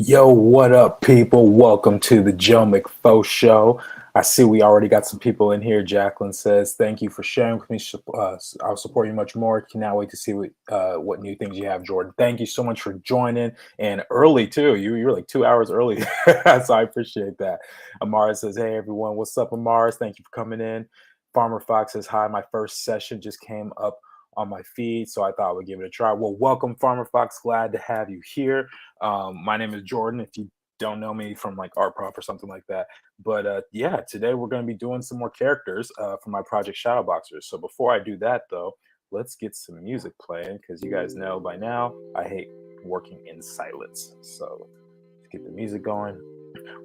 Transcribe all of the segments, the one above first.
Yo, what up, people? Welcome to the Joe McFo Show. I see we already got some people in here. Jacqueline says, "Thank you for sharing with me. I'll support you much more. Cannot wait to see what new things you have, Jordan. Thank you so much for joining and early too. You're like 2 hours early, so I appreciate that." Amara says, "Hey everyone, what's up, Amara? Thank you for coming in." Farmer Fox says, "Hi, my first session just came up on my feed, so I thought I would give it a try." Well, welcome, Farmer Fox. Glad to have you here. My name is Jordan. If you don't know me from like Art Prop or something like that, but yeah, today we're going to be doing some more characters for my project Shadowboxers. So before I do that, though, let's get some music playing because you guys know by now I hate working in silence. So let's get the music going.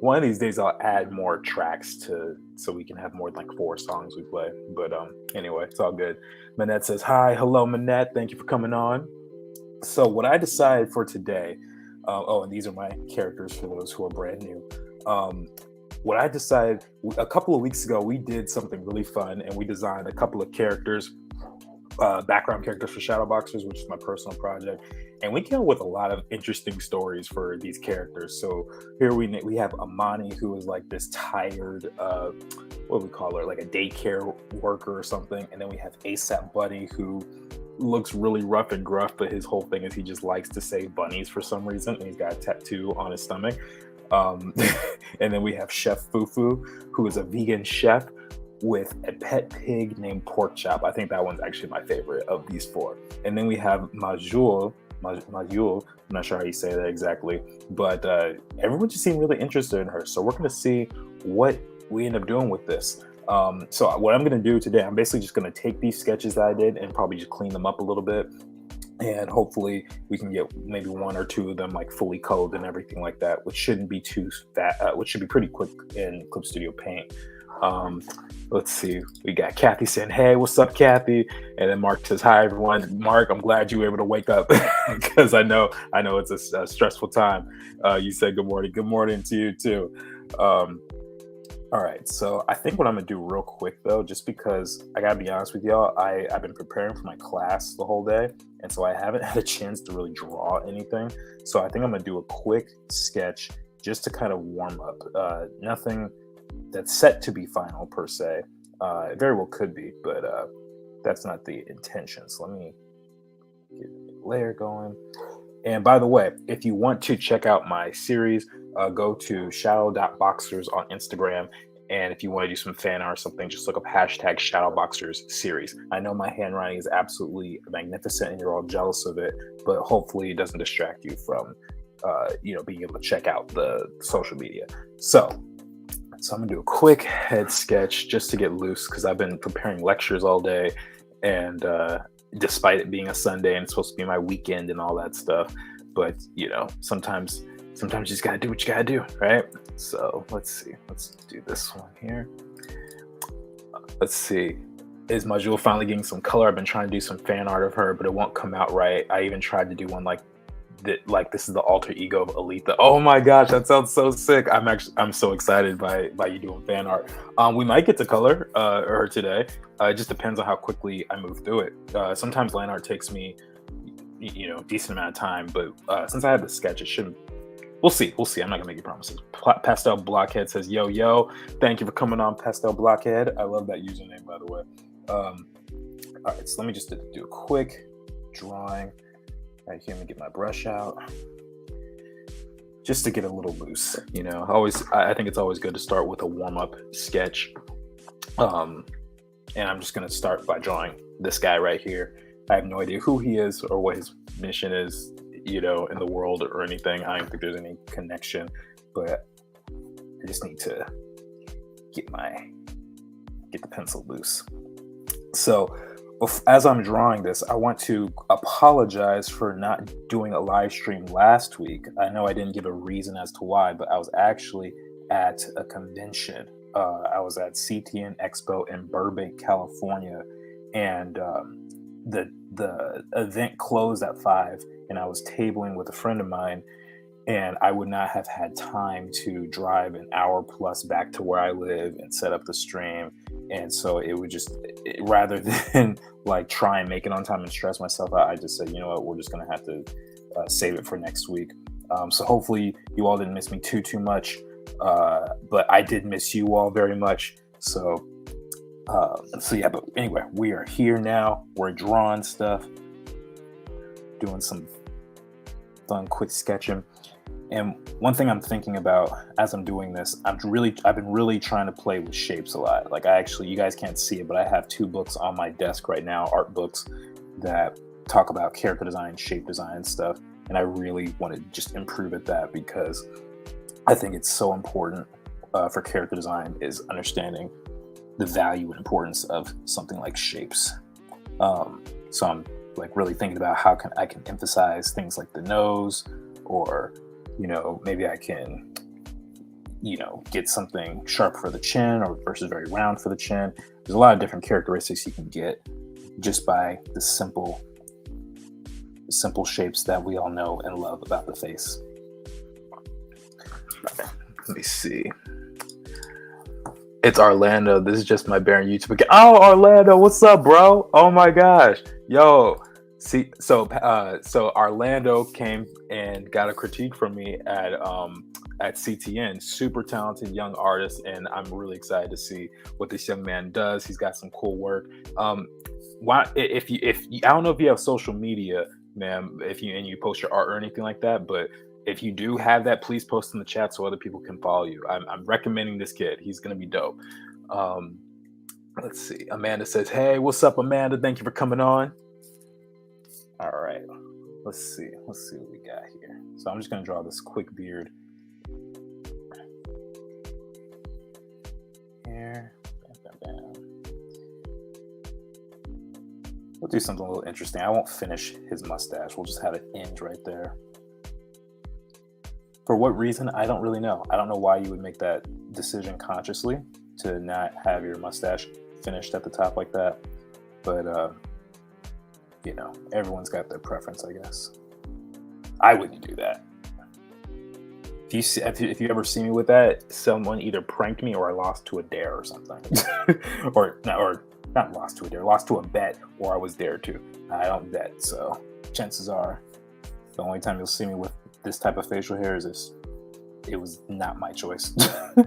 One of these days I'll add more tracks to so we can have more than like 4 songs we play. But anyway, it's all good. Manette says hi, hello Manette, thank you for coming on. So what I decided for today, and these are my characters for those who are brand new. What I decided a couple of weeks ago, we did something really fun, and we designed a couple of characters, background characters for Shadowboxers, which is my personal project, and we came up with a lot of interesting stories for these characters. So here we have Amani, who is like this tired, what do we call her, like a daycare worker or something, and then we have ASAP Bunny, who looks really rough and gruff, but his whole thing is he just likes to save bunnies for some reason, and he's got a tattoo on his stomach. And then we have Chef Fufu, who is a vegan chef with a pet pig named Pork Chop. I think that one's actually my favorite of these 4. And then we have Majul. I'm not sure how you say that exactly, but everyone just seemed really interested in her. So we're going to see what we end up doing with this. So what I'm going to do today, I'm basically just going to take these sketches that I did and probably just clean them up a little bit. And hopefully we can get maybe 1 or 2 of them like fully coded and everything like that, which shouldn't be too fat, which should be pretty quick in Clip Studio Paint. Let's see. We got Kathy saying, "Hey, what's up, Kathy?" And then Mark says, "Hi, everyone." Mark, I'm glad you were able to wake up because I know it's a stressful time. You said good morning. Good morning to you too. All right, so I think what I'm gonna do real quick though, just because I gotta be honest with y'all, I've been preparing for my class the whole day, and so I haven't had a chance to really draw anything. So I think I'm gonna do a quick sketch just to kind of warm up. Nothing that's set to be final per se. It very well could be, but that's not the intention. So let me get a layer going. And by the way, if you want to check out my series, go to shadow.boxers on Instagram. And if you want to do some fan art or something, just look up hashtag Shadowboxers series. I know my handwriting is absolutely magnificent and you're all jealous of it, but hopefully it doesn't distract you from being able to check out the social media. So I'm gonna do a quick head sketch just to get loose because I've been preparing lectures all day, and despite it being a Sunday and it's supposed to be my weekend and all that stuff, but sometimes you just gotta do what you gotta do, right? So let's see. Let's do this one here. Let's see. Is Majul finally getting some color? I've been trying to do some fan art of her, but it won't come out right. I even tried to do one like this is the alter ego of Aletha. Oh my gosh, that sounds so sick. I'm so excited by you doing fan art. We might get to color her today. It just depends on how quickly I move through it. Sometimes line art takes me decent amount of time, but since I have the sketch, it shouldn't. We'll see. I'm not gonna make you promises. Pastel Blockhead says, yo, thank you for coming on, Pastel Blockhead. I love that username, by the way. All right, so let me just do a quick drawing. All right, here, let me get my brush out just to get a little loose. I think it's always good to start with a warm-up sketch. And I'm just gonna start by drawing this guy right here. I have no idea who he is or what his mission is, in the world or anything. I don't think there's any connection, but I just need to get the pencil loose. So as I'm drawing this, I want to apologize for not doing a live stream last week. I know I didn't give a reason as to why, but I was actually at a convention. I was at CTN Expo in Burbank, California, and the event closed at 5, and I was tabling with a friend of mine, and I would not have had time to drive an hour plus back to where I live and set up the stream. And so it would just, rather than like try and make it on time and stress myself out, I just said, you know what, we're just going to have to save it for next week. So hopefully you all didn't miss me too much, but I did miss you all very much. So yeah, but anyway, we are here now. We're drawing stuff, doing some fun, quick sketching. And one thing I'm thinking about as I'm doing this, I've been really trying to play with shapes a lot. Like you guys can't see it, but I have 2 books on my desk right now, art books that talk about character design, shape design stuff. And I really want to just improve at that because I think it's so important for character design is understanding the value and importance of something like shapes. So I'm like really thinking about how I can emphasize things like the nose, or maybe I can get something sharp for the chin or versus very round for the chin. There's a lot of different characteristics you can get just by the simple shapes that we all know and love about the face. Let me see. It's Orlando. This is just my bare YouTube account. Oh, Orlando, what's up, bro? Oh my gosh, yo. See, so Orlando came and got a critique from me at CTN. Super talented young artist, and I'm really excited to see what this young man does. He's got some cool work. Why, if you, I don't know if you have social media, man, if you post your art or anything like that, but if you do have that, please post in the chat so other people can follow you. I'm recommending this kid. He's gonna be dope. Let's see. Amanda says, "Hey, what's up, Amanda? Thank you for coming on." All right. Let's see what we got here. So I'm just gonna draw this quick beard here. Bam, bam, bam. We'll do something a little interesting. I won't finish his mustache. We'll just have it end right there. For what reason? I don't really know. I don't know why you would make that decision consciously to not have your mustache finished at the top like that. But, everyone's got their preference, I guess. I wouldn't do that. If you ever see me with that, someone either pranked me or I lost to a dare or something. or not lost to a dare, lost to a bet, or I was dared to. I don't bet, so chances are the only time you'll see me with this type of facial hair is this. It was not my choice. All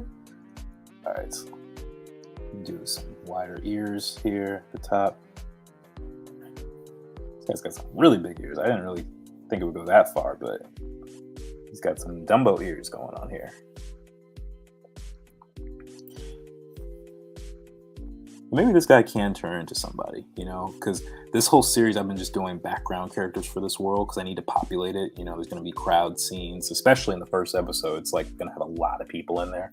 right, so do some wider ears here at the top. This guy's got some really big ears. I didn't really think it would go that far, but he's got some Dumbo ears going on here. Maybe this guy can turn into somebody, because this whole series I've been just doing background characters for this world because I need to populate it. There's going to be crowd scenes, especially in the first episode. It's like going to have a lot of people in there.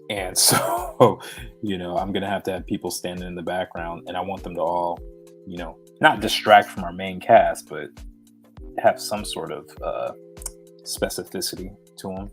And so, I'm going to have people standing in the background, and I want them to all, not distract from our main cast, but have some sort of specificity to them,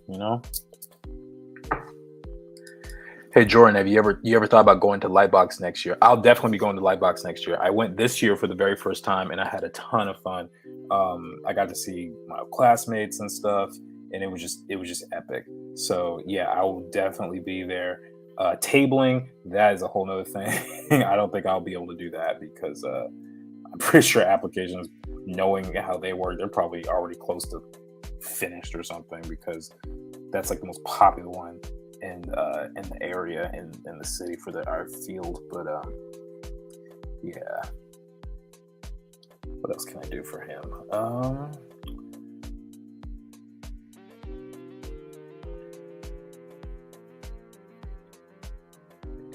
Hey Jordan, have you ever thought about going to Lightbox next year? I'll definitely be going to Lightbox next year. I went this year for the very first time, and I had a ton of fun. I got to see my classmates and stuff, and it was just epic. So yeah, I will definitely be there. Tabling, that is a whole nother thing. I don't think I'll be able to do that because I'm pretty sure applications, knowing how they work, they're probably already close to finished or something, because that's like the most popular one in the area, in the city for the art field. But yeah, what else can I do for him?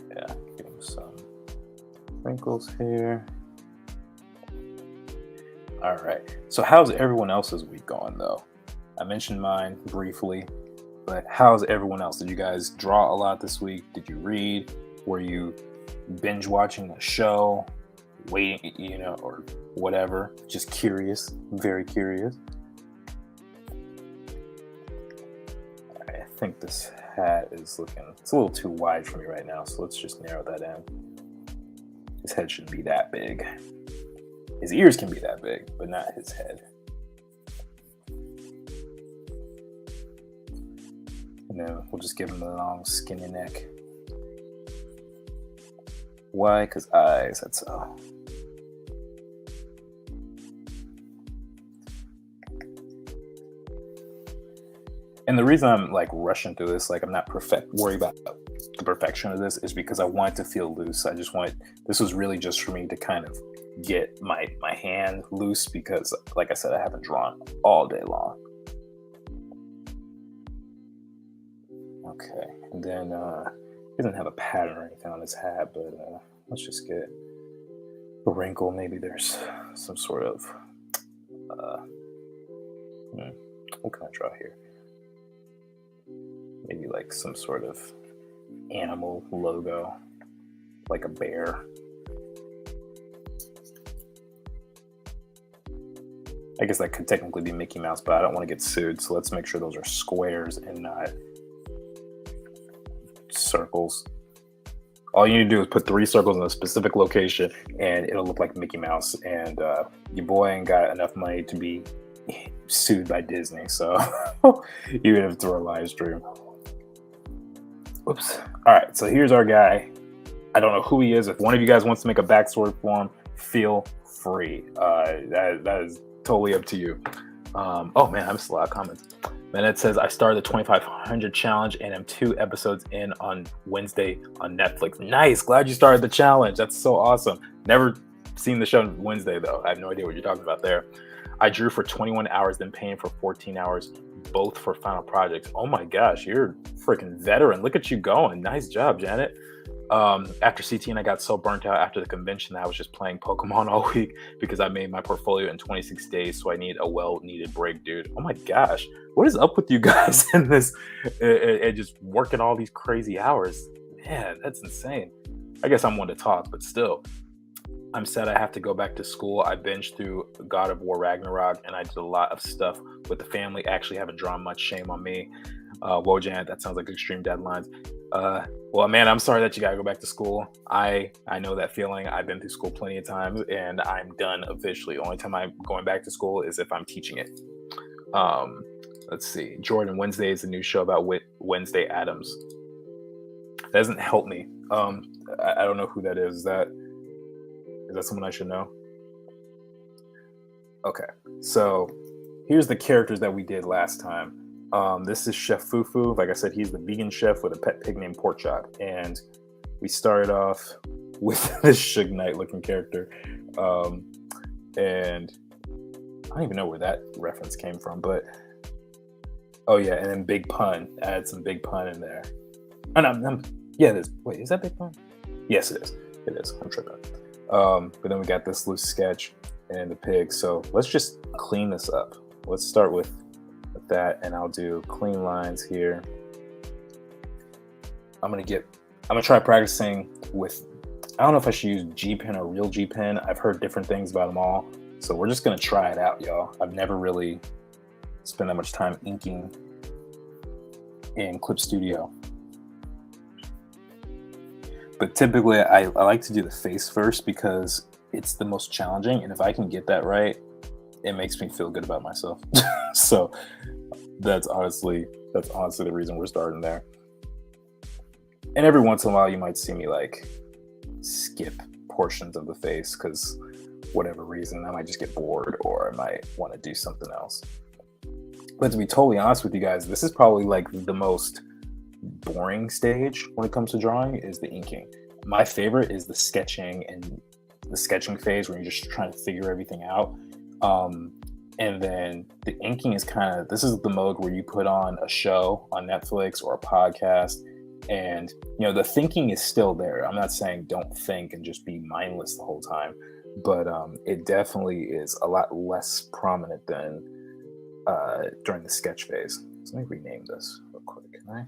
Yeah, give him some wrinkles here. All right, so how's everyone else's week going though? I mentioned mine briefly, but how's everyone else? Did you guys draw a lot this week? Did you read? Were you binge watching a show, waiting, or whatever? Just curious, very curious. All right, I think this hat is it's a little too wide for me right now, so let's just narrow that in. His head shouldn't be that big. His ears can be that big, but not his head. And then we'll just give him a long skinny neck. Why? Because eyes, that's all. And the reason I'm like rushing through this, like I'm not worried about the perfection of this, is because I want it to feel loose. This was really just for me to kind of get my hand loose, because like I said, I haven't drawn all day long. Okay, and then he doesn't have a pattern or anything on his hat, but let's just get a wrinkle. Maybe there's some sort of what can I draw here? Maybe like some sort of animal logo, like a bear. I guess that could technically be Mickey Mouse, but I don't want to get sued, so let's make sure those are squares and not circles. All you need to do is put 3 circles in a specific location and it'll look like Mickey Mouse, and your boy ain't got enough money to be sued by Disney, so even if it's a live stream. Oops. All right, so here's our guy. I don't know who he is. If one of you guys wants to make a backstory for him, feel free. That is totally up to you. Oh man, I missed a lot of comments. Then it says, I started the 2500 challenge and am 2 episodes in on Wednesday on Netflix. Nice. Glad you started the challenge. That's so awesome. Never seen the show on Wednesday though. I have no idea what you're talking about there. I drew for 21 hours, then painted for 14 hours, both for final projects. Oh my gosh, you're a freaking veteran. Look at you going. Nice job, Janet. After CTN, I got so burnt out after the convention that I was just playing Pokemon all week because I made my portfolio in 26 days. So I need a well-needed break, dude. Oh my gosh. What is up with you guys in this and just working all these crazy hours? Man, that's insane. I guess I'm one to talk, but still. I'm sad I have to go back to school. I binged through God of War Ragnarok, and I did a lot of stuff with the family. Actually haven't drawn much. Shame on me. Whoa, Janet, that sounds like extreme deadlines. Well, man, I'm sorry that you gotta go back to school. I know that feeling. I've been through school plenty of times, and I'm done officially. Only time I'm going back to school is if I'm teaching it. Let's see. Jordan, Wednesday is a new show about Wednesday Addams. That doesn't help me. I don't know who that is. Is that someone I should know? Okay, so here's the characters that we did last time. This is Chef Fufu. Like I said, he's the vegan chef with a pet pig named Porkchop. And we started off with this Suge Knight looking character. And I don't even know where that reference came from, but oh yeah, and then Big Pun. I had some Big Pun in there. Yeah, it is. Wait, is that Big Pun? Yes, it is. It is. I'm tripping. But then we got this loose sketch and the pig. So let's just clean this up. Let's start with that, and I'll do clean lines here. I'm gonna try practicing with, I don't know if I should use G pen or real G pen. I've heard different things about them all, so we're just gonna try it out, y'all. I've never really spent that much time inking in Clip Studio, but typically I like to do the face first because it's the most challenging, and if I can get that right, it makes me feel good about myself. So that's honestly the reason we're starting there. And every once in a while you might see me like skip portions of the face because whatever reason, I might just get bored or I might want to do something else. But to be totally honest with you guys, this is probably like the most boring stage when it comes to drawing is the inking. My favorite is the sketching and the sketching phase where you're just trying to figure everything out. And then the inking is this is the mode where you put on a show on Netflix or a podcast, and the thinking is still there. I'm not saying don't think and just be mindless the whole time, but it definitely is a lot less prominent than during the sketch phase. So let me rename this real quick. Can I?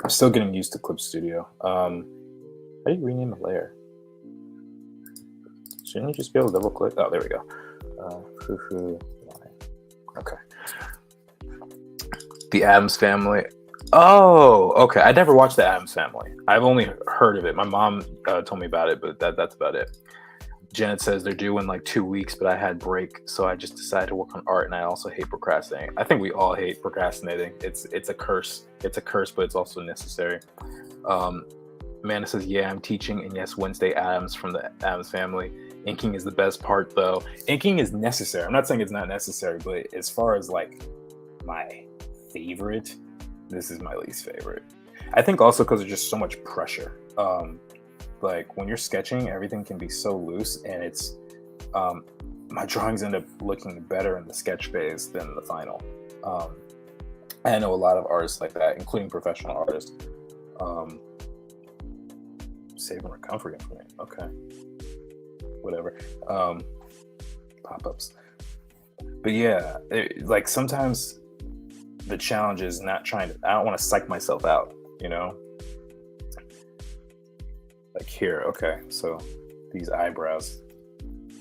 I'm still getting used to Clip Studio. How do you rename a layer? Shouldn't you just be able to double click? Oh, there we go. Fufu line. Okay. The Addams Family. Oh, okay. I never watched the Addams Family. I've only heard of it. My mom told me about it, but that's about it. Janet says they're due in like 2 weeks, but I had break, so I just decided to work on art, and I also hate procrastinating. I think we all hate procrastinating. It's a curse. It's a curse, but it's also necessary. Amanda says, yeah, I'm teaching, and yes, Wednesday Addams from the Addams Family Inking is the best part, though. Inking is necessary. I'm not saying it's not necessary, but as far as like my favorite, this is my least favorite. I think also because there's just so much pressure. Like when you're sketching, everything can be so loose, and it's my drawings end up looking better in the sketch phase than the final. I know a lot of artists like that, including professional artists. Saving recovery information. Okay, whatever. Pop-ups. But yeah, like sometimes the challenge is not trying to. I don't want to psych myself out, you know. Like here, okay. So these eyebrows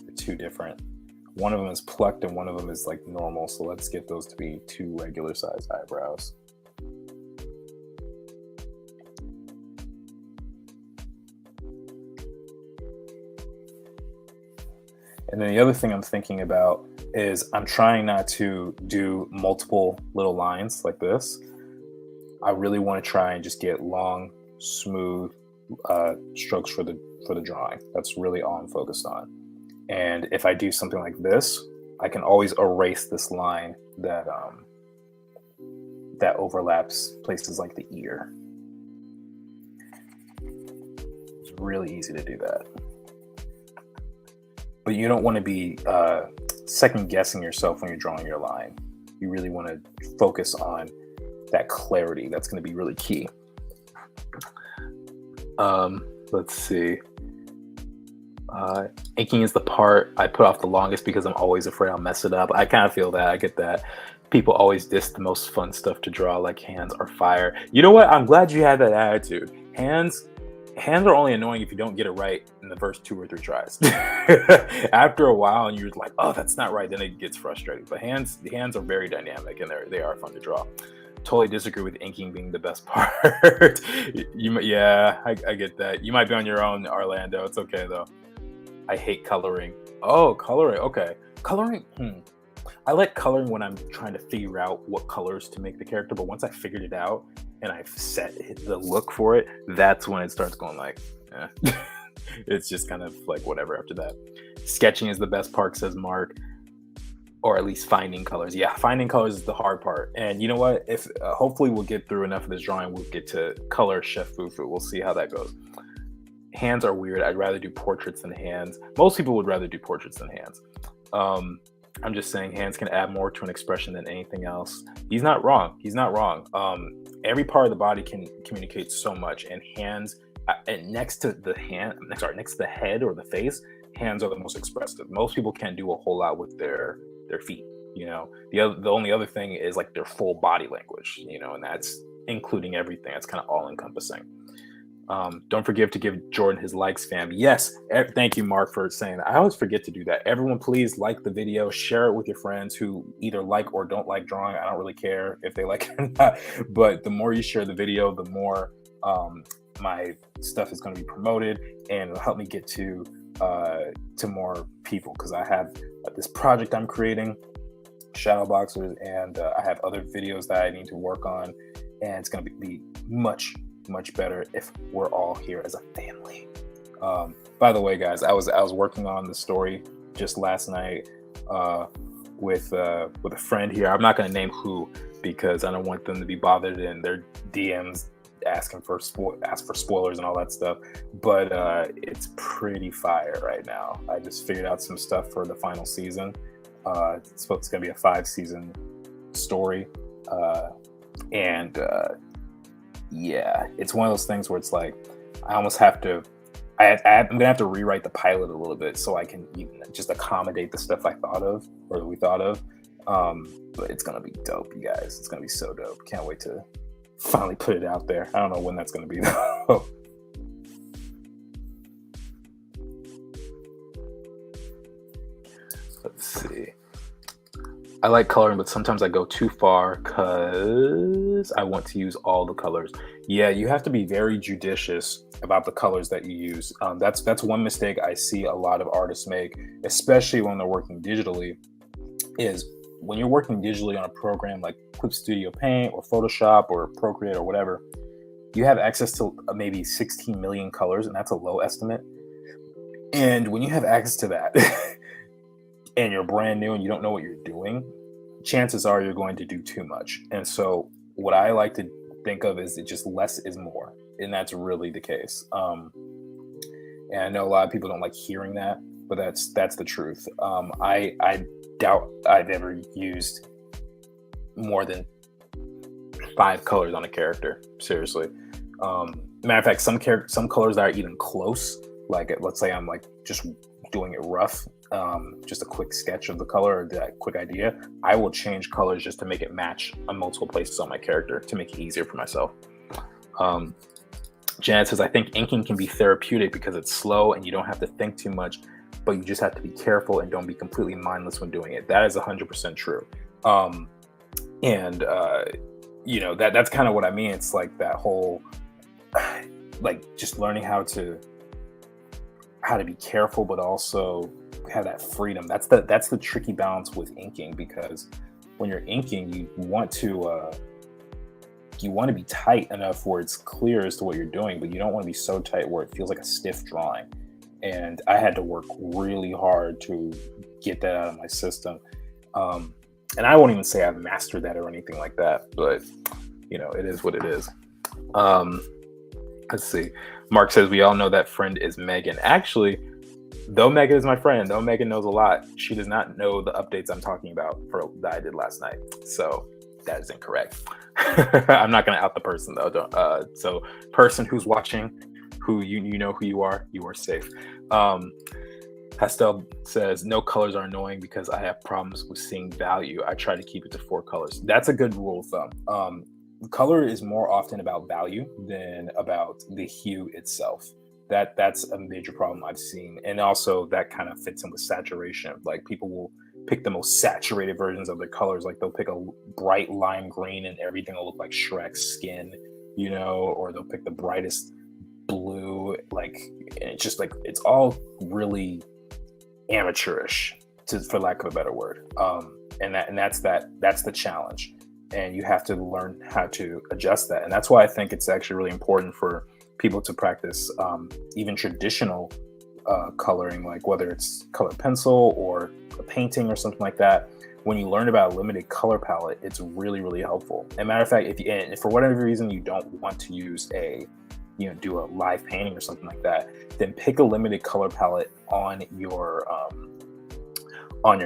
are two different. One of them is plucked and one of them is like normal. So let's get those to be two regular sized eyebrows. And then the other thing I'm thinking about is I'm trying not to do multiple little lines like this. I really want to try and just get long, smooth strokes for the drawing. That's really all I'm focused on. And if I do something like this, I can always erase this line that that overlaps places like the ear. It's really easy to do that. But you don't want to be second guessing yourself when you're drawing your line. You really want to focus on that clarity. That's going to be really key. Let's see. Inking is the part I put off the longest because I'm always afraid I'll mess it up. I kind of feel that. I get that. People always diss the most fun stuff to draw, like hands are fire. You know what? I'm glad you had that attitude. Hands are only annoying if you don't get it right in the first 2 or 3 tries. After a while, and you're like, oh, that's not right, then it gets frustrating. But the hands are very dynamic, and they are fun to draw. Totally disagree with inking being the best part. Yeah, I get that. You might be on your own, Orlando. It's okay though. I hate coloring. Oh, coloring. Okay, coloring. I like coloring when I'm trying to figure out what colors to make the character. But once I figured it out and I've set the look for it, that's when it starts going like, eh. It's just kind of like whatever after that. Sketching is the best part, says Mark. Or at least finding colors. Yeah, finding colors is the hard part. And you know what? If hopefully we'll get through enough of this drawing, we'll get to color Chef Fufu. We'll see how that goes. Hands are weird. I'd rather do portraits than hands. Most people would rather do portraits than hands. I'm just saying hands can add more to an expression than anything else. He's not wrong. Every part of the body can communicate so much, and hands, and next to the head or the face, hands are the most expressive. Most people can't do a whole lot with their feet. You know, the only other thing is like their full body language. You know, and that's including everything. That's kind of all encompassing. Don't forget to give Jordan his likes, fam. Yes, thank you, Mark, for saying that. I always forget to do that. Everyone, please like the video, share it with your friends who either like or don't like drawing. I don't really care if they like it or not, but the more you share the video, the more my stuff is going to be promoted, and it'll help me get to more people, because I have this project I'm creating, shadow boxers, and I have other videos that I need to work on, and it's going to be much better if we're all here as a family. By the way, guys, I was working on the story just last night with a friend here. I'm not going to name who, because I don't want them to be bothered in their DMs asking for spoilers and all that stuff. But it's pretty fire right now. I just figured out some stuff for the final season. It's going to be a 5-season story, and yeah, it's one of those things where it's like I almost have to. I'm gonna have to rewrite the pilot a little bit so I can even just accommodate the stuff I thought of, or we thought of. But it's gonna be dope, you guys. It's gonna be so dope. Can't wait to finally put it out there. I don't know when that's gonna be though. Let's see. I like coloring, but sometimes I go too far because I want to use all the colors. Yeah, you have to be very judicious about the colors that you use. That's one mistake I see a lot of artists make, especially when they're working digitally, is when you're working digitally on a program like Clip Studio Paint or Photoshop or Procreate or whatever, you have access to maybe 16 million colors, and that's a low estimate. And when you have access to that and you're brand new and you don't know what you're doing, chances are you're going to do too much. And so what I like to think of is it just less is more. And that's really the case. And I know a lot of people don't like hearing that, but that's the truth. I doubt I've ever used more than 5 colors on a character. Seriously. Matter of fact, some colors that are even close, like let's say I'm like just doing it rough, just a quick sketch of the color or that quick idea, I will change colors just to make it match on multiple places on my character to make it easier for myself. Janet says, I think inking can be therapeutic because it's slow and you don't have to think too much, but you just have to be careful and don't be completely mindless when doing it. That is 100% true. And that's kind of what I mean. It's like that whole, like just learning how to be careful, but also have that freedom. That's the tricky balance with inking, because when you're inking, you want to be tight enough where it's clear as to what you're doing, but you don't want to be so tight where it feels like a stiff drawing. And I had to work really hard to get that out of my system. And I won't even say I've mastered that or anything like that, but it is what it is. Let's see. Mark says, we all know that friend is Megan. Actually, though Megan is my friend, though Megan knows a lot, she does not know the updates I'm talking about that I did last night. So that is incorrect. I'm not going to out the person though. So person who's watching, who you know who you are safe. Pastel says, no colors are annoying because I have problems with seeing value. I try to keep it to 4 colors. That's a good rule of thumb. Color is more often about value than about the hue itself. That's a major problem I've seen. And also that kind of fits in with saturation. Like people will pick the most saturated versions of their colors. Like they'll pick a bright lime green and everything will look like Shrek's skin, or they'll pick the brightest blue. Like, and it's just like, it's all really amateurish, for lack of a better word. And that's the challenge. And you have to learn how to adjust that. And that's why I think it's actually really important for people to practice even traditional coloring, like whether it's colored pencil or a painting or something like that. When you learn about a limited color palette, it's really, really helpful. As a matter of fact, if for whatever reason you don't want to use do a live painting or something like that, then pick a limited color palette on your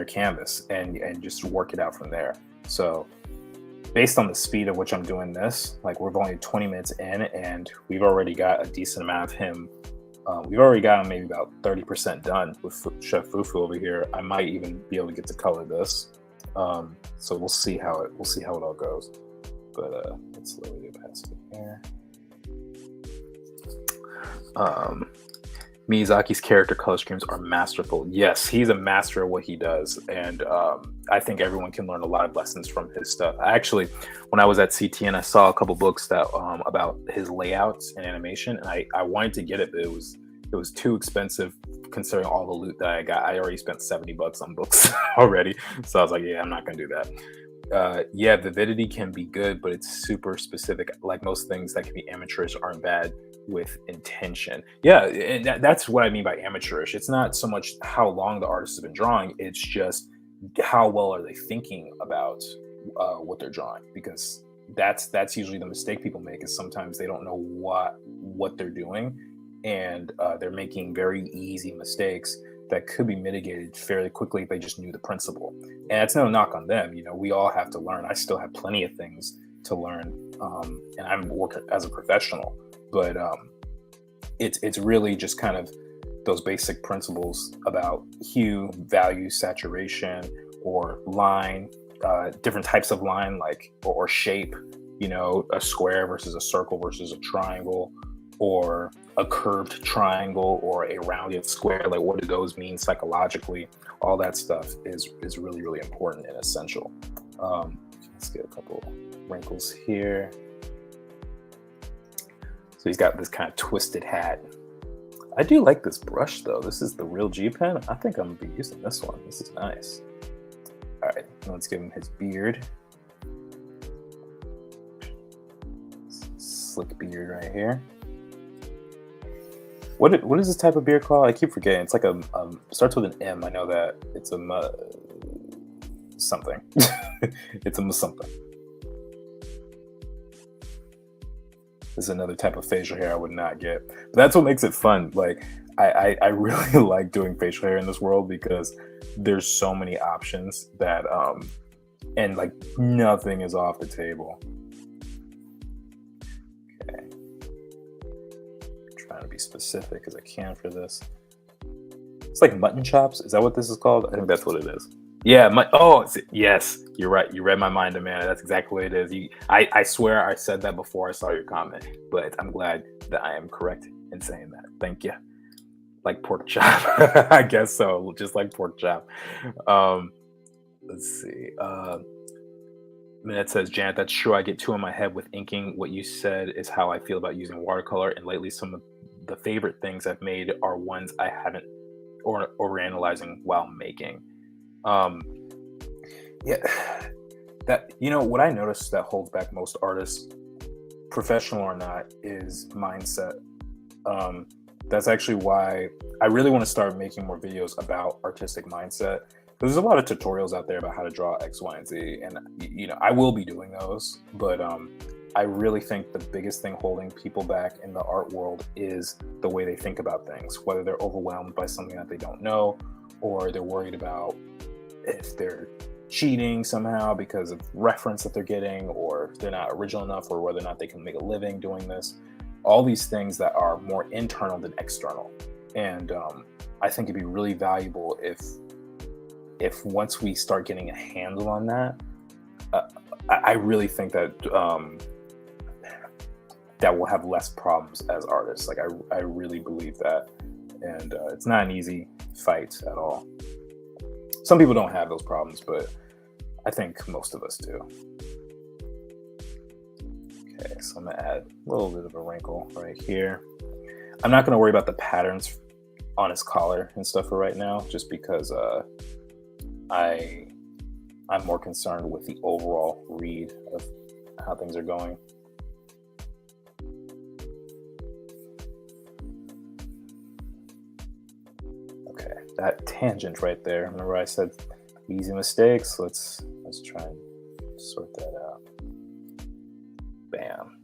canvas and just work it out from there. So based on the speed at which I'm doing this, like we're only 20 minutes in and we've already got a decent amount of him. We've already got him maybe about 30% done with Chef Fufu over here. I might even be able to get to color this. So we'll see how it all goes. But let's slowly get past it here. Miyazaki's character color schemes are masterful. Yes, he's a master of what he does. And I think everyone can learn a lot of lessons from his stuff. Actually, when I was at CTN, I saw a couple books that about his layouts and animation. And I wanted to get it, but it was too expensive considering all the loot that I got. I already spent $70 on books already. So I was like, yeah, I'm not going to do that. Yeah, vividity can be good, but it's super specific. Like most things that can be amateurish aren't bad with intention. Yeah, and that's what I mean by amateurish. It's not so much how long the artist has been drawing, it's just how well are they thinking about what they're drawing, because that's usually the mistake people make, is sometimes they don't know what they're doing, and they're making very easy mistakes that could be mitigated fairly quickly if they just knew the principle. And it's no knock on them. We all have to learn. I still have plenty of things to learn, and I'm working as a professional. But it's really just kind of those basic principles about hue, value, saturation, or line, different types of line, like or shape. A square versus a circle versus a triangle, or a curved triangle or a rounded square. Like, what do those mean psychologically? All that stuff is really, really important and essential. Let's get a couple wrinkles here. So he's got this kind of twisted hat. I do like this brush though. This is the Real G pen. I think I'm gonna be using this one. This is nice. All right, let's give him his beard. Slick beard right here. What is this type of beer called? I keep forgetting. It's like a starts with an M. I know that it's a something. It's a something. This is another type of facial hair I would not get. But that's what makes it fun. Like I really like doing facial hair in this world because there's so many options that and like nothing is off the table. Okay. Trying to be specific as I can for this. It's like mutton chops. Is that what this is called? I think that's what it is. Yeah. Yes. You're right. You read my mind, Amanda. That's exactly what it is. I swear I said that before I saw your comment, but I'm glad that I am correct in saying that. Thank you. Like pork chop. I guess so. Just like pork chop. Let's see. Minette says, Janet, that's true. I get too in my head with inking. What you said is how I feel about using watercolor. And lately, some of the favorite things I've made are ones I haven't or overanalyzing while making. Yeah, that what I noticed that holds back most artists, professional or not, is mindset. That's actually why I really want to start making more videos about artistic mindset. There's a lot of tutorials out there about how to draw X, Y, and Z, and I will be doing those. But I really think the biggest thing holding people back in the art world is the way they think about things. Whether they're overwhelmed by something that they don't know, or they're worried about if they're cheating somehow because of reference that they're getting, or they're not original enough, or whether or not they can make a living doing this. All these things that are more internal than external. And I think it'd be really valuable if once we start getting a handle on that, I really think that that we'll have less problems as artists. Like I really believe that, and it's not an easy fight at all. Some people don't have those problems, but I think most of us do. Okay, so I'm gonna add a little bit of a wrinkle right here. I'm not gonna worry about the patterns on his collar and stuff for right now, just because I'm more concerned with the overall read of how things are going. Okay, that tangent right there. Remember I said easy mistakes? Let's try and sort that out. Bam.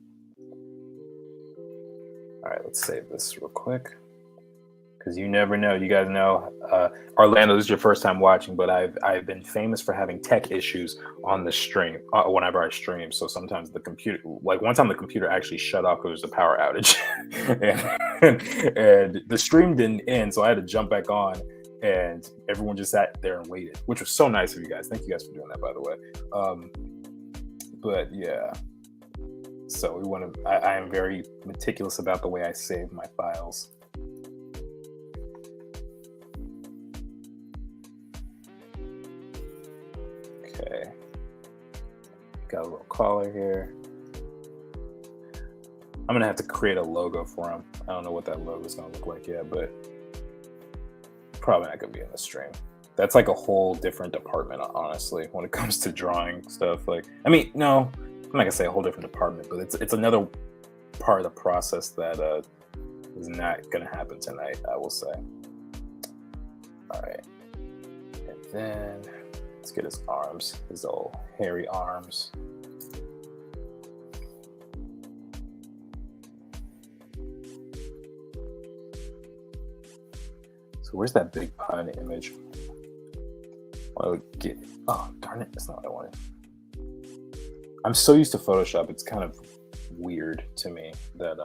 All right, let's save this real quick. Because you never know. You guys know, Orlando, this is your first time watching, but I've been famous for having tech issues on the stream whenever I stream. So sometimes the computer, like one time the computer actually shut off because there was a power outage, and the stream didn't end, so I had to jump back on, and everyone just sat there and waited, which was so nice of you guys. Thank you guys for doing that, by the way. But yeah, so we want to. I am very meticulous about the way I save my files. Okay, got a little collar here. I'm gonna have to create a logo for him. I don't know what that logo is gonna look like yet, but probably not gonna be in the stream. That's like a whole different department, honestly, when it comes to drawing stuff. Like, I mean, no, I'm not gonna say a whole different department, but it's another part of the process that is not gonna happen tonight, I will say. All right, and then let's get his arms, his old hairy arms. So where's that big pun image? Oh darn it, that's not what I wanted. I'm so used to Photoshop, it's kind of weird to me that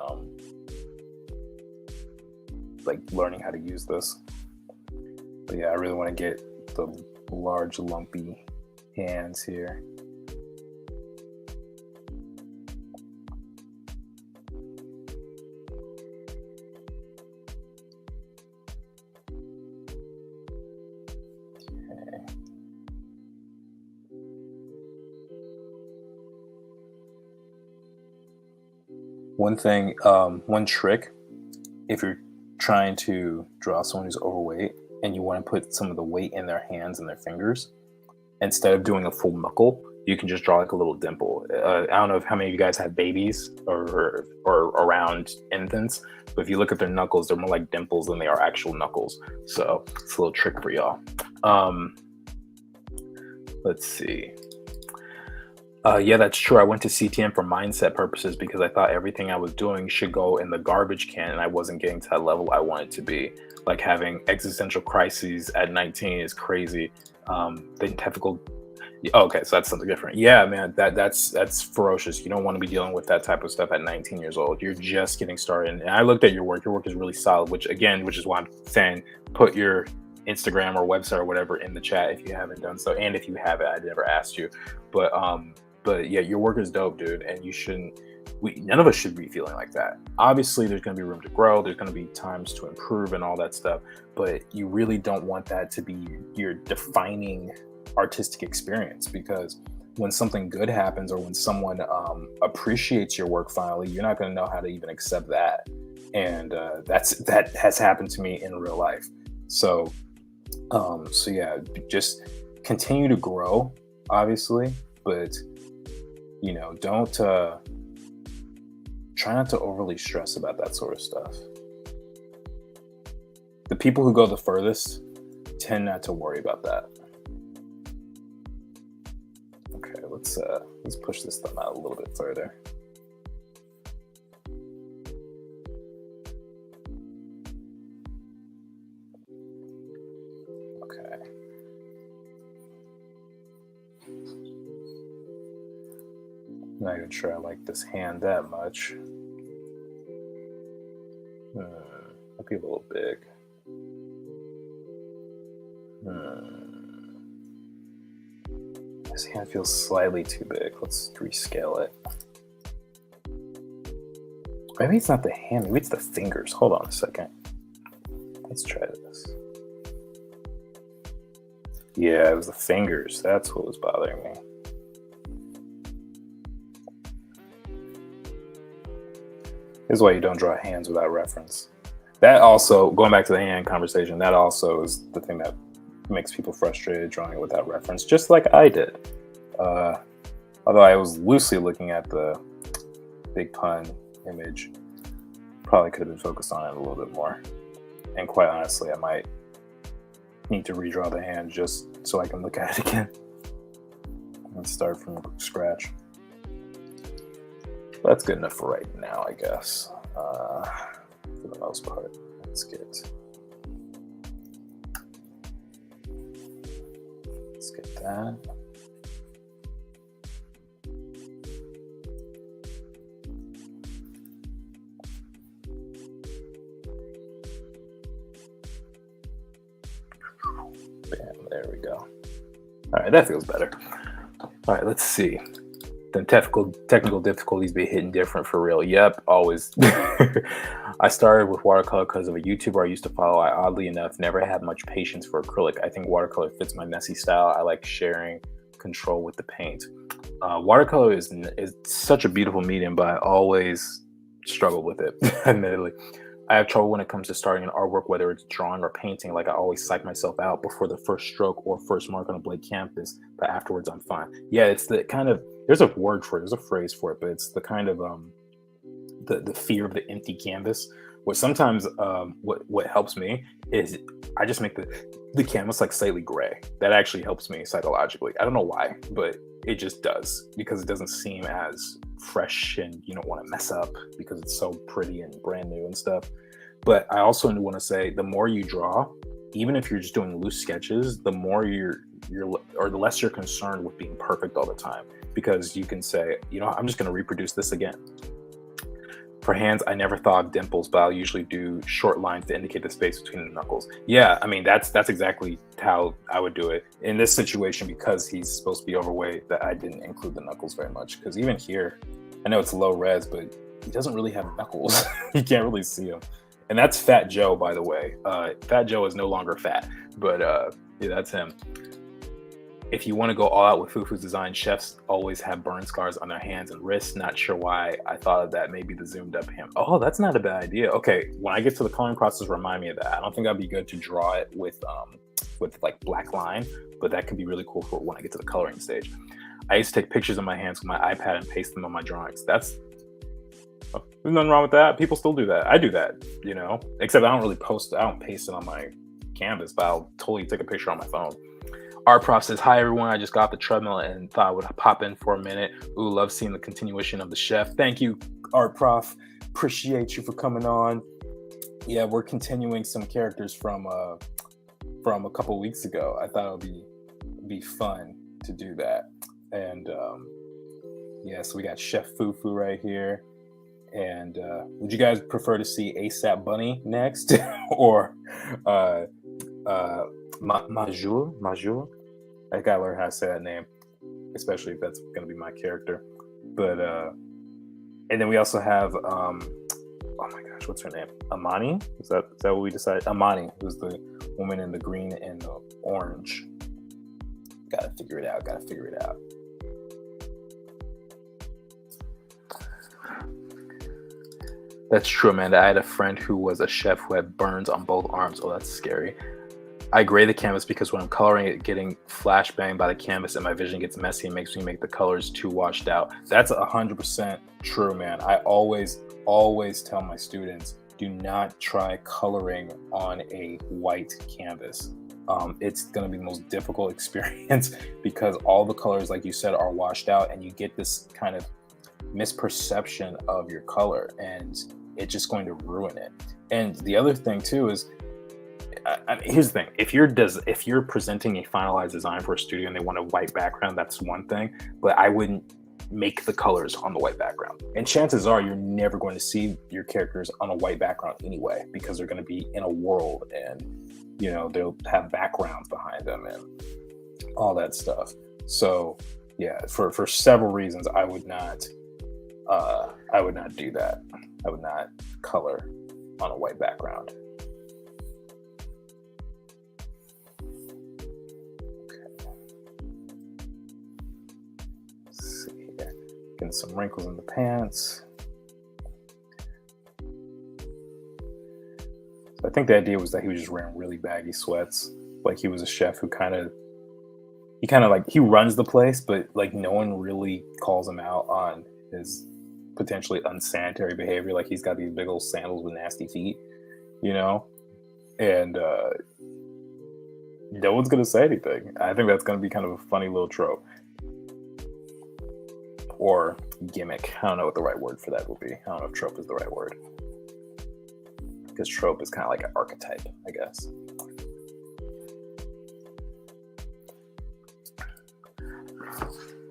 like learning how to use this. But yeah, I really want to get the large lumpy hands here. One thing, one trick, if you're trying to draw someone who's overweight and you want to put some of the weight in their hands and their fingers, instead of doing a full knuckle, you can just draw like a little dimple. I don't know if how many of you guys have babies or around infants, but if you look at their knuckles, they're more like dimples than they are actual knuckles. So it's a little trick for y'all. Let's see. Yeah, that's true. I went to CTM for mindset purposes because I thought everything I was doing should go in the garbage can, and I wasn't getting to that level I wanted to be. Like having existential crises at 19 is crazy. The typical. Okay, so that's something different. Yeah, man, that's ferocious. You don't want to be dealing with that type of stuff at 19 years old. You're just getting started. And I looked at your work. Your work is really solid. Which is why I'm saying put your Instagram or website or whatever in the chat if you haven't done so. And if you have it, I never asked you, but yeah, your work is dope, dude, and you shouldn't. None of us should be feeling like that. Obviously, there's going to be room to grow. There's going to be times to improve and all that stuff, but you really don't want that to be your defining artistic experience, because when something good happens or when someone appreciates your work finally, you're not going to know how to even accept that, and that has happened to me in real life. So yeah, just continue to grow, obviously, but don't try not to overly stress about that sort of stuff. The people who go the furthest tend not to worry about that. Okay, let's push this thumb out a little bit further. Okay. Not even sure I like this hand that much. Might be a little big. This hand feels slightly too big. Let's rescale it. Maybe it's not the hand, maybe it's the fingers. Hold on a second. Let's try this. Yeah, it was the fingers. That's what was bothering me. This is why you don't draw hands without reference. That also, going back to the hand conversation, that also is the thing that makes people frustrated, drawing it without reference, just like I did. Although I was loosely looking at the Big Pun image, probably could have been focused on it a little bit more. And quite honestly, I might need to redraw the hand just so I can look at it again and start from scratch. That's good enough for right now, I guess. For the most part, let's get that. Bam, there we go. All right, that feels better. All right, let's see. The technical difficulties be hitting different for real. Yep, always. I started with watercolor because of a YouTuber I used to follow. I oddly enough never had much patience for acrylic. I think watercolor fits my messy style. I like sharing control with the paint. Watercolor is such a beautiful medium, but I always struggle with it, admittedly. I have trouble when it comes to starting an artwork, whether it's drawing or painting. Like I always psych myself out before the first stroke or first mark on a blank canvas, but afterwards I'm fine. Yeah, it's the kind of, there's a word for it, there's a phrase for it, but it's the kind of the fear of the empty canvas. Where sometimes what helps me is I just make the canvas like slightly gray. That actually helps me psychologically. I don't know why, but it just does, because it doesn't seem as fresh and you don't want to mess up because it's so pretty and brand new and stuff. But I also want to say, the more you draw, even if you're just doing loose sketches, the more or the less you're concerned with being perfect all the time, because you can say, I'm just going to reproduce this again. For hands, I never thought of dimples, but I'll usually do short lines to indicate the space between the knuckles. Yeah, I mean, that's exactly how I would do it. In this situation, because he's supposed to be overweight, that I didn't include the knuckles very much. Because even here, I know it's low res, but he doesn't really have knuckles. You can't really see them. And that's Fat Joe, by the way. Fat Joe is no longer fat, but yeah, that's him. If you want to go all out with Fufu's design, chefs always have burn scars on their hands and wrists. Not sure why I thought of that. Maybe the zoomed up hand. Oh, that's not a bad idea. Okay, when I get to the coloring process, remind me of that. I don't think that'd be good to draw it with like black line, but that could be really cool for when I get to the coloring stage. I used to take pictures of my hands with my iPad and paste them on my drawings. There's nothing wrong with that. People still do that. I do that, except I don't paste it on my canvas, but I'll totally take a picture on my phone. Art Prof says, hi everyone, I just got off the treadmill and thought I would pop in for a minute. Ooh, love seeing the continuation of the chef. Thank you, Art Prof. Appreciate you for coming on. Yeah, we're continuing some characters from a couple weeks ago. I thought it would be fun to do that. And so we got Chef Fufu right here. And would you guys prefer to see ASAP Bunny next or Majur? I gotta learn how to say that name, especially if that's gonna be my character. But and then we also have oh my gosh, what's her name? Amani? Is that what we decided? Amani, who's the woman in the green and the orange. Gotta figure it out. That's true, Amanda. I had a friend who was a chef who had burns on both arms. Oh, that's scary. I grade the canvas because when I'm coloring it, getting flashbanged by the canvas and my vision gets messy and makes me make the colors too washed out. That's 100% true, man. I always tell my students, do not try coloring on a white canvas. It's going to be the most difficult experience because all the colors, like you said, are washed out and you get this kind of misperception of your color and it's just going to ruin it. And the other thing too is, here's the thing: if you're presenting a finalized design for a studio and they want a white background, that's one thing. But I wouldn't make the colors on the white background. And chances are you're never going to see your characters on a white background anyway, because they're going to be in a world and they'll have backgrounds behind them and all that stuff. So yeah, for several reasons, I would not do that. I would not color on a white background. Getting some wrinkles in the pants. So I think the idea was that he was just wearing really baggy sweats. Like he was a chef who he runs the place, but like no one really calls him out on his potentially unsanitary behavior. Like he's got these big old sandals with nasty feet, and no one's gonna say anything. I think that's gonna be kind of a funny little trope. Or gimmick. I don't know what the right word for that would be. I don't know if trope is the right word. Because trope is kind of like an archetype, I guess.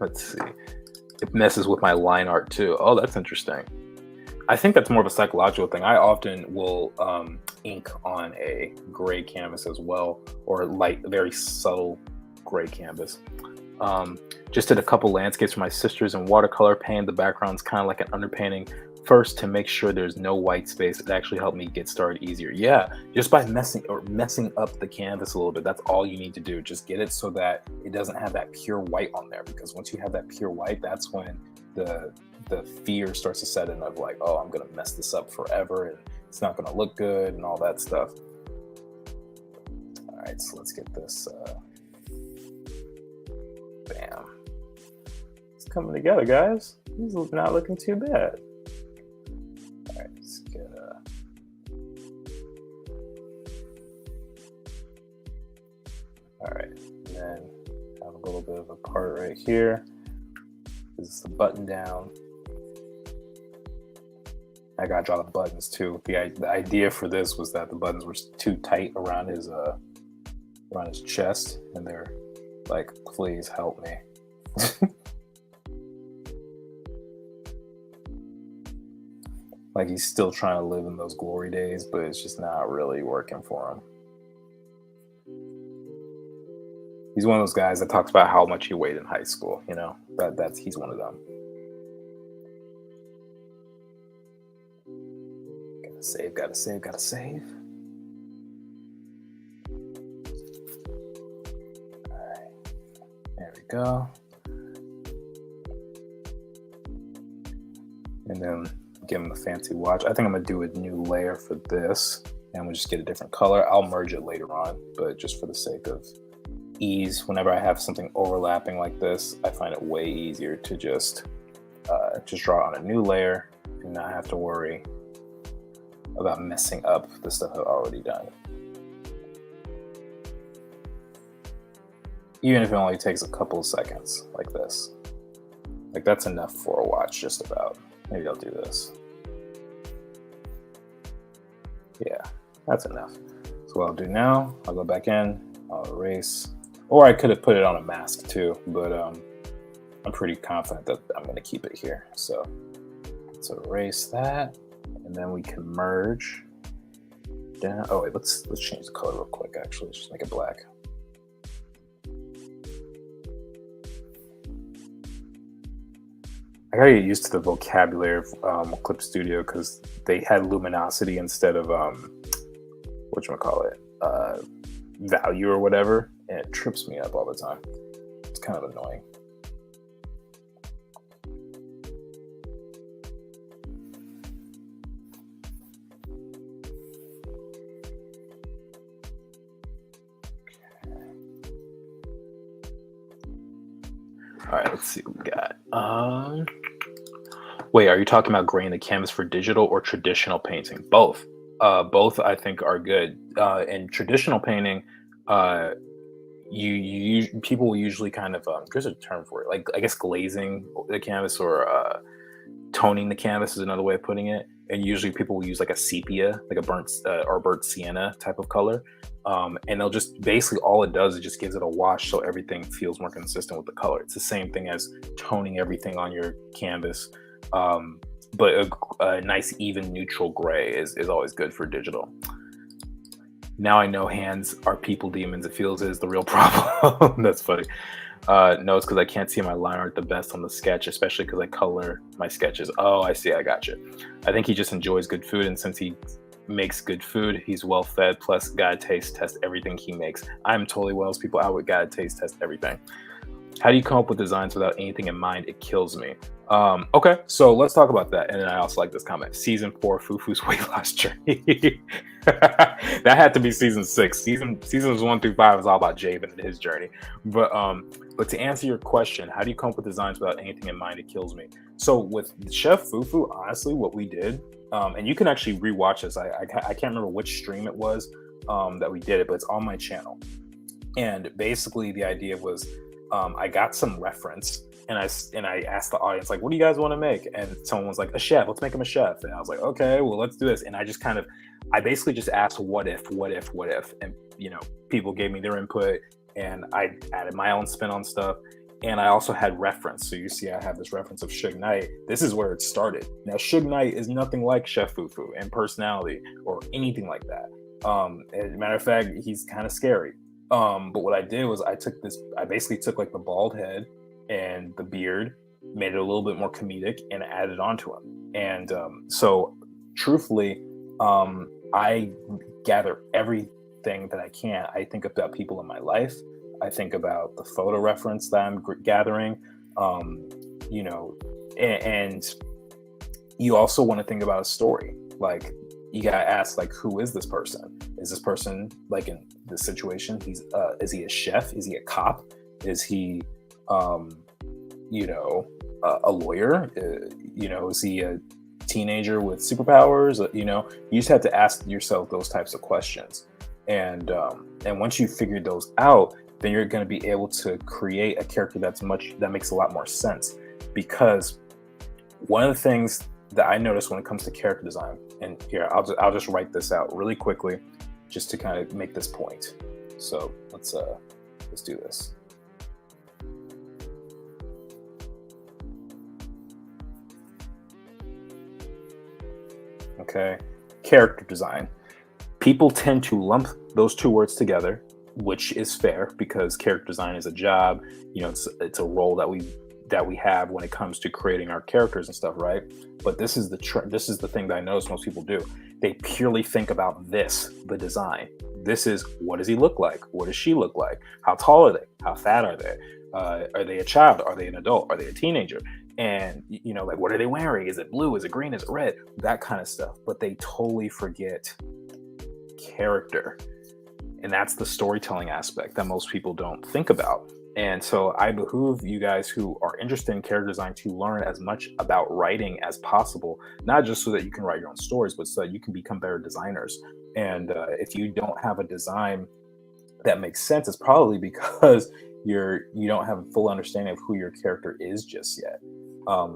Let's see. It messes with my line art too. Oh, that's interesting. I think that's more of a psychological thing. I often will ink on a gray canvas as well, or light, very subtle gray canvas. Just did a couple landscapes for my sisters in watercolor paint. The background's kind of like an underpainting first to make sure there's no white space. It actually helped me get started easier. Yeah, just by messing up the canvas a little bit. That's all you need to do. Just get it so that it doesn't have that pure white on there, because once you have that pure white, that's when the fear starts to set in of like, oh, I'm gonna mess this up forever and it's not gonna look good and all that stuff. All right, so let's get this. Bam. It's coming together, guys. He's not looking too bad. All right, let's get all right, and then have a little bit of a part right here. This is the button down. I gotta draw the buttons too. The idea for this was that the buttons were too tight around his chest, and they're like, please help me. Like he's still trying to live in those glory days, but it's just not really working for him. He's one of those guys that talks about how much he weighed in high school, he's one of them. Gotta save. There we go. And then give him a fancy watch. I think I'm gonna do a new layer for this, and we'll just get a different color. I'll merge it later on, but just for the sake of ease whenever I have something overlapping like this. I find it way easier to just draw on a new layer and not have to worry about messing up the stuff I've already done. Even if it only takes a couple of seconds like this. Like that's enough for a watch, just about. Maybe I'll do this. Yeah, that's enough. So what I'll do now, I'll go back in, I'll erase. Or I could have put it on a mask too, but I'm pretty confident that I'm gonna keep it here. So let's erase that, and then we can merge down. Oh wait, let's change the color real quick actually. Let's just make it black. I gotta get used to the vocabulary of Clip Studio because they had luminosity instead of whatchamacallit, value or whatever, and it trips me up all the time. It's kind of annoying. All right, let's see what we got. Wait, are you talking about graying the canvas for digital or traditional painting? Both. Both I think are good. In traditional painting, people will usually kind of there's a term for it, like I guess glazing the canvas or toning the canvas is another way of putting it. And usually people will use like a sepia, like a burnt or burnt sienna type of color. And they'll just basically all it does is just gives it a wash so everything feels more consistent with the color. It's the same thing as toning everything on your canvas. But a nice even neutral gray is always good for digital. Now I know hands are people demons. It feels is the real problem. That's funny. No, it's because I can't see my line art the best on the sketch, especially because I color my sketches. Oh, I see. I got you. I think he just enjoys good food, and since he makes good food, he's well fed. Plus, gotta taste test everything he makes. I'm totally Wells people out with gotta taste test everything. How do you come up with designs without anything in mind? It kills me. Okay, so let's talk about that. And then I also like this comment. Season 4, Fufu's weight loss journey. That had to be season 6. Seasons 1 through 5 is all about Javen and his journey. But to answer your question, how do you come up with designs without anything in mind? It kills me. So with Chef Fufu, honestly, what we did, and you can actually rewatch this. I can't remember which stream it was that we did it, but it's on my channel. And basically the idea was, I got some reference and I asked the audience, like, what do you guys want to make? And someone was like, a chef, let's make him a chef. And I was like, okay, well, let's do this. And I basically just asked what if, and people gave me their input and I added my own spin on stuff. And I also had reference. So you see, I have this reference of Suge Knight. This is where it started. Now, Suge Knight is nothing like Chef Fufu in personality or anything like that. As a matter of fact, he's kind of scary. But what I did was I basically took like the bald head and the beard, made it a little bit more comedic and added onto him. And so truthfully, I gather everything that I can. I think about people in my life. I think about the photo reference that I'm gathering, and you also want to think about a story. Like, you gotta ask, like, who is this person? Is this person, like in this situation, is he a chef? Is he a cop? Is he, a lawyer? Is he a teenager with superpowers? You just have to ask yourself those types of questions. And once you figure those out, then you're going to be able to create a character that makes a lot more sense. Because one of the things that I notice when it comes to character design, and here I'll just write this out really quickly, just to kind of make this point. So let's do this. Okay, character design. People tend to lump those two words together, which is fair because character design is a job. It's a role that we have when it comes to creating our characters and stuff, right? But this is the thing that I notice most people do. They purely think about the design. This is, what does he look like? What does she look like? How tall are they? How fat are they? Are they a child? Are they an adult? Are they a teenager? And like, what are they wearing? Is it blue? Is it green? Is it red? That kind of stuff. But they totally forget character. And that's the storytelling aspect that most people don't think about. And so I behoove you guys who are interested in character design to learn as much about writing as possible, not just so that you can write your own stories, but so that you can become better designers. And if you don't have a design that makes sense, it's probably because you don't have a full understanding of who your character is just yet.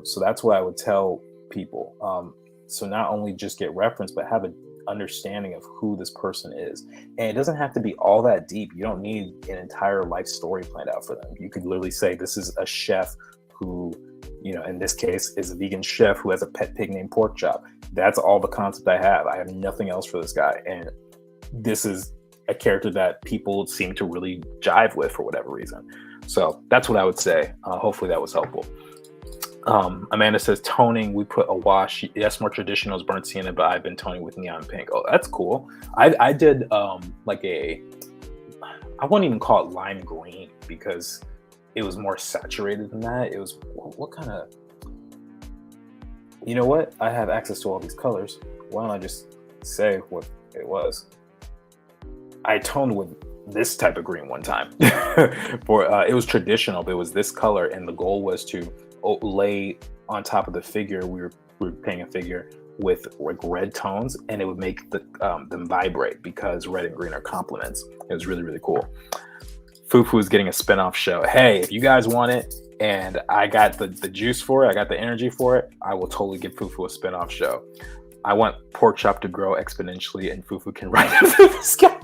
So that's what I would tell people. So not only just get reference, but have an understanding of who this person is. And it doesn't have to be all that deep. You don't need an entire life story planned out for them. You could literally say, this is a chef who, in this case, is a vegan chef who has a pet pig named Pork Chop. That's all the concept I have. I have nothing else for this guy. And this is a character that people seem to really jive with for whatever reason. So that's what I would say. Hopefully that was helpful. Amanda says toning, we put a wash. Yes, more traditional is burnt sienna, but I've been toning with neon pink. Oh, that's cool. I did like I wouldn't even call it lime green because it was more saturated than that. It was what kind of, you know what? I have access to all these colors. Why don't I just say what it was? I toned with this type of green one time. It was traditional, but it was this color, and the goal was to lay on top of the figure. We were painting a figure with like red tones, and it would make them vibrate because red and green are complements. It was really, really cool. Fufu is getting a spinoff show. Hey, if you guys want it, and I got the juice for it, I got the energy for it, I will totally give Fufu a spinoff show. I want Pork Chop to grow exponentially, and Fufu can ride into the sky.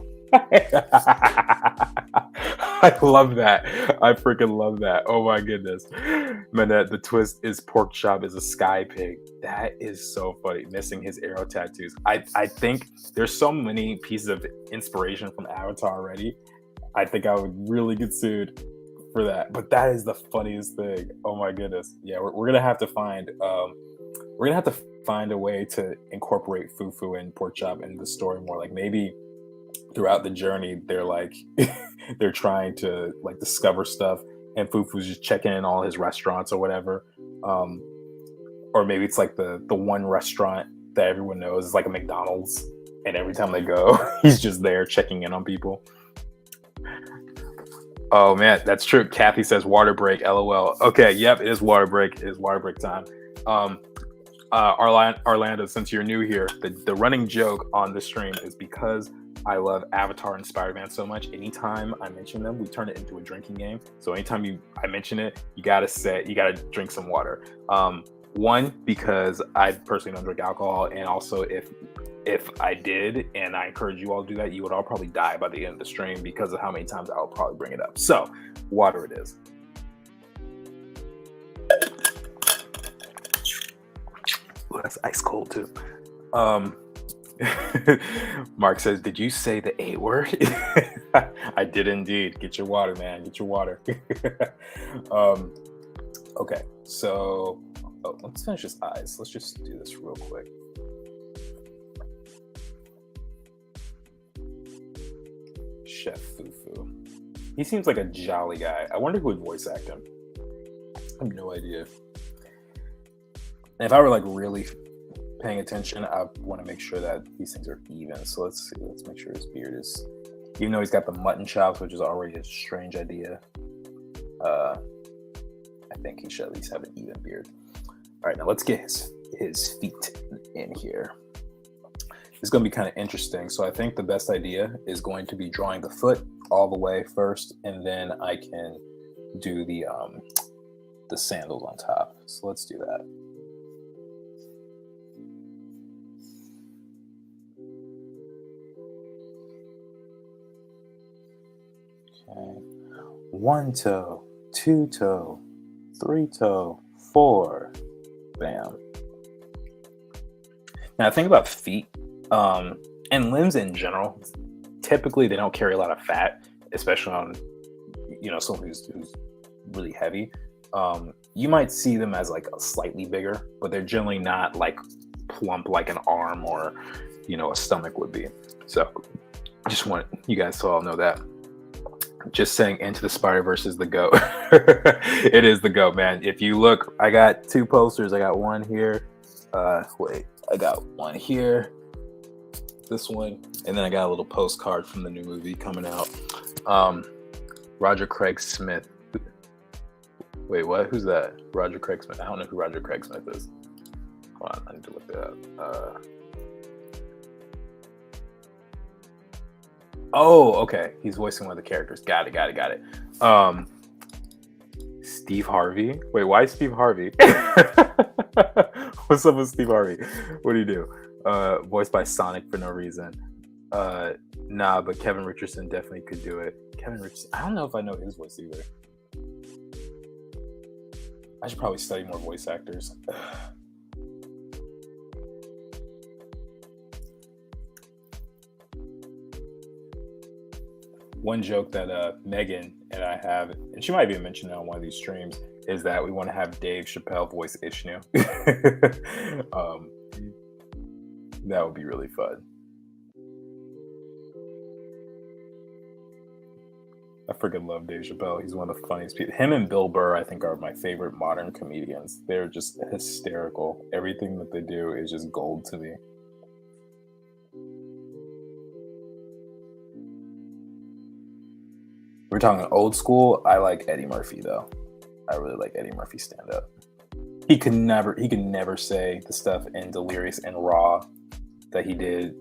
I love that. I freaking love that. Oh my goodness. Manette, the twist is Pork Chop is a sky pig. That is so funny. Missing his arrow tattoos. I think there's so many pieces of inspiration from Avatar already. I think I would really get sued for that. But that is the funniest thing. Oh my goodness. Yeah, we're gonna have to find a way to incorporate Fufu and Pork Chop in the story more. Like maybe throughout the journey, they're like they're trying to like discover stuff, and Fufu's just checking in all his restaurants or whatever. Or maybe it's like the one restaurant that everyone knows is like a McDonald's, and every time they go, he's just there checking in on people. Oh man, that's true. Kathy says water break, LOL. Okay, yep, it is water break. It is water break time. Orlando, since you're new here, the running joke on the stream is because I love Avatar and Spider-Man so much. Anytime I mention them, we turn it into a drinking game. So anytime I mention it, you gotta drink some water. One, because I personally don't drink alcohol, and also if I did, and I encourage you all to do that, you would all probably die by the end of the stream because of how many times I'll probably bring it up. So water it is. Ooh, that's ice cold too. Mark says, did you say the A word? I did indeed. Get your water, man. Get your water. Okay, so let's finish his eyes. Let's just do this real quick. Chef Fufu. He seems like a jolly guy. I wonder who would voice act him. I have no idea. And if I were like really paying attention, I want to make sure that these things are even. So let's see. Let's make sure his beard is, even though he's got the mutton chops, which is already a strange idea. I think he should at least have an even beard. All right, now let's get his feet in here. It's going to be kind of interesting. So I think the best idea is going to be drawing the foot all the way first, and then I can do the sandals on top. So let's do that. Okay. 1 toe, 2 toe, 3 toe, 4. Bam. Now think about feet and limbs in general. Typically, they don't carry a lot of fat, especially on someone who's really heavy. You might see them as like a slightly bigger, but they're generally not like plump like an arm or a stomach would be. So I just want you guys to all know that. Just saying, Into the Spider-Verse is the GOAT. It is the GOAT, man. If you look, I got 2 posters. I got one here. I got one here. this one, and then I got a little postcard from the new movie coming out. Roger Craig Smith. Wait, what? Who's that? Roger Craig Smith. I don't know who Roger Craig Smith is. Hold on, I need to look it up. Oh, okay. He's voicing one of the characters. Got it. Steve Harvey. Wait, why Steve Harvey? What's up with Steve Harvey? What do you do? Voiced by Sonic for no reason. Nah, but Kevin Richardson definitely could do it. Kevin Richardson. I don't know if I know his voice either. I should probably study more voice actors. One joke that Megan and I have, and she might even mention it on one of these streams, is that we want to have Dave Chappelle voice Ishnu. That would be really fun. I freaking love Dave Chappelle. He's one of the funniest people. Him and Bill Burr, I think, are my favorite modern comedians. They're just hysterical. Everything that they do is just gold to me. We're talking old school. I like Eddie Murphy though. I really like Eddie Murphy stand up. He could never say the stuff in Delirious and Raw that he did.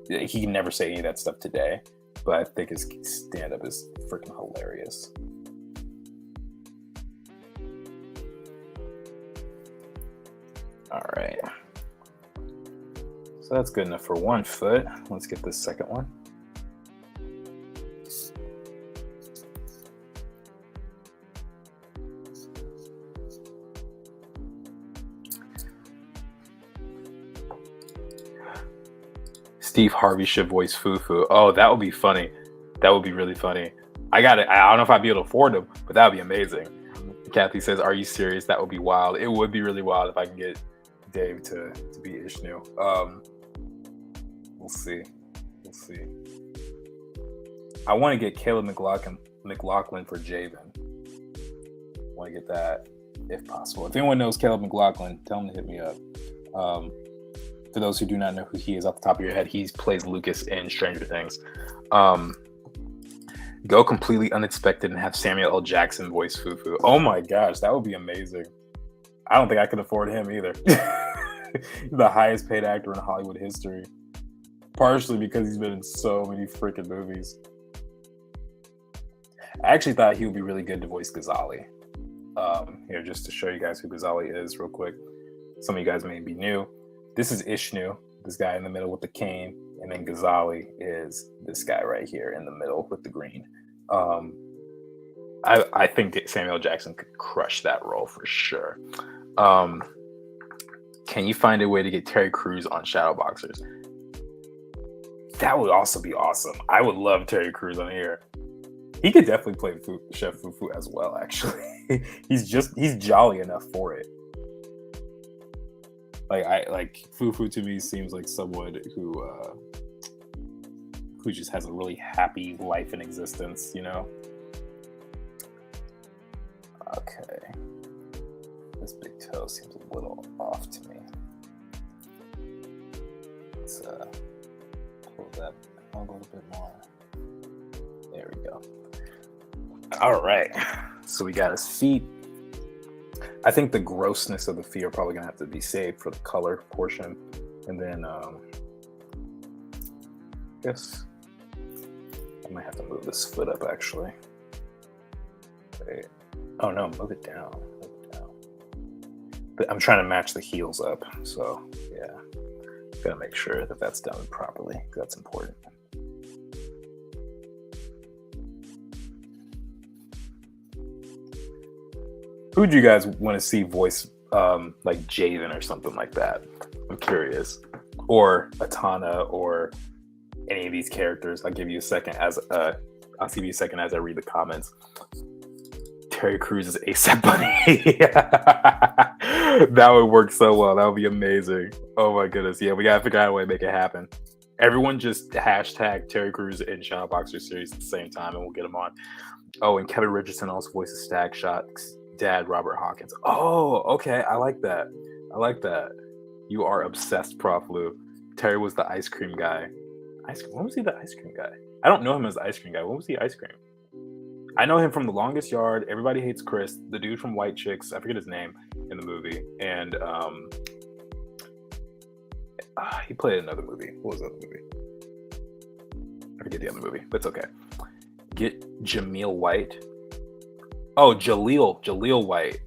He can never say any of that stuff today. But I think his stand up is freaking hilarious. All right. So that's good enough for 1 foot. Let's get this second one. Steve Harvey should voice Fufu. Oh, that would be funny. That would be really funny. I don't know if I'd be able to afford them, but that would be amazing. Kathy says, "Are you serious? That would be wild." It would be really wild if I can get Dave to be Ishnu. We'll see. I want to get Caleb McLaughlin for Javen. I want to get that if possible. If anyone knows Caleb McLaughlin, tell him to hit me up. For those who do not know who he is off the top of your head, he plays Lucas in Stranger Things. Go completely unexpected and have Samuel L. Jackson voice Fufu. Oh my gosh, that would be amazing. I don't think I could afford him either. The highest paid actor in Hollywood history. Partially because he's been in so many freaking movies. I actually thought he would be really good to voice Ghazali. Here, just to show you guys who Ghazali is real quick. Some of you guys may be new. This is Ishnu, this guy in the middle with the cane, and then Ghazali is this guy right here in the middle with the green. I think that Samuel Jackson could crush that role for sure. Can you find a way to get Terry Crews on Shadowboxers? That would also be awesome. I would love Terry Crews on here. He could definitely play Chef Fufu as well, actually. He's jolly enough for it. Like Fufu to me seems like someone who just has a really happy life and existence, you know? Okay. This big toe seems a little off to me. Let's pull that a little bit more. There we go. All right. So we got his feet. I think the grossness of the feet are probably gonna have to be saved for the color portion, and then I guess I might have to move this foot up actually. Wait. Oh no, move it down. But I'm trying to match the heels up, so yeah, gotta make sure that that's done properly. That's important. Who do you guys want to see voice like Javen or something like that? I'm curious. Or Atana or any of these characters. I'll give you a second as I read the comments. Terry Crews is ASAP Bunny. That would work so well. That would be amazing. Oh my goodness. Yeah, we gotta figure out a way to make it happen. Everyone just hashtag Terry Crews in Shadowboxer series at the same time and we'll get him on. Oh, and Kevin Richardson also voices Stag Shot's dad, Robert Hawkins. Oh, okay. I like that. You are obsessed, Prof. Lou. Terry was the ice cream guy. When was he the ice cream guy? I don't know him as the ice cream guy. When was he ice cream? I know him from The Longest Yard, Everybody Hates Chris, the dude from White Chicks. I forget his name in the movie, and he played another movie. What was the other movie? I forget the other movie, but it's okay. Get Jameel White. Oh, Jaleel White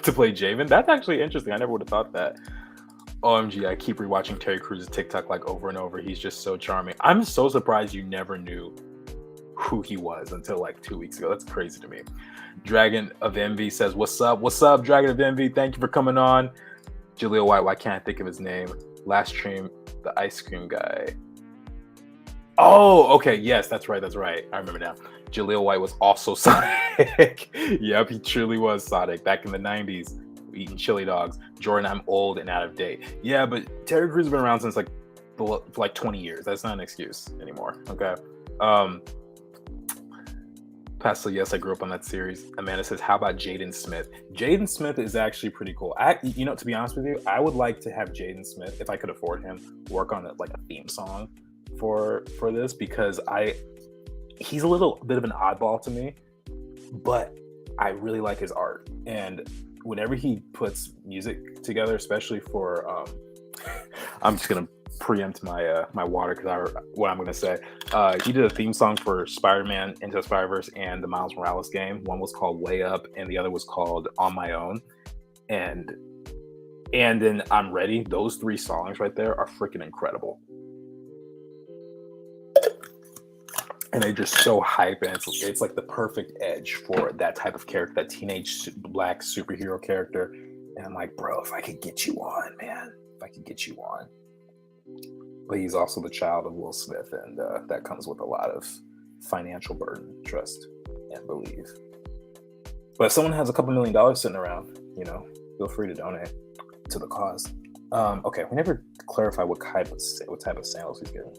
to play Javen. That's actually interesting. I never would have thought that. OMG, I keep rewatching Terry Crews's TikTok like over and over. He's just so charming. I'm so surprised you never knew who he was until like 2 weeks ago. That's crazy to me. Dragon of Envy says, what's up? What's up, Dragon of Envy? Thank you for coming on. Jaleel White, why can't I think of his name? Last stream, the ice cream guy. Oh, okay. Yes, that's right. I remember now. Jaleel White was also Sonic. Yep, he truly was Sonic back in the 90s, eating chili dogs. Jordan, I'm old and out of date. Yeah, but Terry Crews has been around since for like 20 years. That's not an excuse anymore. Okay. Pastor, yes, I grew up on that series. Amanda says, how about Jaden Smith? Jaden Smith is actually pretty cool. To be honest with you, I would like to have Jaden Smith, if I could afford him, work on like a theme song for this, because he's a little bit of an oddball to me, but I really like his art. And whenever he puts music together, especially for I'm just gonna preempt my my water because what I'm gonna say. He did a theme song for Spider-Man Into the Spider-Verse and the Miles Morales game. One was called Way Up and the other was called On My Own. And then I'm Ready. Those three songs right there are freaking incredible. And they're just so hype, and it's like the perfect edge for that type of character, that teenage black superhero character. And I'm like, bro, if I could get you on, man, if I could get you on. But he's also the child of Will Smith, and that comes with a lot of financial burden, trust and believe. But if someone has a couple $1 million sitting around, feel free to donate to the cause. Okay, we never clarified what type of sandals he's getting.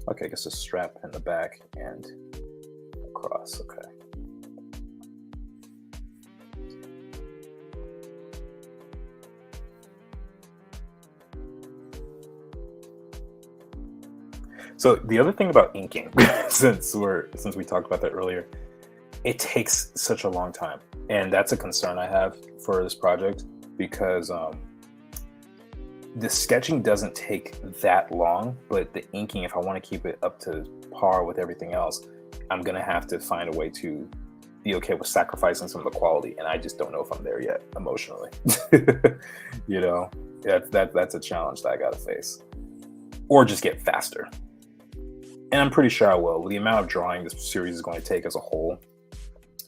Okay, I guess a strap in the back and across. Okay. So the other thing about inking, since we talked about that earlier, it takes such a long time, and that's a concern I have for this project, because the sketching doesn't take that long, but the inking, if I want to keep it up to par with everything else, I'm gonna have to find a way to be okay with sacrificing some of the quality, and I just don't know if I'm there yet emotionally. That's a challenge that I gotta face, or just get faster. And I'm pretty sure I will. The amount of drawing this series is going to take as a whole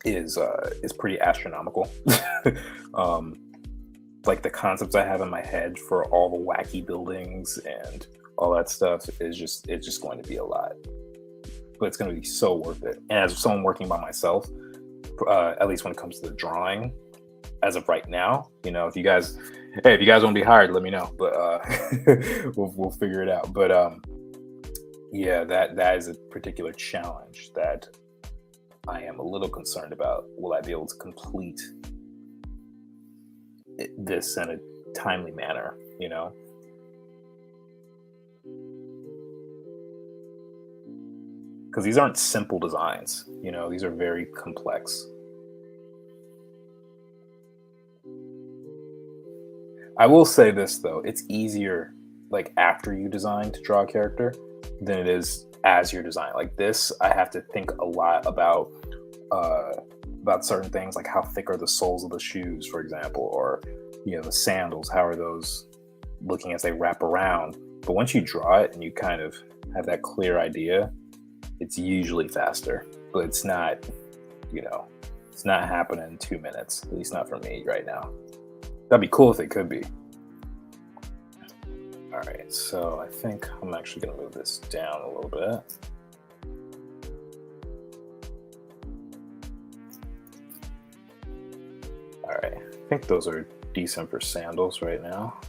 is pretty astronomical. Like the concepts I have in my head for all the wacky buildings and all that stuff it's just going to be a lot, but it's going to be so worth it. And as someone working by myself, at least when it comes to the drawing, as of right now, if you guys want to be hired, let me know. But we'll figure it out. But yeah, that is a particular challenge that I am a little concerned about. Will I be able to complete this in a timely manner, because these aren't simple designs, these are very complex. I will say this though, it's easier like after you design to draw a character than it is as you're designing. Like this, I have to think a lot about certain things, like how thick are the soles of the shoes, for example, or the sandals, how are those looking as they wrap around. But once you draw it and you kind of have that clear idea, it's usually faster. But it's not, it's not happening in 2 minutes, at least not for me right now. That'd be cool if it could be. All right, so I think I'm actually going to move this down a little bit. All right, I think those are decent for sandals right now.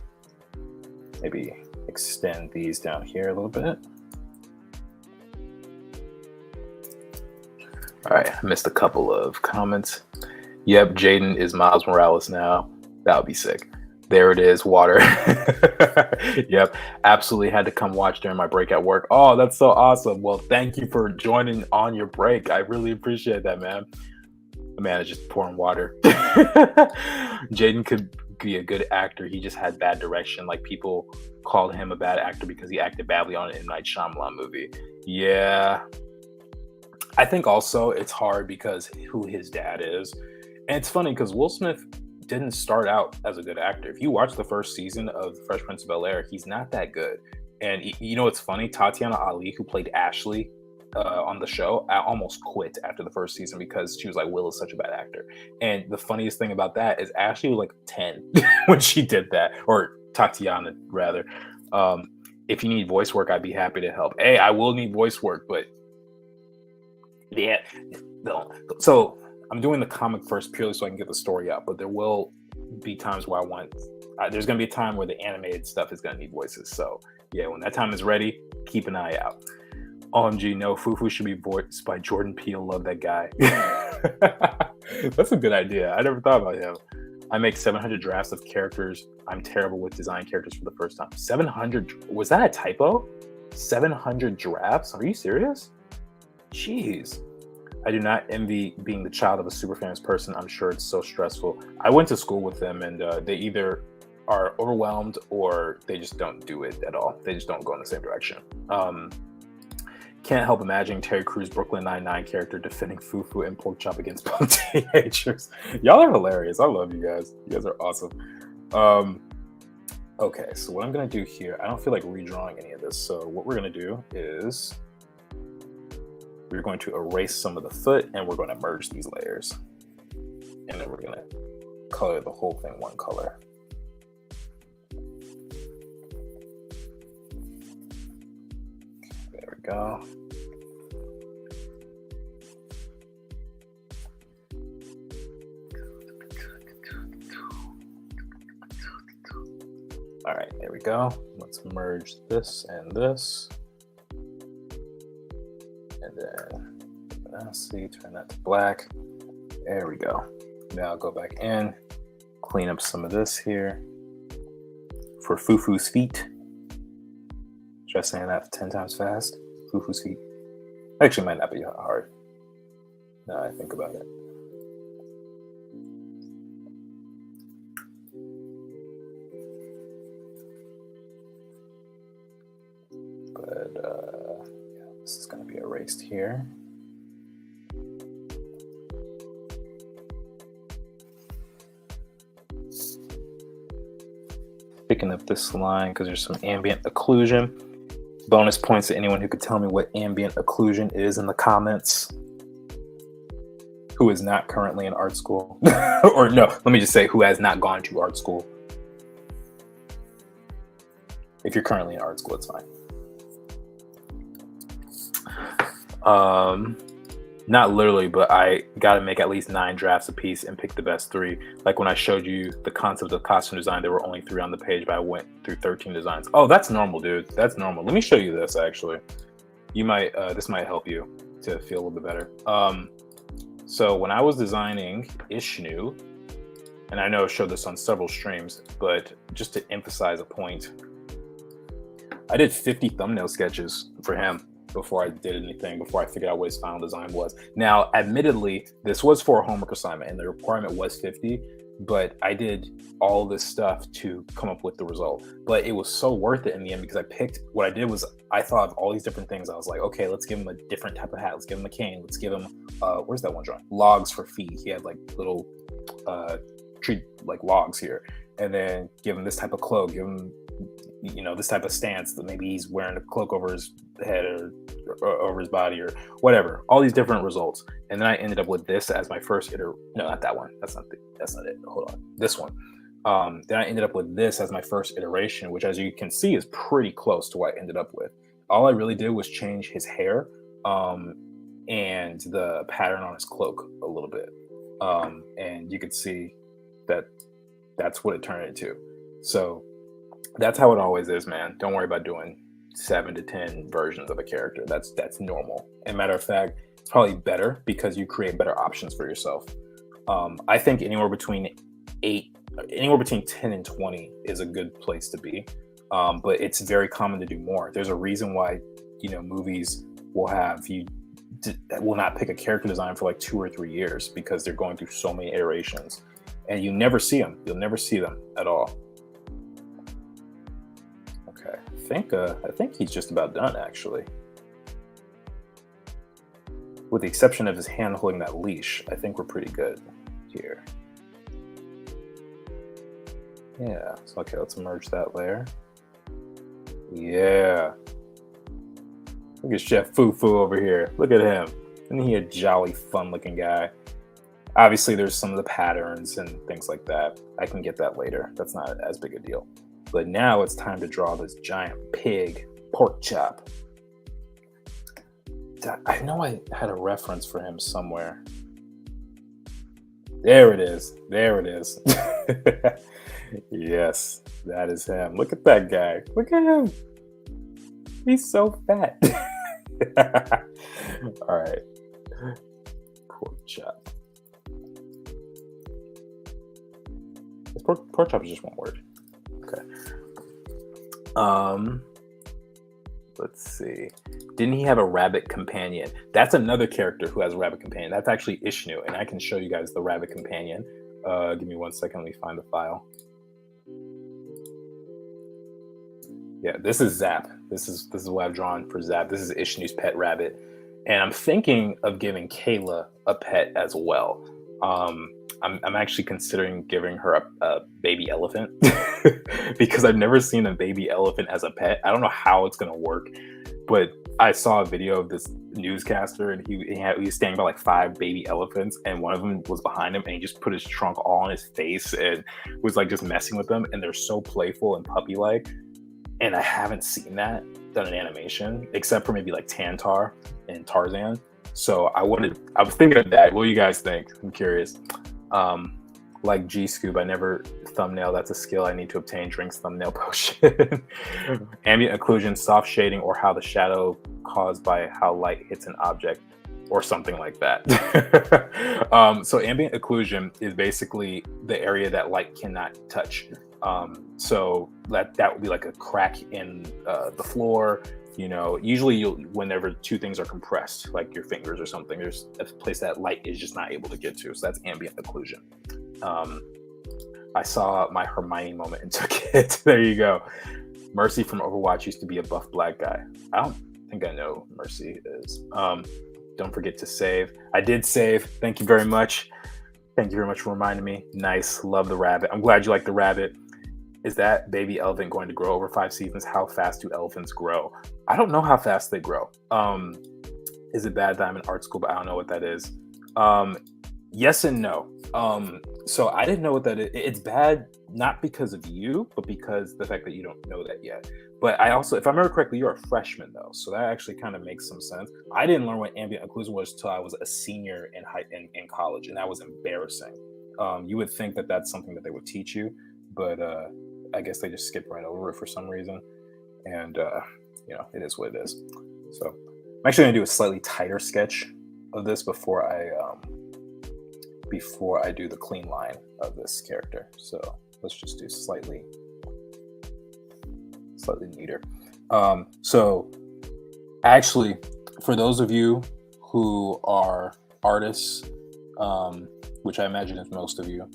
Maybe extend these down here a little bit. All right, I missed a couple of comments. Yep, Jaden is Miles Morales now. That would be sick. There it is, water. Yep, absolutely had to come watch during my break at work. Oh, that's so awesome. Well, thank you for joining on your break. I really appreciate that, man. The man is just pouring water. Jaden could be a good actor. He just had bad direction. Like, people called him a bad actor because he acted badly on an M. Night Shyamalan movie. Yeah. I think also it's hard because who his dad is. And it's funny because Will Smith didn't start out as a good actor. If you watch the first season of The Fresh Prince of Bel-Air, he's not that good. And you know what's funny? Tatiana Ali, who played Ashley on the show, I almost quit after the first season because she was like, Will is such a bad actor. And the funniest thing about that is Ashley was like 10 when she did that, or Tatiana rather. If you need voice work, I'd be happy to help. Hey, I will need voice work, but yeah. So I'm doing the comic first purely so I can get the story out, but there will be times where there's going to be a time where the animated stuff is going to need voices. So yeah, when that time is ready, keep an eye out. OMG, no, Fufu should be voiced by Jordan Peele. Love that guy. That's a good idea. I never thought about him. I make 700 drafts of characters. I'm terrible with design characters for the first time. 700? Was that a typo? 700 drafts? Are you serious? Jeez. I do not envy being the child of a super famous person. I'm sure it's so stressful. I went to school with them, and they either are overwhelmed or they just don't do it at all. They just don't go in the same direction. Can't help imagining Terry Crews' Brooklyn Nine-Nine character defending Fufu and pork chop against both teenagers. Y'all are hilarious. I love you guys. You guys are awesome. Okay, so what I'm going to do here, I don't feel like redrawing any of this. So what we're going to do is we're going to erase some of the foot and we're going to merge these layers. And then we're going to color the whole thing one color. There we go. All right, there we go. Let's merge this and this. And then, see, turn that to black. There we go. Now I'll go back in, clean up some of this here. For Fufu's feet. Try saying that 10 times fast. Fufu's feet. Actually, might not be hard. Now I think about it. But yeah, this is going to be erased here. Picking up this line because there's some ambient occlusion. Bonus points to anyone who could tell me what ambient occlusion is in the comments. Who is not currently in art school. Or no, let me just say who has not gone to art school. If you're currently in art school, it's fine. Not literally, but I got to make at least 9 drafts a piece and pick the best 3. Like when I showed you the concept of costume design, there were only 3 on the page, but I went through 13 designs. Oh, that's normal, dude. That's normal. Let me show you this, actually. You might, this might help you to feel a little bit better. So when I was designing Ishnu, and I know I showed this on several streams, but just to emphasize a point, I did 50 thumbnail sketches for him before I did anything, before I figured out what his final design was. Now, admittedly, this was for a homework assignment and the requirement was 50, but I did all this stuff to come up with the result. But it was so worth it in the end because what I did was I thought of all these different things. I was like, okay, let's give him a different type of hat. Let's give him a cane. Let's give him, where's that one drawing? Logs for feet. He had like little tree, like logs here. And then give him this type of cloak, give him, you know, this type of stance that maybe he's wearing a cloak over his head or over his body or whatever, all these different results. And then I ended up with this as my first no, not that one. That's not it. Hold on. This one. Then I ended up with this as my first iteration, which as you can see is pretty close to what I ended up with. All I really did was change his hair and the pattern on his cloak a little bit. And you could see that that's what it turned into. So that's how it always is, man. Don't worry about doing 7 to 10 versions of a character. That's normal. And matter of fact, it's probably better because you create better options for yourself. I think anywhere between 8 anywhere between 10 and 20 is a good place to be. But it's very common to do more. There's a reason why, movies will have you will not pick a character design for like 2 or 3 years because they're going through so many iterations, and you never see them. You'll never see them at all. Okay, I think he's just about done actually. With the exception of his hand holding that leash, I think we're pretty good here. Yeah, so okay, let's merge that layer. Yeah. Look at Chef Fufu over here. Look at him. Isn't he a jolly, fun-looking guy? Obviously, there's some of the patterns and things like that. I can get that later. That's not as big a deal. But now it's time to draw this giant pig pork chop. I know I had a reference for him somewhere. There it is. There it is. Yes, that is him. Look at that guy. Look at him. He's so fat. All right. Pork chop. Pork chop is just one word. Okay. Let's see. Didn't he have a rabbit companion? That's another character who has a rabbit companion. That's actually Ishnu, and I can show you guys the rabbit companion. Give me 1 second. Let me find the file. Yeah, this is Zap. This is what I've drawn for Zap. This is Ishnu's pet rabbit, and I'm thinking of giving Kayla a pet as well. I'm actually considering giving her a baby elephant because I've never seen a baby elephant as a pet. I don't know how it's gonna work, but I saw a video of this newscaster, and he was standing by like 5 baby elephants, and one of them was behind him, and he just put his trunk all on his face and was like just messing with them, and they're so playful and puppy-like. And I haven't seen that done in animation, except for maybe like Tantar and Tarzan. So I was thinking of that. What do you guys think? I'm curious. Like G-Scoob, I never thumbnail. That's a skill I need to obtain. Drinks thumbnail potion. Ambient occlusion, soft shading, or how the shadow caused by how light hits an object, or something like that. So ambient occlusion is basically the area that light cannot touch. So that would be like a crack in the floor. Usually whenever two things are compressed, like your fingers or something, there's a place that light is just not able to get to. So that's ambient occlusion. I saw my Hermione moment and took it. There you go. Mercy from Overwatch used to be a buff black guy. I don't think I know who Mercy is. Don't forget to save. I did save. Thank you very much. Thank you very much for reminding me. Nice. Love the rabbit. I'm glad you like the rabbit. Is that baby elephant going to grow over 5 seasons? How fast do elephants grow? I don't know how fast they grow. Is it bad that I'm in art school, but I don't know what that is? Yes and no. So I didn't know what that is. It's bad not because of you, but because the fact that you don't know that yet. But I also, if I remember correctly, you're a freshman though, so that actually kind of makes some sense. I didn't learn what ambient occlusion was until I was a senior in college, and that was embarrassing. You would think that that's something that they would teach you, but I guess they just skipped right over it for some reason. And it is what it is. So I'm actually gonna do a slightly tighter sketch of this before I do the clean line of this character. So let's just do slightly neater. So actually, for those of you who are artists, which I imagine is most of you,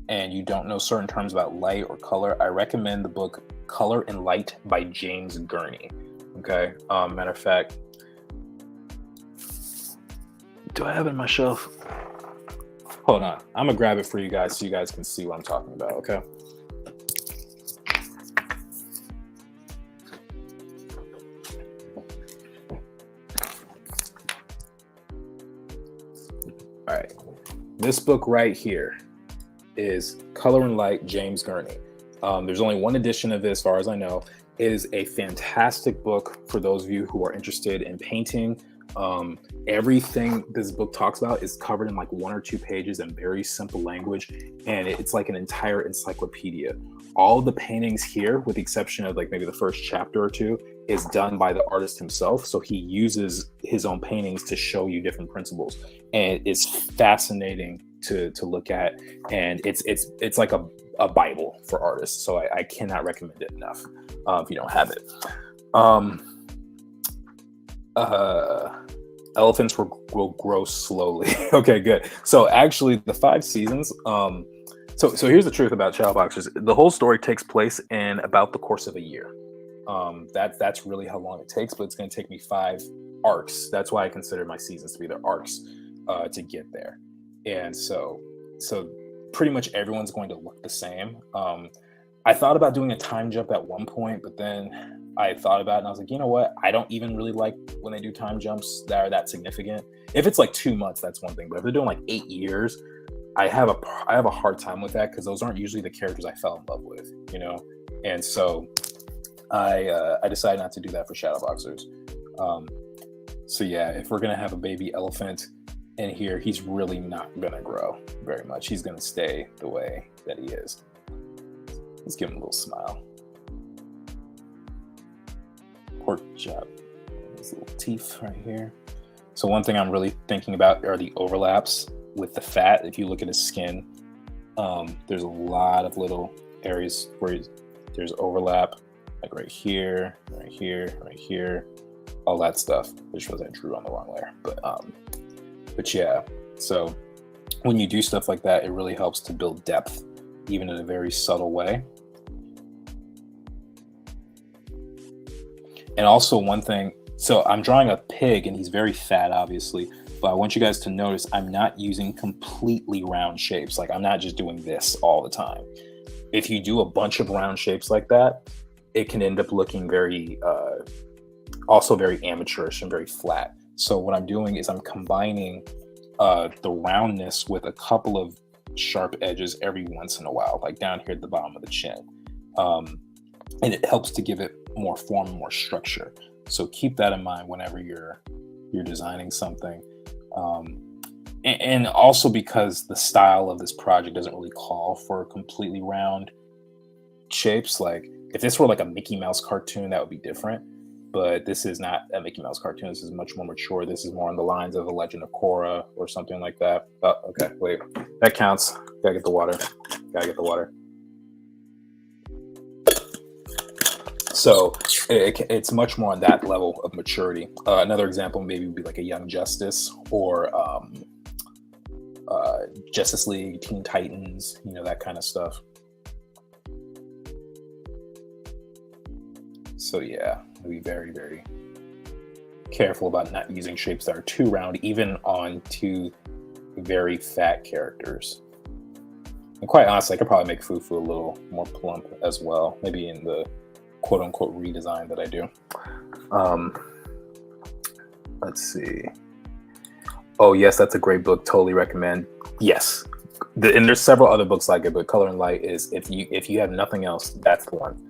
and you don't know certain terms about light or color, I recommend the book Color and Light by James Gurney. Okay. Matter of fact, do I have it on my shelf? Hold on. I'm gonna grab it for you guys so you guys can see what I'm talking about. Okay. All right. This book right here is Color and Light, James Gurney. There's only one edition of it as far as I know. It is a fantastic book for those of you who are interested in painting. Everything this book talks about is covered in like 1 or 2 pages in very simple language, and it's like an entire encyclopedia. All the paintings here, with the exception of like maybe the first chapter or 2, is done by the artist himself. So he uses his own paintings to show you different principles, and it's fascinating to look at, and it's like a Bible for artists. So I cannot recommend it enough if you don't have it. Elephants will grow slowly. Okay, good. So actually, the 5 seasons. So here's the truth about Shadowboxers. The whole story takes place in about the course of a year. That's really how long it takes, but it's going to take me 5 arcs. That's why I consider my seasons to be their arcs to get there. And so pretty much everyone's going to look the same. I thought about doing a time jump at one point, but then I thought about it and I was like, you know what? I don't even really like when they do time jumps that are that significant. If it's like 2 months, that's one thing. But if they're doing like 8 years, I have a hard time with that because those aren't usually the characters I fell in love with, you know? And so I decided not to do that for Shadowboxers. So yeah, if we're gonna have a baby elephant in here, he's really not gonna grow very much. He's gonna stay the way that he is. Let's give him a little smile. Pork chop. His little teeth right here. So one thing I'm really thinking about are the overlaps with the fat. If you look at his skin, there's a lot of little areas where there's overlap, like right here, right here, right here, all that stuff. Which shows I drew on the wrong layer, but yeah. So when you do stuff like that, it really helps to build depth, even in a very subtle way. And also one thing, so I'm drawing a pig and he's very fat, obviously, but I want you guys to notice I'm not using completely round shapes. Like I'm not just doing this all the time. If you do a bunch of round shapes like that, it can end up looking very, also very amateurish and very flat. So what I'm doing is I'm combining the roundness with a couple of sharp edges every once in a while, like down here at the bottom of the chin. And it helps to give it more form and more structure. So keep that in mind whenever you're designing something. And also because the style of this project doesn't really call for completely round shapes. Like if this were like a Mickey Mouse cartoon, that would be different. But this is not a Mickey Mouse cartoon. This is much more mature. This is more on the lines of The Legend of Korra or something like that. Oh, okay, wait, that counts. Gotta get the water. So it's much more on that level of maturity. Another example maybe would be like a Young Justice or Justice League, Teen Titans, you know, that kind of stuff. So yeah, be very, very careful about not using shapes that are too round, even on 2 very fat characters. And quite honestly, I could probably make Fufu a little more plump as well, maybe in the quote-unquote redesign that I do. Let's see. Oh yes, that's a great book. Totally recommend. Yes, and there's several other books like it, but Color and Light is, if you have nothing else, that's the one.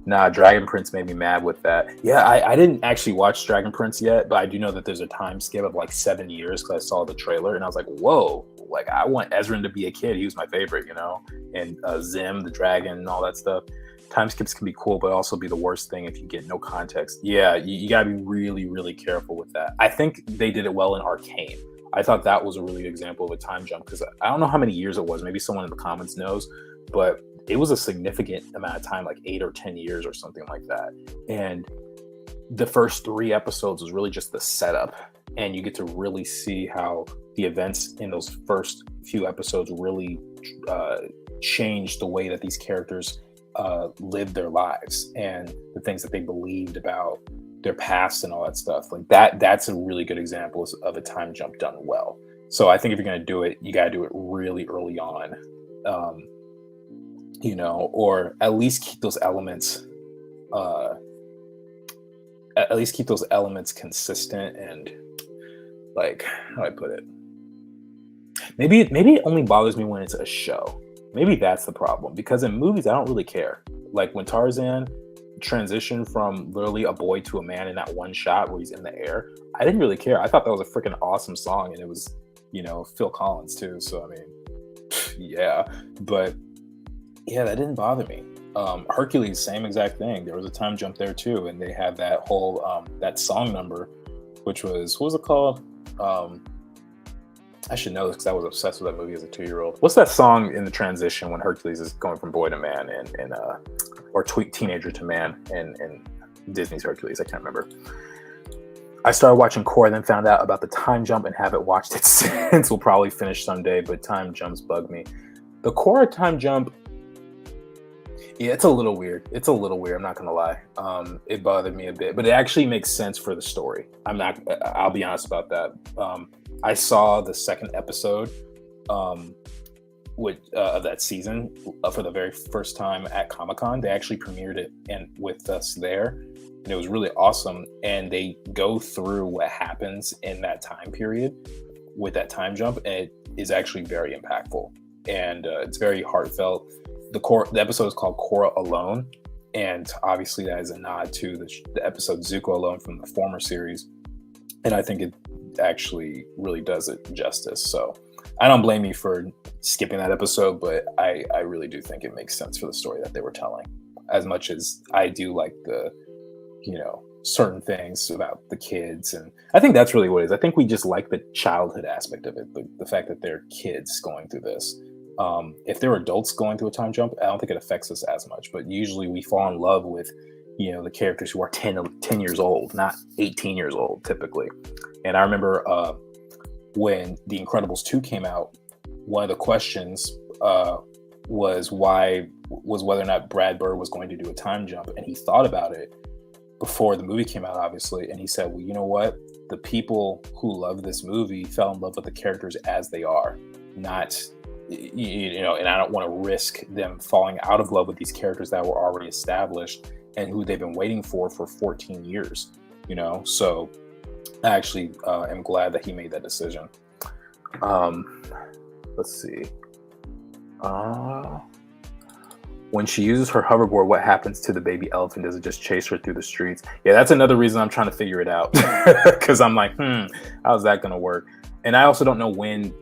Nah, Dragon Prince made me mad with that. Yeah, I didn't actually watch Dragon Prince yet, but I do know that there's a time skip of like 7 years because I saw the trailer and I was like, whoa, like I want Ezrin to be a kid. He was my favorite, you know, and Zim, the dragon, and all that stuff. Time skips can be cool, but also be the worst thing if you get no context. Yeah, you gotta be really, really careful with that. I think they did it well in Arcane. I thought that was a really good example of a time jump because I don't know how many years it was. Maybe someone in the comments knows, but it was a significant amount of time, like 8 or 10 years or something like that. And the first 3 episodes was really just the setup, and you get to really see how the events in those first few episodes really changed the way that these characters lived their lives and the things that they believed about their past and all that stuff. Like that's a really good example of a time jump done well. So I think if you're going to do it, you got to do it really early on, you know, or at least keep those elements consistent. And like, how do I put it? Maybe it only bothers me when it's a show. Maybe that's the problem, because in movies, I don't really care. Like when Tarzan transitioned from literally a boy to a man in that one shot where he's in the air, I didn't really care. I thought that was a freaking awesome song, and it was, you know, Phil Collins too. So, I mean, yeah, but yeah, that didn't bother me. Hercules, same exact thing. There was a time jump there too, and they had that whole that song number, which was, what was it called? I should know this because I was obsessed with that movie as a 2-year-old. What's that song in the transition when Hercules is going from boy to man and or teenager to man in Disney's Hercules? I can't remember. I started watching Korra, then found out about the time jump and haven't watched it since. We'll probably finish someday, but time jumps bug me. The Korra time jump, yeah, it's a little weird. It's a little weird. I'm not gonna lie. It bothered me a bit, but it actually makes sense for the story. I'll be honest about that. I saw the second episode of that season for the very first time at Comic-Con. They actually premiered it and with us there. And it was really awesome. And they go through what happens in that time period with that time jump. And it is actually very impactful. And it's very heartfelt. The episode is called Korra Alone. And obviously that is a nod to the episode Zuko Alone from the former series. And I think it actually really does it justice. So I don't blame you for skipping that episode, but I really do think it makes sense for the story that they were telling. As much as I do like the, certain things about the kids. And I think that's really what it is. I think we just like the childhood aspect of it, the fact that they're kids going through this. If they're adults going through a time jump, I don't think it affects us as much, but usually we fall in love with, the characters who are 10 years old, not 18 years old typically. And I remember when The Incredibles 2 came out, one of the questions was whether or not Brad Bird was going to do a time jump. And he thought about it before the movie came out, obviously. And he said, well, you know what? The people who love this movie fell in love with the characters as they are, not, and I don't want to risk them falling out of love with these characters that were already established and who they've been waiting for 14 years, So I actually am glad that he made that decision. Let's see. When she uses her hoverboard, what happens to the baby elephant? Does it just chase her through the streets? Yeah, that's another reason I'm trying to figure it out. Because I'm like, how's that going to work? And I also don't know when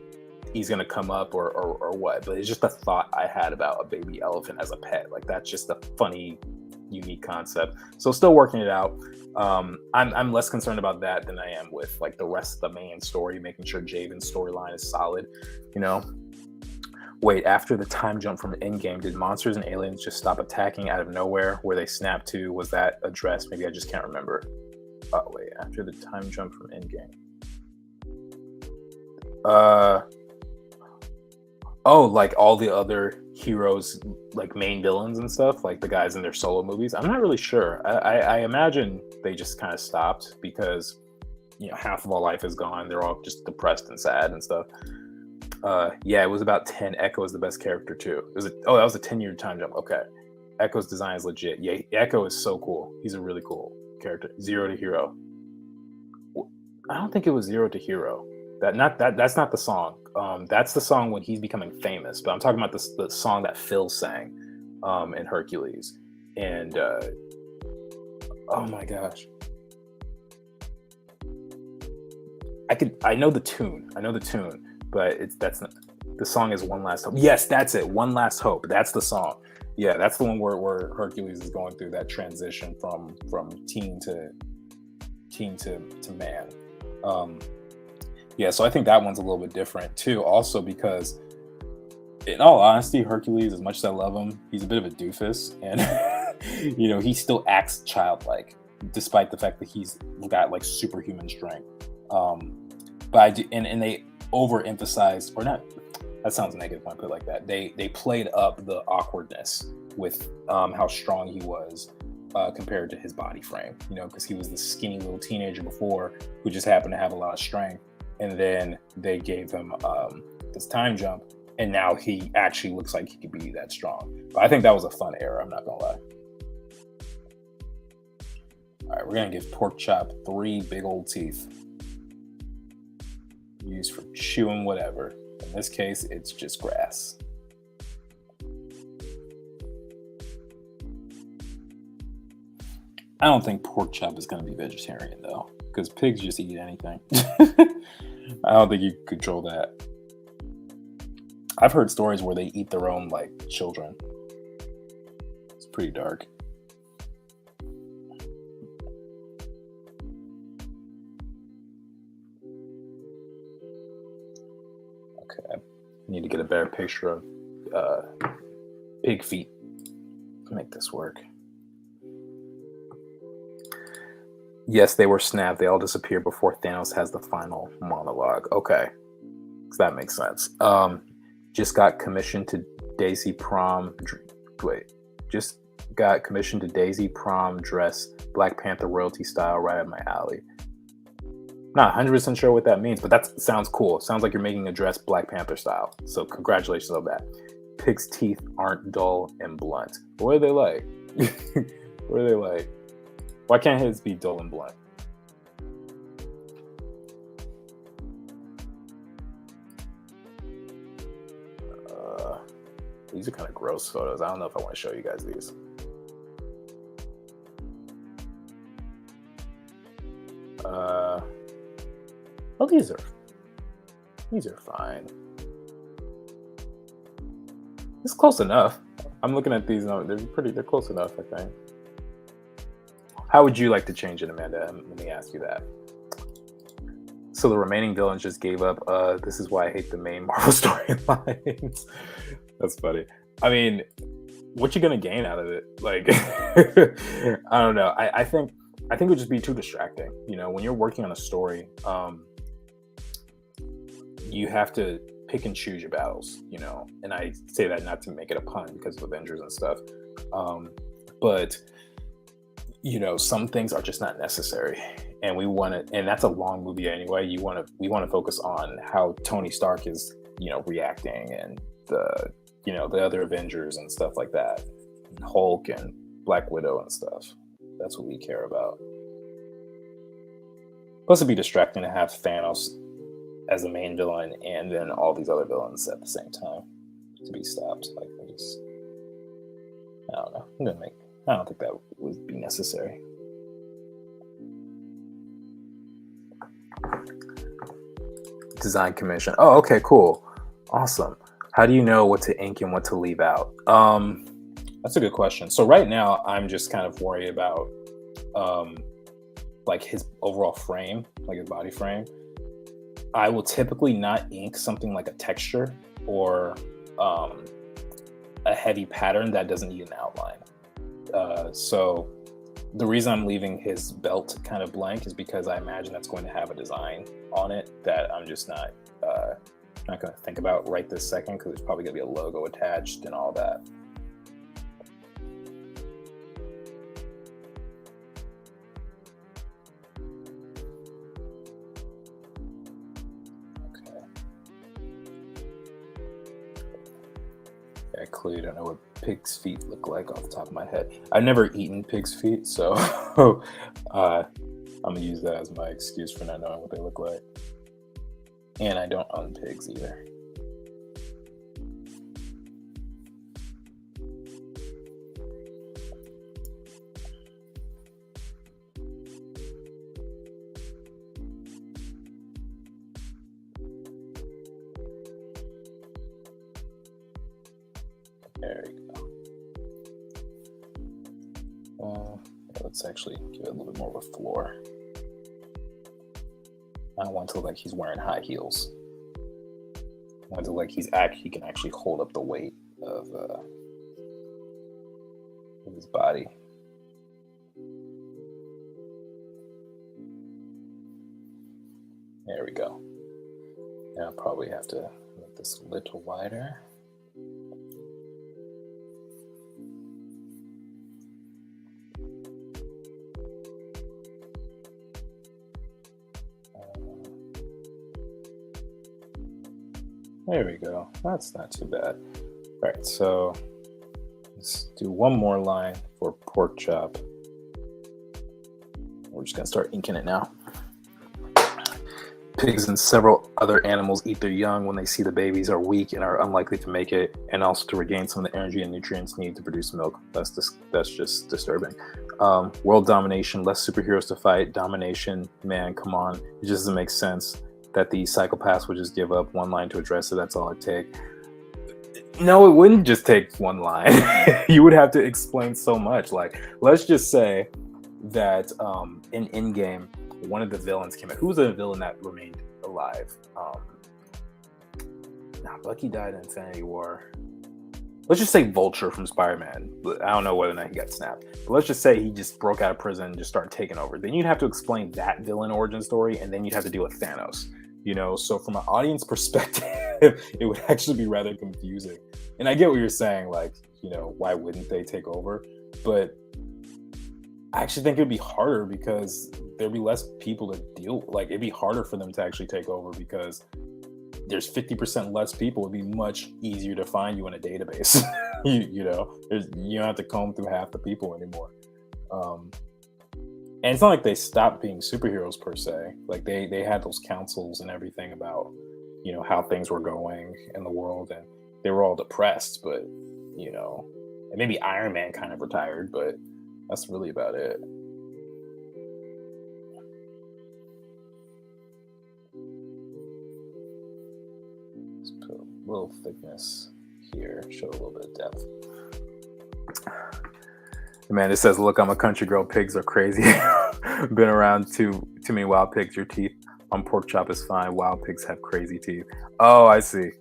he's going to come up or what. But it's just a thought I had about a baby elephant as a pet. Like, that's just a funny, unique concept. So still working it out. I'm less concerned about that than I am with like the rest of the main story, making sure Javen's storyline is solid, Wait, after the time jump from Endgame, did monsters and aliens just stop attacking out of nowhere? Where they snapped to? Was that addressed? Maybe I just can't remember. Wait, after the time jump from Endgame. Like all the other heroes, like main villains and stuff, like the guys in their solo movies. I'm not really sure. I imagine they just kind of stopped because, half of all life is gone. They're all just depressed and sad and stuff. Yeah, it was about 10. Echo is the best character too. That was a 10-year time jump. Okay. Echo's design is legit. Yeah, Echo is so cool. He's a really cool character. Zero to Hero. I don't think it was Zero to Hero. That's not the song. That's the song when he's becoming famous. But I'm talking about the song that Phil sang in Hercules. And oh my gosh. I know the tune. But that's not, the song is One Last Hope. Yes, that's it. One Last Hope. That's the song. Yeah, that's the one where Hercules is going through that transition from teen to man. Yeah, so I think that one's a little bit different too. Also because, in all honesty, Hercules, as much as I love him, he's a bit of a doofus, and he still acts childlike, despite the fact that he's got like superhuman strength. But I do, and they overemphasized, or not, that sounds negative when I put it like that. They played up the awkwardness with how strong he was compared to his body frame, because he was the skinny little teenager before who just happened to have a lot of strength. And then they gave him this time jump, and now he actually looks like he could be that strong. But I think that was a fun era, I'm not gonna lie. All right, we're gonna give Pork Chop 3 big old teeth. Used for chewing whatever. In this case, it's just grass. I don't think Pork Chop is going to be vegetarian though, because pigs just eat anything. I don't think you can control that. I've heard stories where they eat their own like children. It's pretty dark. Need to get a better picture of pig feet to make this work. Yes, they were snapped. They all disappear before Thanos has the final monologue. Okay, so that makes sense. Just got commissioned to Daisy prom. Just got commissioned to Daisy prom dress, Black Panther royalty style, right up my alley. Not 100% sure what that means, but that sounds cool. Sounds like you're making a dress Black Panther style. So congratulations on that. Pig's teeth aren't dull and blunt. What are they like? What are they like? Why can't his be dull and blunt? These are kind of gross photos. I don't know if I want to show you guys these. Oh, these are fine. It's close enough. I'm looking at these. They're close enough, I think. How would you like to change it, Amanda? Let me ask you that. So the remaining villains just gave up. This is why I hate the main Marvel storylines. That's funny. I mean, what you gonna gain out of it? Like, I don't know. I think it would just be too distracting. You know, when you're working on a story, you have to pick and choose your battles. You know, and I say that not to make it a pun because of Avengers and stuff, but you know, some things are just not necessary, and we want to. And that's a long movie anyway. We want to focus on how Tony Stark is, you know, reacting, and the other Avengers and stuff like that, and Hulk and Black Widow and stuff. That's what we care about. Plus, it'd be distracting to have Thanos as the main villain and then all these other villains at the same time to be stopped. Like, I don't know. I don't think that would be necessary. Design commission. Oh, okay, cool. Awesome. How do you know what to ink and what to leave out? That's a good question. So right now, I'm just kind of worried about like his overall frame, like his body frame. I will typically not ink something like a texture or a heavy pattern that doesn't need an outline. So the reason I'm leaving his belt kind of blank is because I imagine that's going to have a design on it that I'm just not going to think about right this second, because there's probably going to be a logo attached and all that. Okay. I clearly don't know what pig's feet look like off the top of my head. I've never eaten pig's feet, so I'm going to use that as my excuse for not knowing what they look like. And I don't own pigs either. There you go. Let's actually give it a little bit more of a floor. I don't want to look like he's wearing high heels. I want to look like he can actually hold up the weight of his body. There we go. Now I'll probably have to make this a little wider. There we go. That's not too bad. All right, so let's do one more line for pork chop. We're just gonna start inking it now. Pigs and several other animals eat their young when they see the babies are weak and are unlikely to make it, and also to regain some of the energy and nutrients needed to produce milk. That's just disturbing. World domination, less superheroes to fight. Domination, man, come on. It just doesn't make sense that the psychopaths would just give up one line to address it. That's all it takes. No, it wouldn't just take one line. You would have to explain so much. Like, let's just say that in Endgame, one of the villains came out. Who was the villain that remained alive? Nah, Bucky died in Infinity War. Let's just say Vulture from Spider-Man. I don't know whether or not he got snapped, but let's just say he just broke out of prison and just started taking over. Then you'd have to explain that villain origin story, and then you'd have to deal with Thanos. So from an audience perspective, it would actually be rather confusing. And I get what you're saying, like, why wouldn't they take over? But I actually think it'd be harder because there'd be less people to deal. Like, it'd be harder for them to actually take over because there's 50% less people. It'd be much easier to find you in a database. you don't have to comb through half the people anymore. And it's not like they stopped being superheroes per se. Like they had those councils and everything about, how things were going in the world, and they were all depressed, but, and maybe Iron Man kind of retired, but that's really about it. Little thickness here, show a little bit of depth. Man, it says, look, I'm a country girl, pigs are crazy. Been around too many wild pigs. Your teeth on pork chop is fine, wild pigs have crazy teeth. Oh, I see.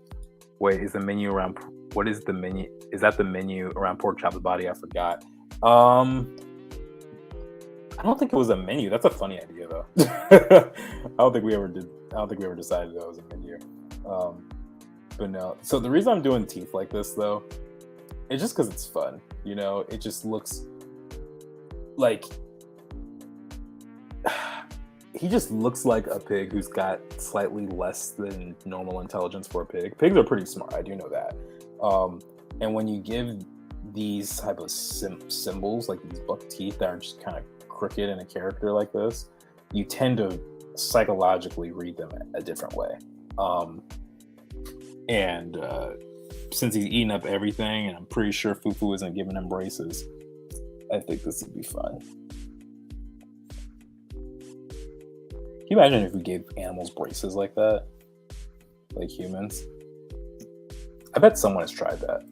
Wait, is the menu around, what is the menu, is that the menu around pork chop's body? I forgot. I don't think it was a menu. That's a funny idea though. I don't think we ever decided that was a menu. But no. So the reason I'm doing teeth like this though, it's just because it's fun. It just looks like he just looks like a pig who's got slightly less than normal intelligence for a pig. Pigs are pretty smart. I do know that. And when you give these type of symbols, like these buck teeth that are just kind of crooked in a character like this, you tend to psychologically read them a different way. And since he's eating up everything, and I'm pretty sure Fufu isn't giving him braces, I think this would be fun. Can you imagine if we gave animals braces like that? Like humans? I bet someone has tried that.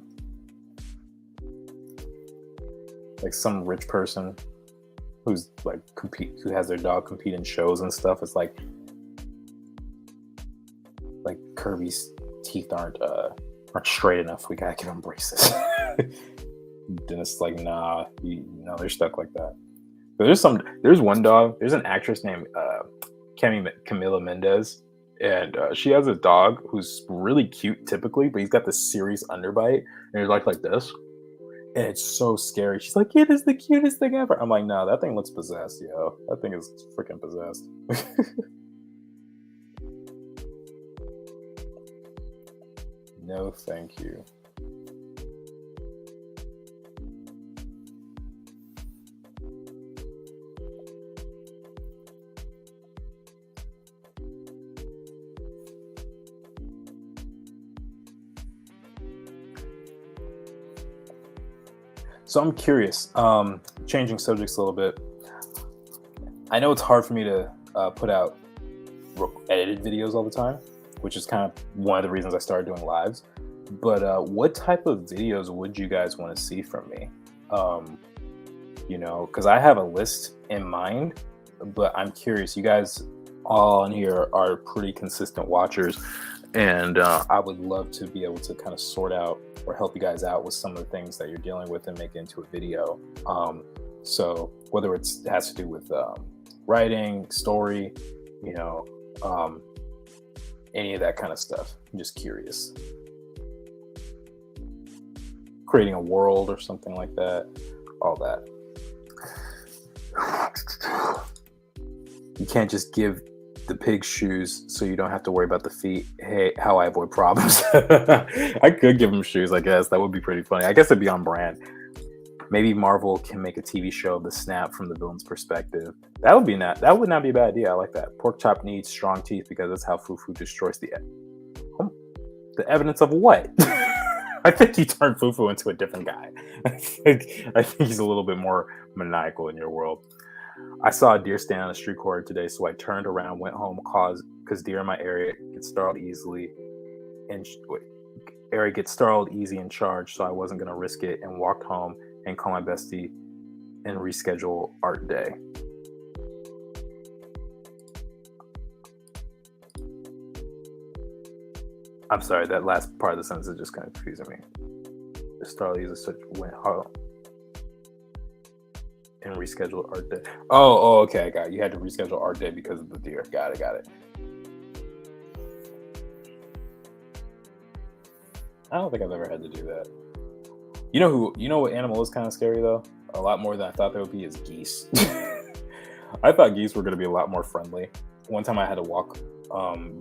Like some rich person who's like who has their dog compete in shows and stuff. It's like Kirby's teeth aren't straight enough. We gotta give him braces. Dentist's like, nah, they're stuck like that. But there's one dog. There's an actress named Camila Mendez, and she has a dog who's really cute typically, but he's got this serious underbite, and he's like this, and it's so scary. She's like, it is the cutest thing ever. I'm like, no, that thing looks possessed, yo. That thing is freaking possessed. No, thank you. So I'm curious, changing subjects a little bit. I know it's hard for me to put out edited videos all the time, which is kind of one of the reasons I started doing lives. But what type of videos would you guys want to see from me? Because I have a list in mind, but I'm curious. You guys all in here are pretty consistent watchers, and I would love to be able to kind of sort out or help you guys out with some of the things that you're dealing with and make it into a video. So whether it has to do with writing, story, any of that kind of stuff. I'm just curious. Creating a world or something like that. All that. You can't just give the pig shoes so you don't have to worry about the feet. Hey, how I avoid problems. I could give them shoes, I guess. That would be pretty funny. I guess it'd be on brand. Maybe Marvel can make a TV show of the snap from the villain's perspective. That would not be a bad idea. I like that. Pork chop needs strong teeth because that's how Fufu destroys the evidence of what? I think you turned Fufu into a different guy. I think he's a little bit more maniacal in your world. I saw a deer stand on a street corner today, so I turned around, went home, because deer in my area get startled easily and charged, so I wasn't going to risk it, and walked home and call my bestie and reschedule art day. I'm sorry, that last part of the sentence is just kind of confusing me. The Starlight uses such went hard and rescheduled art day. Oh, okay, I got it. You had to reschedule art day because of the deer. Got it. I don't think I've ever had to do that. You know what animal is kind of scary though? A lot more than I thought they would be is geese. I thought geese were going to be a lot more friendly. One time I had to walk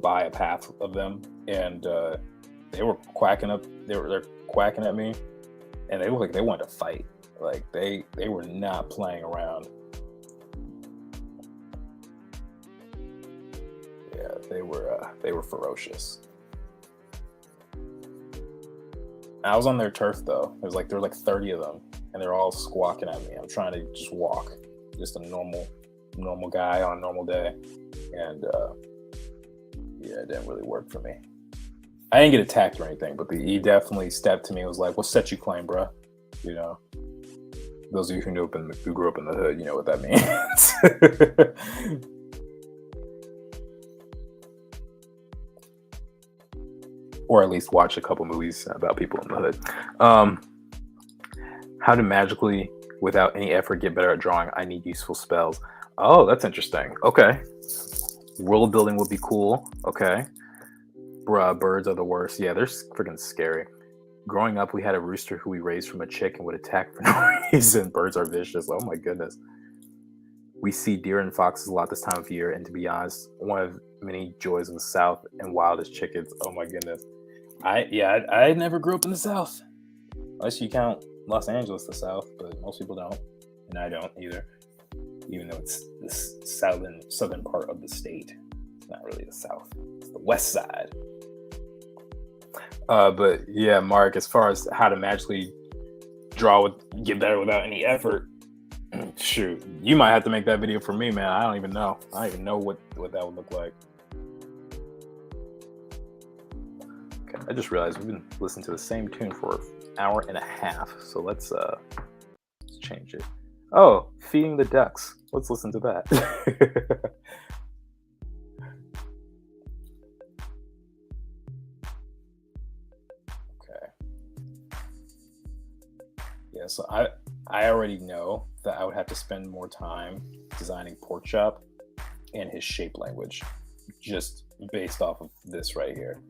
by a path of them, and they were quacking up. They're quacking at me, and they looked like they wanted to fight. Like they were not playing around. Yeah, they were ferocious. I was on their turf though. There was like 30 of them, and they're all squawking at me. I'm trying to just walk, just a normal guy on a normal day, and yeah, it didn't really work for me. I didn't get attacked or anything, but he definitely stepped to me and was like, "What set you claim, bro?" You know, those of you who grew up in the hood, you know what that means. Or at least watch a couple movies about people in the hood. How to magically, without any effort, get better at drawing? I need useful spells. Oh, that's interesting. Okay. World building would be cool. Okay. Bruh, birds are the worst. Yeah, they're freaking scary. Growing up, we had a rooster who we raised from a chick and would attack for no reason. Birds are vicious. Oh my goodness. We see deer and foxes a lot this time of year, and to be honest, one of many joys of the South and wildest chickens. Oh my goodness. I never grew up in the South, unless you count Los Angeles the South, but most people don't, and I don't either. Even though it's the southern part of the state, it's not really the South. It's the West Side. But yeah, Mark, as far as how to magically get better without any effort, shoot, you might have to make that video for me, man. I don't even know what that would look like. Okay, I just realized we've been listening to the same tune for an hour and a half, so let's change it. Oh, feeding the ducks. Let's listen to that. Yeah, so I already know that I would have to spend more time designing pork chop and his shape language, just based off of this right here.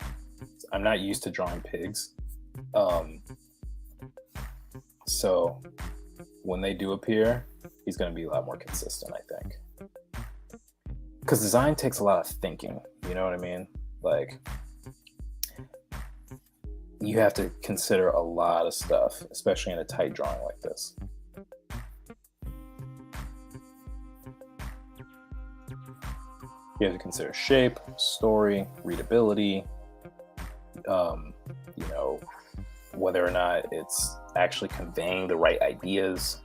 I'm not used to drawing pigs, so when they do appear, he's going to be a lot more consistent, I think. Because design takes a lot of thinking, you know what I mean? Like, you have to consider a lot of stuff, especially in a tight drawing like this. You have to consider shape, story, readability, whether or not it's actually conveying the right ideas,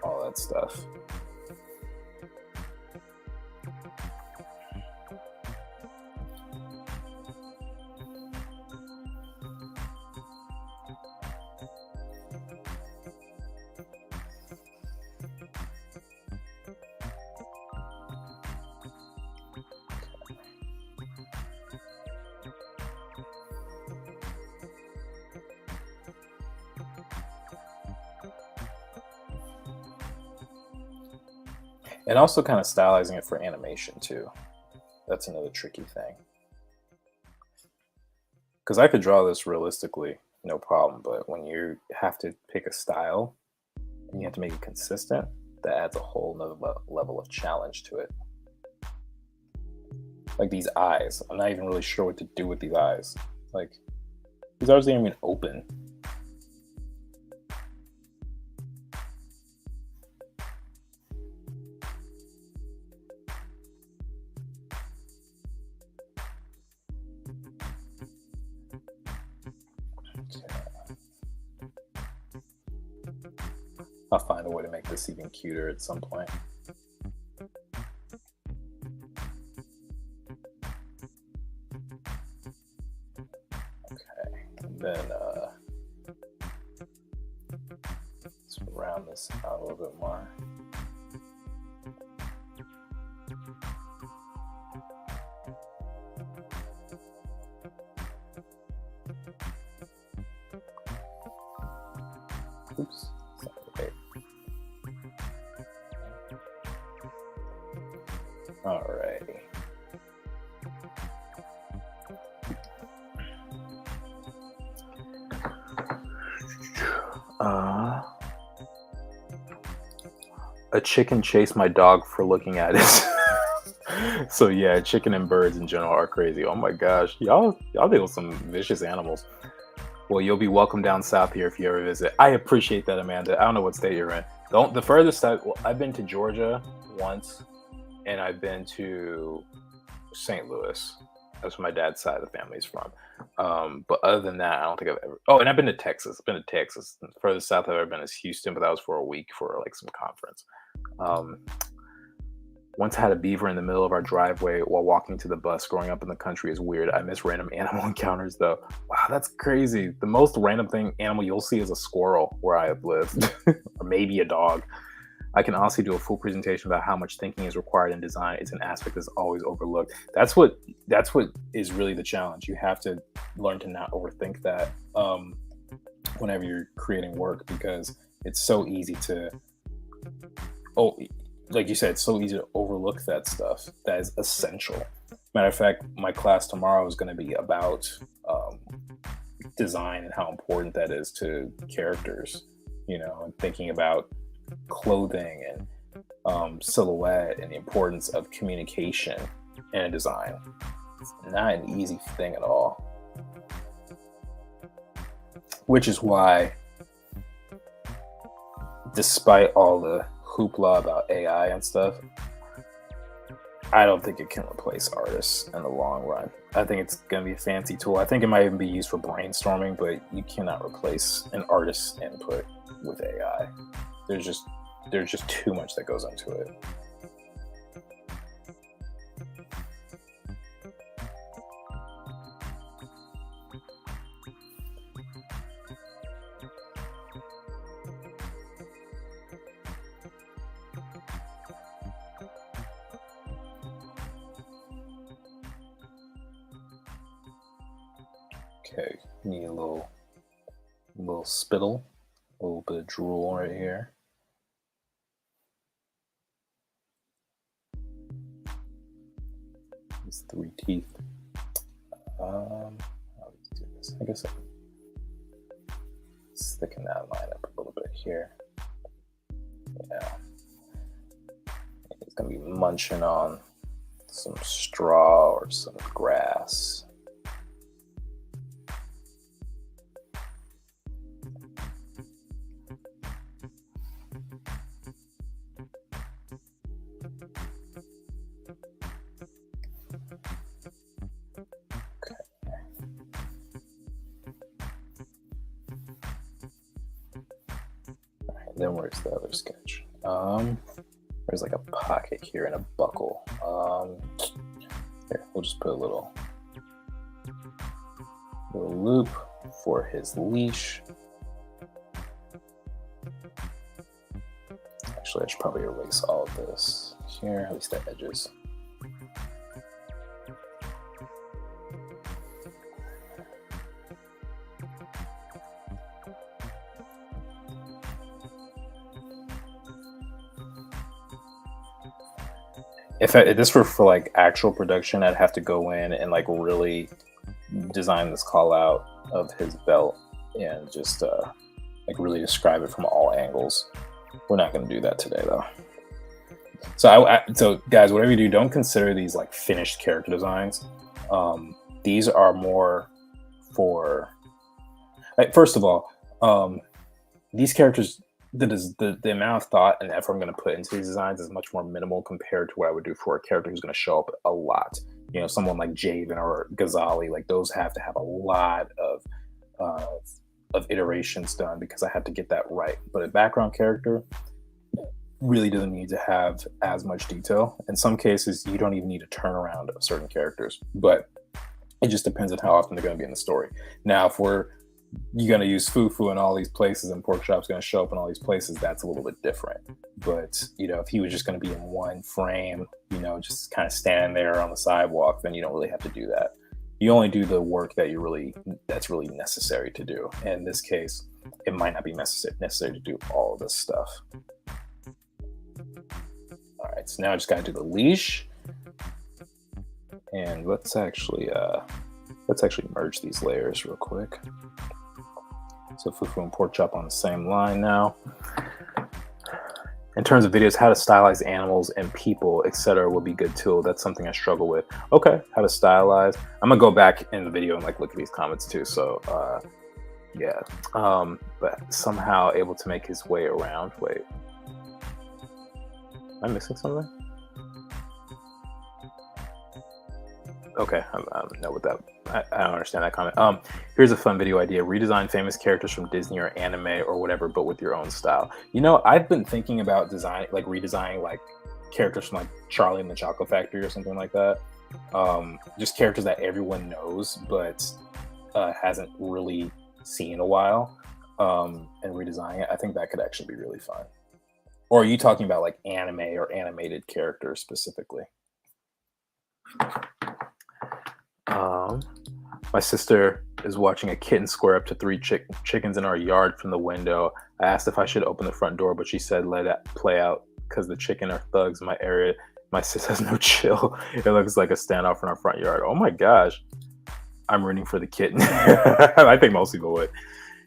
all that stuff. And also kind of stylizing it for animation too. That's another tricky thing. Because I could draw this realistically, no problem, but when you have to pick a style and you have to make it consistent, that adds a whole nother level of challenge to it. Like these eyes, I'm not even really sure what to do with these eyes. Like, these eyes aren't even open. I'll find a way to make this even cuter at some point. Okay, and then let's round this out a little bit more. Alrighty. A chicken chased my dog for looking at it. So yeah, chicken and birds in general are crazy. Oh my gosh, y'all deal with some vicious animals. Well, you'll be welcome down south here if you ever visit. I appreciate that, Amanda. I don't know what state you're in. Don't the furthest side. Well, I've been to Georgia once, and I've been to St. Louis. That's where my dad's side of the family is from. But other than that, I don't think I've ever. Oh, and I've been to Texas. I've been to Texas. The furthest south I've ever been is Houston, but that was for a week for like some conference. Um, Once had a beaver in the middle of our driveway while walking to the bus. Growing up in the country is weird. I miss random animal encounters though. Wow, that's crazy. The most random animal you'll see is a squirrel where I have lived, or maybe a dog. I can honestly do a full presentation about how much thinking is required in design. It's an aspect that's always overlooked. That's what is really the challenge. You have to learn to not overthink that whenever you're creating work, because it's so easy to like you said, it's so easy to overlook that stuff that is essential. Matter of fact, my class tomorrow is going to be about design and how important that is to characters, and thinking about clothing and silhouette and the importance of communication in design. It's not an easy thing at all. Which is why, despite all the hoopla about AI and stuff, I don't think it can replace artists in the long run. I think it's going to be a fancy tool. I think it might even be used for brainstorming, but you cannot replace an artist's input with AI. There's just too much that goes into it. Okay, need a little spittle, a little bit of drool right here. These 3 teeth. How do we do this? I guess let's thicken that line up a little bit here. Yeah, he's gonna be munching on some straw or some grass. Then where's the other sketch? There's like a pocket here and a buckle. Here, we'll just put a little loop for his leash. Actually, I should probably erase all of this here, at least the edges. If this were for like actual production, I'd have to go in and like really design this call out of his belt and just like really describe it from all angles. We're not going to do that today though. So so guys, whatever you do, don't consider these like finished character designs. These are more for, like, first of all, these characters, the amount of thought and effort I'm going to put into these designs is much more minimal compared to what I would do for a character who's going to show up a lot. Someone like Javen or Ghazali, like those have to have a lot of iterations done because I have to get that right. But a background character really doesn't need to have as much detail. In some cases, you don't even need to turn around certain characters, but it just depends on how often they're going to be in the story. Now, if you're going to use Fufu in all these places and Porkchop's going to show up in all these places, that's a little bit different. But, if he was just going to be in one frame, just kind of standing there on the sidewalk, then you don't really have to do that. You only do the work that's really necessary to do. And in this case, it might not be necessary to do all of this stuff. All right, so now I just got to do the leash. And let's actually merge these layers real quick. So fufu and pork chop on the same line now. In terms of videos, how to stylize animals and people, etc., would be good too. That's something I struggle with. Okay, how to stylize. I'm gonna go back in the video and like look at these comments too. So yeah, but somehow able to make his way around. Wait, am I missing something? Okay, I don't know what that. I don't understand that comment. Here's a fun video idea: redesign famous characters from Disney or anime or whatever, but with your own style. You know, I've been thinking about redesigning like characters from like Charlie and the Chocolate Factory or something like that. Just characters that everyone knows, but hasn't really seen in a while, and redesigning it. I think that could actually be really fun. Or are you talking about like anime or animated characters specifically? My sister is watching a kitten square up to 3 chickens in our yard from the window. I asked if I should open the front door, but she said let it play out because the chicken are thugs in my area. My sis has no chill. It looks like a standoff in our front yard. Oh my gosh. I'm rooting for the kitten. I think most people would.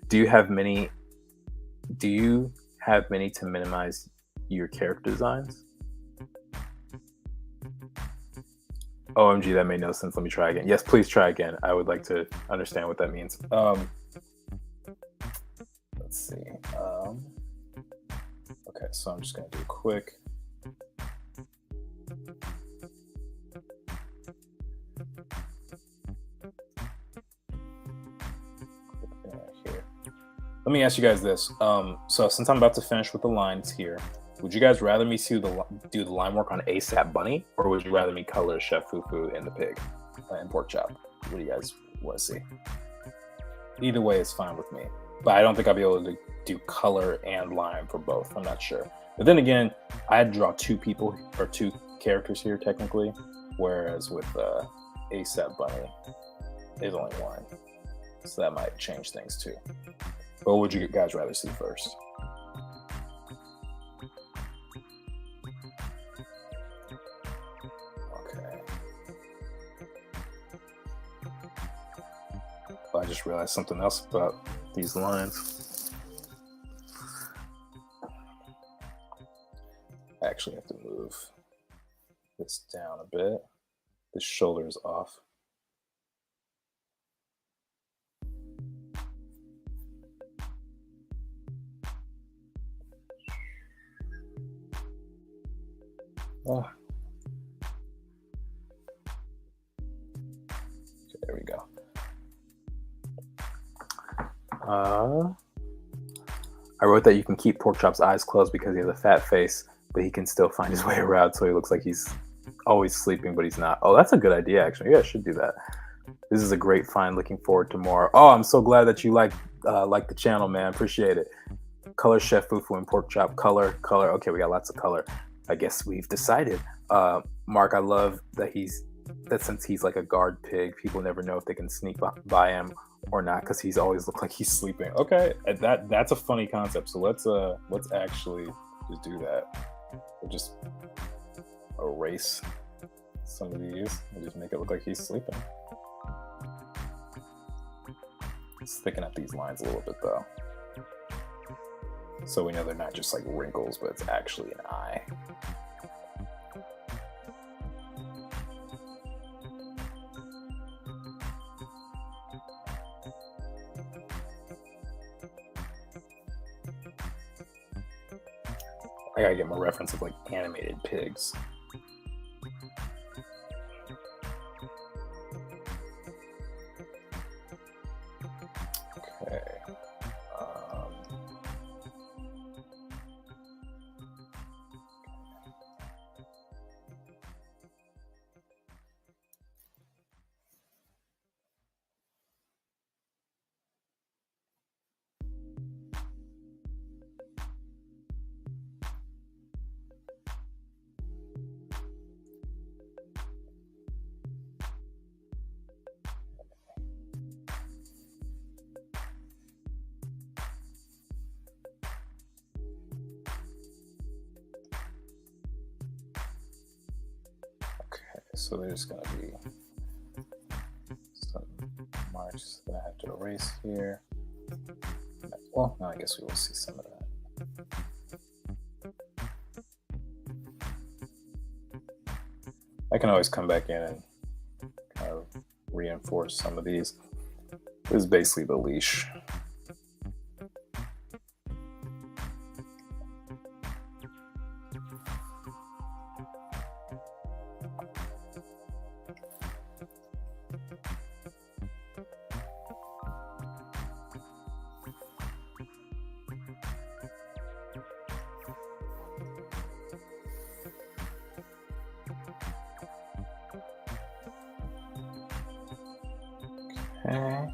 Do you have many to minimize your character designs? OMG, that made no sense. Let me try again. Yes, please try again. I would like to understand what that means. Let's see. Okay, so I'm just going to do a quick. Here. Let me ask you guys this. So since I'm about to finish with the lines here, would you guys rather me do the line work on ASAP Bunny, or would you rather me color Chef Fufu and the pig and pork chop? What do you guys want to see? Either way is fine with me, but I don't think I'll be able to do color and line for both. I'm not sure. But then again, I'd draw 2 people or 2 characters here technically, whereas with ASAP Bunny, there's only 1, so that might change things too. But what would you guys rather see first? I just realized something else about these lines. I actually have to move this down a bit. This shoulder is off. Oh. Okay, there we go. I wrote that you can keep Pork Chop's eyes closed because he has a fat face, but he can still find his way around, so he looks like he's always sleeping, but he's not. Oh, that's a good idea, actually. Yeah, I should do that. This is a great find. Looking forward to more. Oh, I'm so glad that you like the channel, man. Appreciate it. Color Chef Fufu and Pork Chop. Color. Okay, we got lots of color. I guess we've decided. Mark, I love that since he's like a guard pig, people never know if they can sneak by him or not because he's always looked like he's sleeping. Okay, that's a funny concept. So let's actually just do that. We'll just erase some of these and just make it look like he's sleeping. Let's thicken up these lines a little bit though, so we know they're not just like wrinkles, but it's actually an eye. I gotta get my reference of like animated pigs. Okay. So there's going to be some marks that I have to erase here. Well, no, I guess we will see some of that. I can always come back in and kind of reinforce some of these. This is basically the leash. Okay.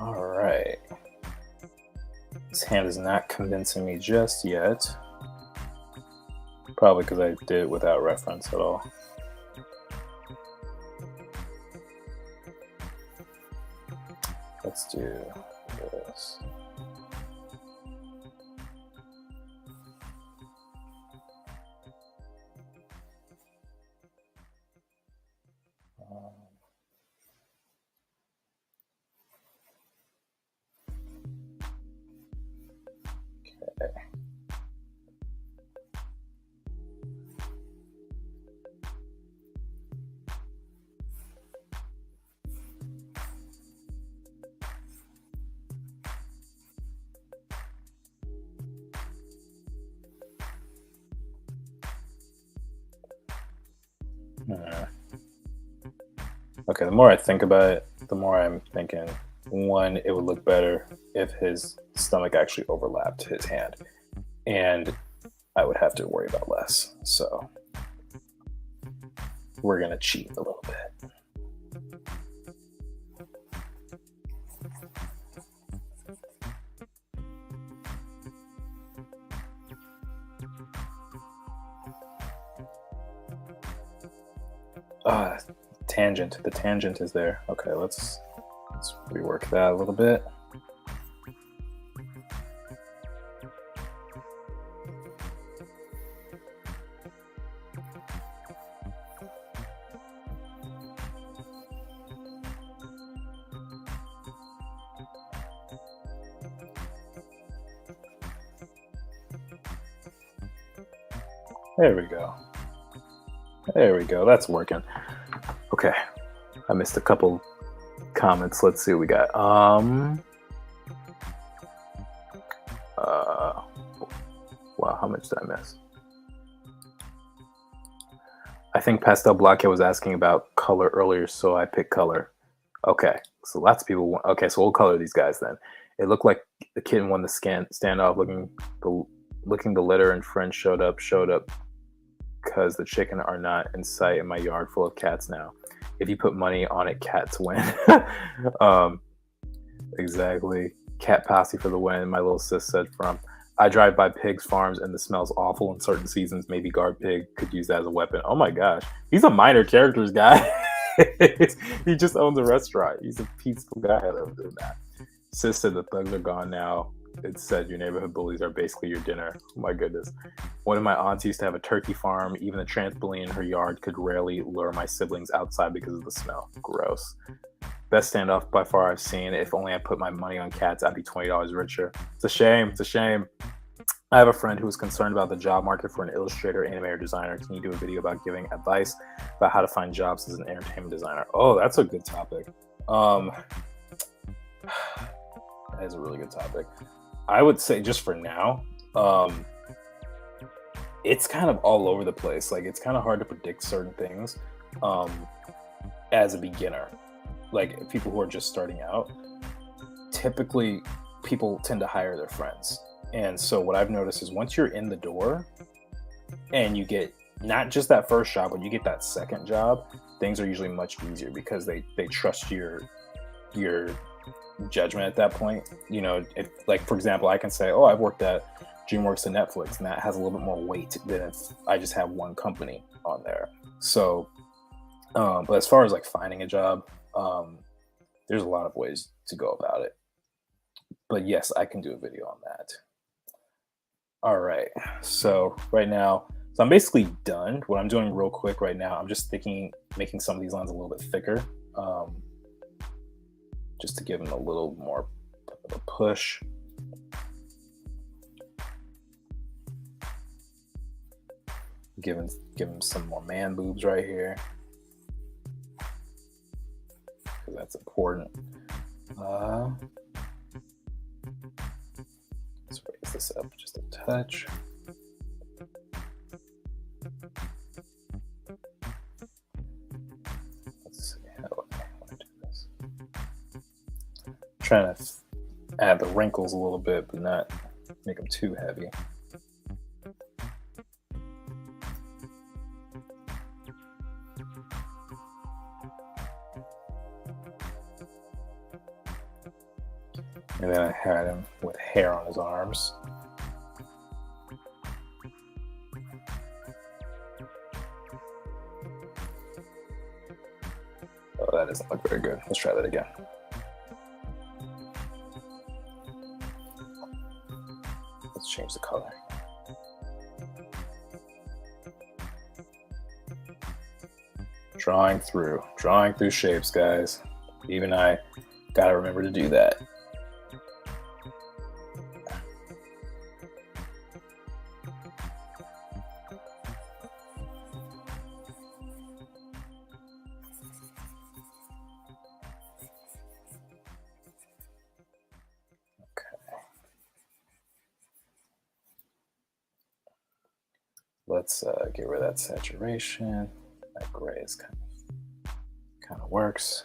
All right. This hand is not convincing me just yet. Probably because I did it without reference at all. Let's do this. Okay. Okay, the more I think about it, the more I'm thinking, one, it would look better if his stomach actually overlapped his hand, and I would have to worry about less. So we're going to cheat a little bit. Tangent. The tangent is there. Okay, let's rework that a little bit. There we go. There we go. That's working. Okay. I missed a couple comments. Let's see what we got. Wow, how much did I miss? I think Pastel Blockhead was asking about color earlier, so I picked color. Okay, so lots of people want. Okay, so we'll color these guys then. It looked like the kitten won the standoff, looking the litter, and friends showed up because the chicken are not in sight in my yard full of cats now. If you put money on it, cats win. Exactly. Cat posse for the win. My little sis said from. I drive by pigs farms and the smell's awful in certain seasons. Maybe guard pig could use that as a weapon. Oh my gosh. He's a minor characters guy. He just owns a restaurant. He's a peaceful guy that would do that. Sis said the thugs are gone now. It said your neighborhood bullies are basically your dinner. Oh my goodness. One of my aunts used to have a turkey farm. Even the trampoline in her yard could rarely lure my siblings outside because of the smell. Gross. Best standoff by far I've seen. If only I put my money on cats, I'd be $20 richer. It's a shame. It's a shame. I have a friend who is concerned about the job market for an illustrator, animator, designer. Can you do a video about giving advice about how to find jobs as an entertainment designer? Oh, that's a good topic. That is a really good topic. I would say just for now, it's kind of all over the place. Like, it's kind of hard to predict certain things as a beginner. Like, people who are just starting out, typically people tend to hire their friends. And so what I've noticed is once you're in the door and you get not just that first job, but you get that second job, things are usually much easier because they trust your judgment at that point. You know, if, like, for example, I can say, oh, I've worked at DreamWorks and Netflix, and that has a little bit more weight than if I just have one company on there. So, but as far as like finding a job, there's a lot of ways to go about it. But yes, I can do a video on that. All right. So right now, So I'm basically done. What I'm doing real quick right now, I'm just making some of these lines a little bit thicker, um, just to give them a little more of a push. Give them some more man boobs right here, because that's important. Let's raise this up just a touch. Let's see how I want to do this. I'm trying to add the wrinkles a little bit, but not make them too heavy. And then I had him with hair on his arms. Oh, that doesn't look very good. Let's try that again. Let's change the color. Drawing through shapes, guys. Even I gotta remember to do that. Let's get rid of that saturation. That gray is kind of works.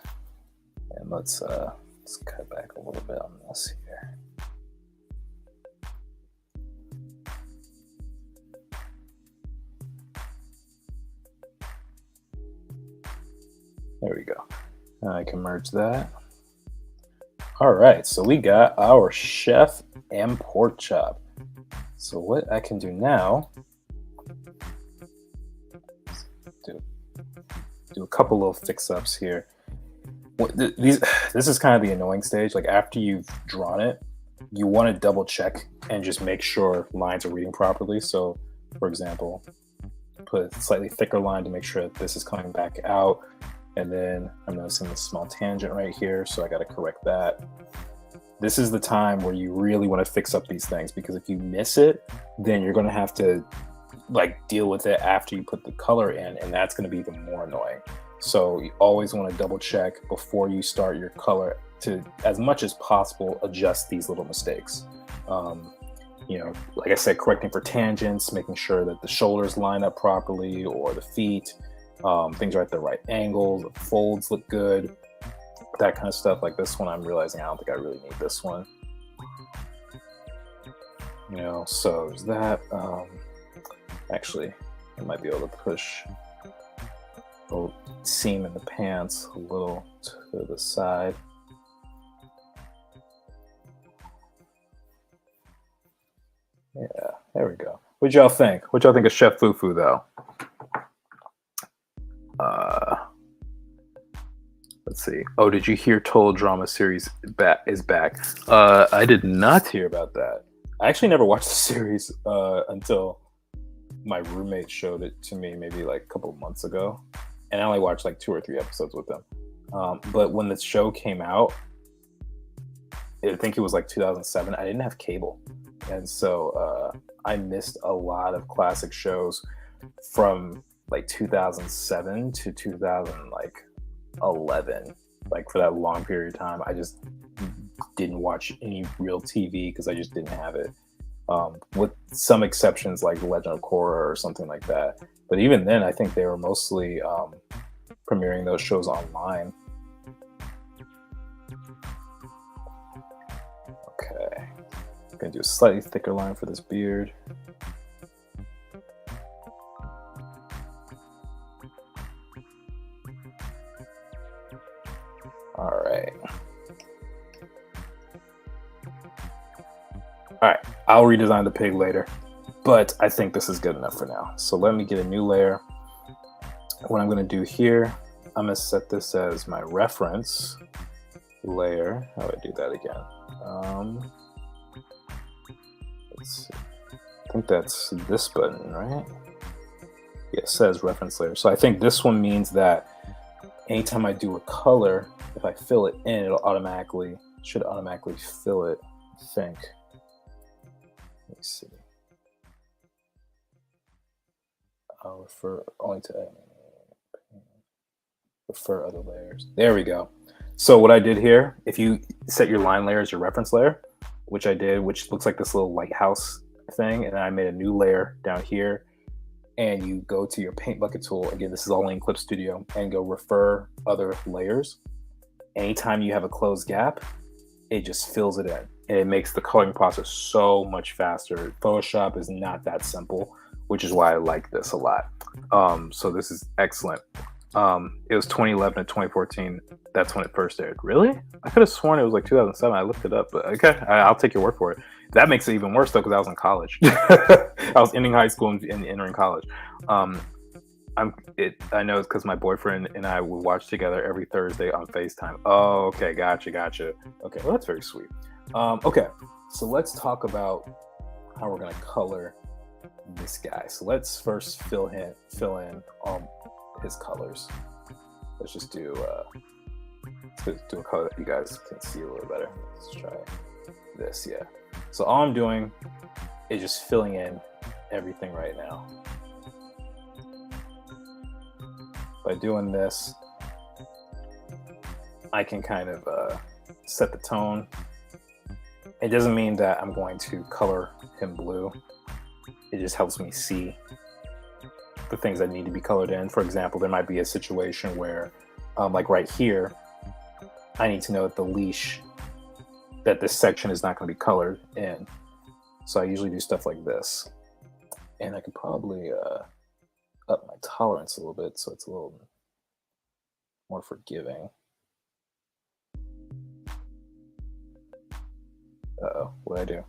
And let's cut back a little bit on this here. There we go. Now I can merge that. All right, so we got our chef and pork chop. So what I can do now, do a couple little fix-ups here. This is kind of the annoying stage. Like after you've drawn it, you want to double check and just make sure lines are reading properly. So for example, put a slightly thicker line to make sure that this is coming back out. And then I'm noticing this small tangent right here, so I got to correct that. This is the time where you really want to fix up these things, because if you miss it, then you're going to have to like deal with it after you put the color in, and that's going to be even more annoying. So you always want to double check before you start your color to, as much as possible, adjust these little mistakes. You know, like I said, correcting for tangents, making sure that the shoulders line up properly, or the feet, things are at the right angle, the folds look good, that kind of stuff. Like this one, I'm realizing I don't think I really need this one. You know, so there's that. Actually, I might be able to push the seam in the pants a little to the side. Yeah, there we go. What'd y'all think? What y'all think of Chef Fufu, though? Let's see. Oh, did you hear Total Drama Series is back? I did not hear about that. I actually never watched the series until my roommate showed it to me maybe like a couple of months ago, and I only watched like 2 or 3 episodes with them. But when the show came out, I think it was like 2007, I didn't have cable, and so I missed a lot of classic shows from like 2007 to 2011. Like for that long period of time, I just didn't watch any real TV because I just didn't have it. With some exceptions like Legend of Korra or something like that. But even then, I think they were mostly premiering those shows online. Okay, I'm gonna do a slightly thicker line for this beard. All right. All right, I'll redesign the pig later, but I think this is good enough for now. So let me get a new layer. What I'm gonna do here, I'm gonna set this as my reference layer. How do I do that again? Let's see. I think that's this button, right? It says reference layer. So I think this one means that anytime I do a color, if I fill it in, should automatically fill it, I think. Let me see. I'll refer only to refer other layers. There we go. So what I did here, if you set your line layer as your reference layer, which I did, which looks like this little lighthouse thing, and I made a new layer down here, and you go to your paint bucket tool, again, this is all in Clip Studio, and go refer other layers. Anytime you have a closed gap, it just fills it in, and it makes the coloring process so much faster. Photoshop is not that simple, which is why I like this a lot. So this is excellent. It was 2011 to 2014. That's when it first aired. Really? I could have sworn it was like 2007. I looked it up, but okay, I'll take your word for it. That makes it even worse though, because I was in college. I was ending high school and entering college. I know it's because my boyfriend and I would watch together every Thursday on FaceTime. Oh, okay, gotcha. Okay, well that's very sweet. Okay, so let's talk about how we're gonna color this guy. So let's first fill in his colors. Let's just do a color that you guys can see a little better. Let's try this. Yeah. So all I'm doing is just filling in everything right now. By doing this, I can kind of set the tone. It doesn't mean that I'm going to color him blue. It just helps me see the things that need to be colored in. For example, there might be a situation where, like right here, I need to know that the leash, that this section is not going to be colored in. So I usually do stuff like this. And I could probably up my tolerance a little bit so it's a little more forgiving. Uh-oh, what'd I do?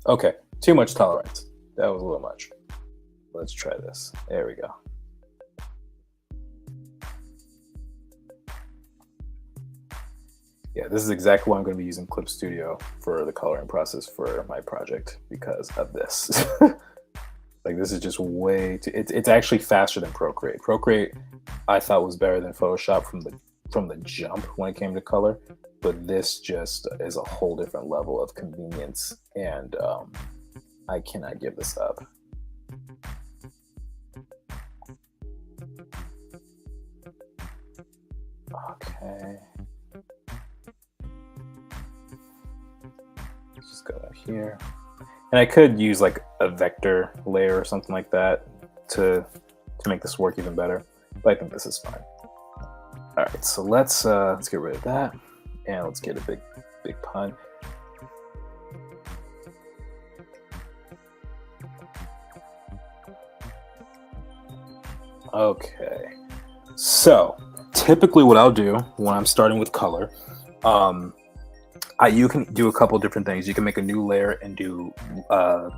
Okay, too much tolerance. That was a little much. Let's try this. There we go. Yeah, this is exactly why I'm going to be using Clip Studio for the coloring process for my project, because of this. Like, this is just way too, it's actually faster than Procreate. Procreate I thought was better than Photoshop from the jump when it came to color, but this just is a whole different level of convenience, and I cannot give this up. Okay. Let's just go out here. And I could use like a vector layer or something like that to make this work even better, but I think this is fine. All right, so let's get rid of that, and let's get a big pun. Okay, so typically what I'll do when I'm starting with color, you can do a couple different things. You can make a new layer and do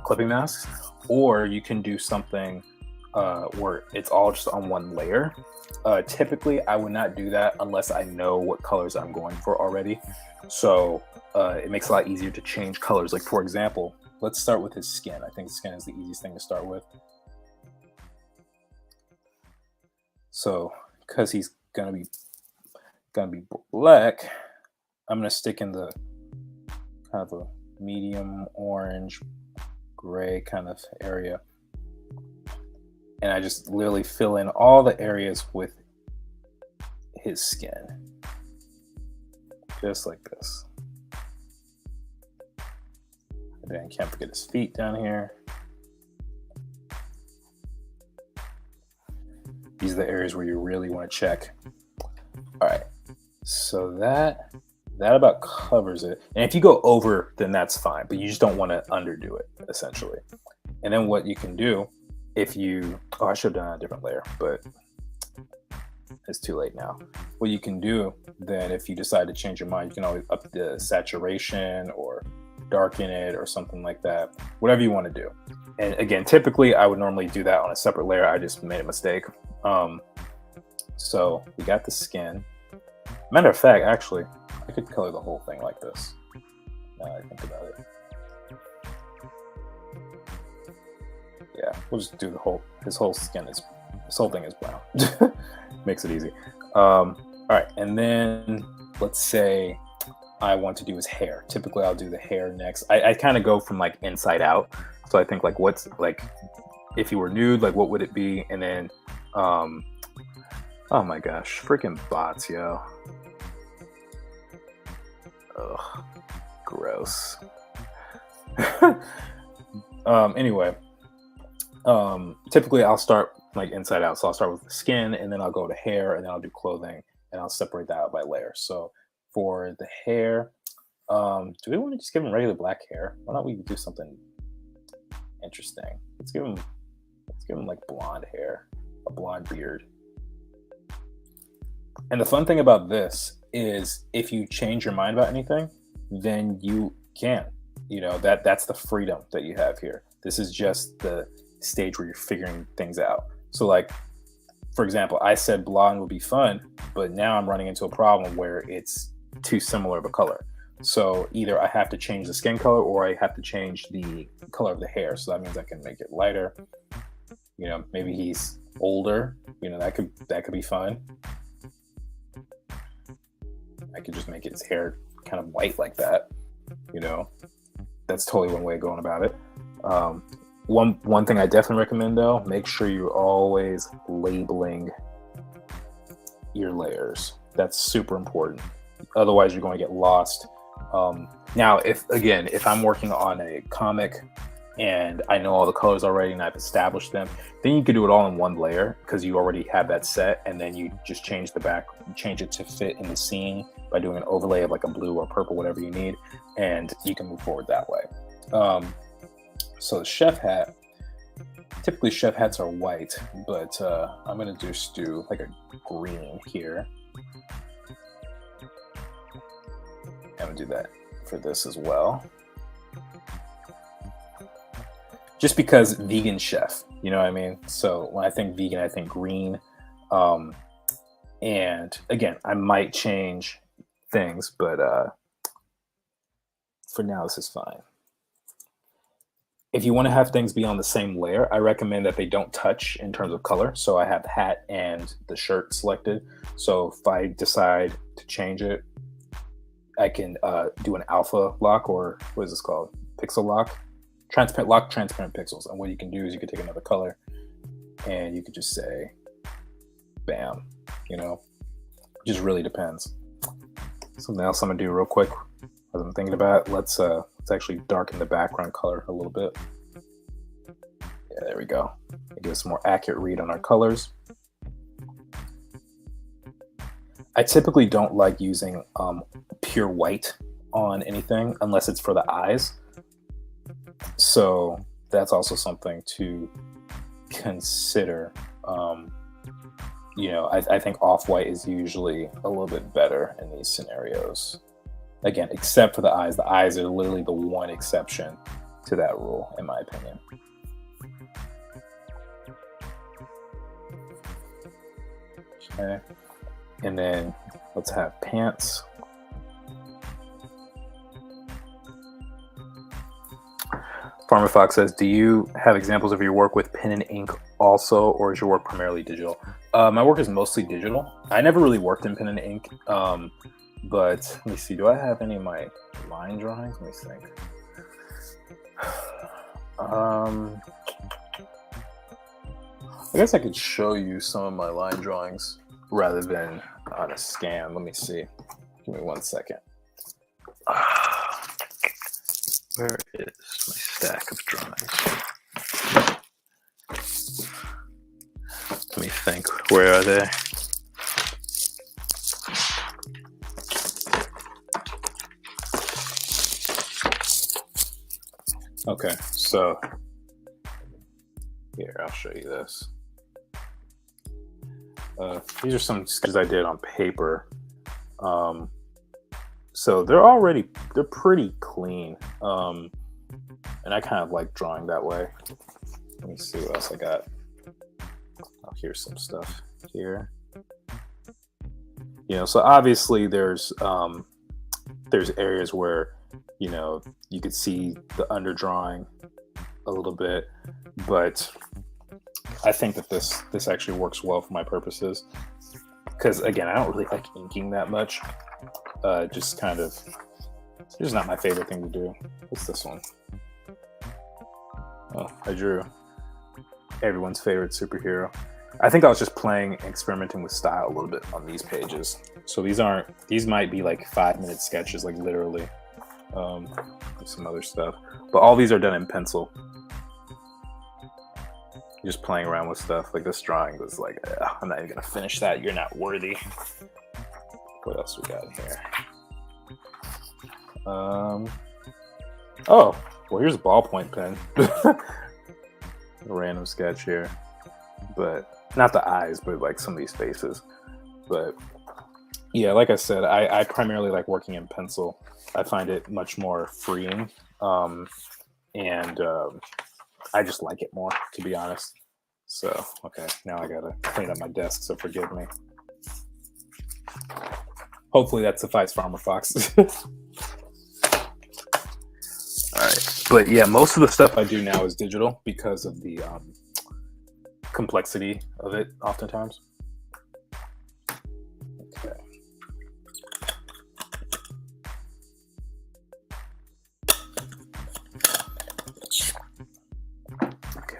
clipping masks, or you can do something where it's all just on one layer. Typically, I would not do that unless I know what colors I'm going for already. So it makes it a lot easier to change colors. Like, for example, let's start with his skin. I think skin is the easiest thing to start with. So, because he's gonna be black, I'm gonna stick in the kind of a medium orange, gray kind of area, and I just literally fill in all the areas with his skin, just like this. And then can't forget his feet down here. These are the areas where you really want to check. All right, so that about covers it. And if you go over, then that's fine, but you just don't want to underdo it, essentially. And then what you can do, if you, I should have done a different layer, but it's too late now. What you can do then, if you decide to change your mind, you can always up the saturation or darken it or something like that, whatever you want to do. And again, typically I would normally do that on a separate layer. I just made a mistake. So we got the skin. Matter of fact, actually, I could color the whole thing like this. Now I think about it. Yeah. we'll just do his whole skin is, this whole thing is brown. Makes it easy. All right, and then let's say I want to do his hair. Typically, I'll do the hair next. I kind of go from like inside out. So I think like, what's like, if you were nude, like what would it be? And then, oh my gosh, freaking bots, yo. Ugh, gross. Anyway, typically I'll start like inside out. So I'll start with the skin, and then I'll go to hair, and then I'll do clothing, and I'll separate that out by layer. So for the hair, do we want to just give him regular black hair? Why don't we do something interesting? Let's give him like blonde hair, a blonde beard. And the fun thing about this is if you change your mind about anything, then you can. You know, that's the freedom that you have here. This is just the stage where you're figuring things out. So like, for example, I said blonde would be fun, but now I'm running into a problem where it's too similar of a color. So either I have to change the skin color or I have to change the color of the hair. So that means I can make it lighter. You know, maybe he's older. You know, that could be fun. I could just make his hair kind of white like that. You know, that's totally one way of going about it. One thing I definitely recommend though, make sure you're always labeling your layers. That's super important. Otherwise, you're going to get lost. Now, if I'm working on a comic and I know all the colors already and I've established them, then you could do it all in one layer because you already have that set, and then you just change it to fit in the scene by doing an overlay of like a blue or purple, whatever you need, and you can move forward that way. So the chef hat, typically chef hats are white, but I'm gonna just do like a green here. I'm gonna do that for this as well. Just because vegan chef, you know what I mean? So when I think vegan, I think green. And again, I might change things, but for now, this is fine. If you want to have things be on the same layer, I recommend that they don't touch in terms of color. So I have the hat and the shirt selected. So if I decide to change it, I can do an alpha lock, or what is this called? Pixel lock. Lock transparent pixels. And what you can do is you can take another color and you could just say, bam, you know, it just really depends. Something else I'm gonna do real quick as I'm thinking about it. Let's actually darken the background color a little bit. Yeah, there we go. Give us a more accurate read on our colors. I typically don't like using pure white on anything unless it's for the eyes. So that's also something to consider. You know, I think off-white is usually a little bit better in these scenarios. Again, except for the eyes. The eyes are literally the one exception to that rule, in my opinion. Okay. And then let's have pants. Farmer Fox says, do you have examples of your work with pen and ink also, or is your work primarily digital? My work is mostly digital. I never really worked in pen and ink, but let me see. Do I have any of my line drawings? Let me think. I guess I could show you some of my line drawings rather than on a scan. Let me see. Give me 1 second. Where is my stack of drawings? Let me think. Where are they? Okay, so here, I'll show you this. These are some sketches I did on paper. So they're pretty clean. And I kind of like drawing that way. Let me see what else I got. Oh, here's some stuff here. You know, so obviously there's areas where, you know, you could see the underdrawing a little bit, but I think that this actually works well for my purposes. Because again, I don't really like inking that much. Just kind of, it's just not my favorite thing to do. What's this one? Oh, I drew everyone's favorite superhero. I think I was just experimenting with style a little bit on these pages. So these might be like 5-minute sketches, like literally. Some other stuff, but all these are done in pencil. Just playing around with stuff. Like this drawing was like, I'm not even gonna finish that. You're not worthy. What else we got in here? Oh, well, here's a ballpoint pen. A random sketch here, but not the eyes, but like some of these faces. But yeah, like I said, I primarily like working in pencil. I find it much more freeing, and I just like it more, to be honest. So, okay, now I gotta clean up my desk, so forgive me. Hopefully that suffices, Farmer Fox. All right, but yeah, most of the stuff I do now is digital because of the complexity of it, oftentimes. Okay.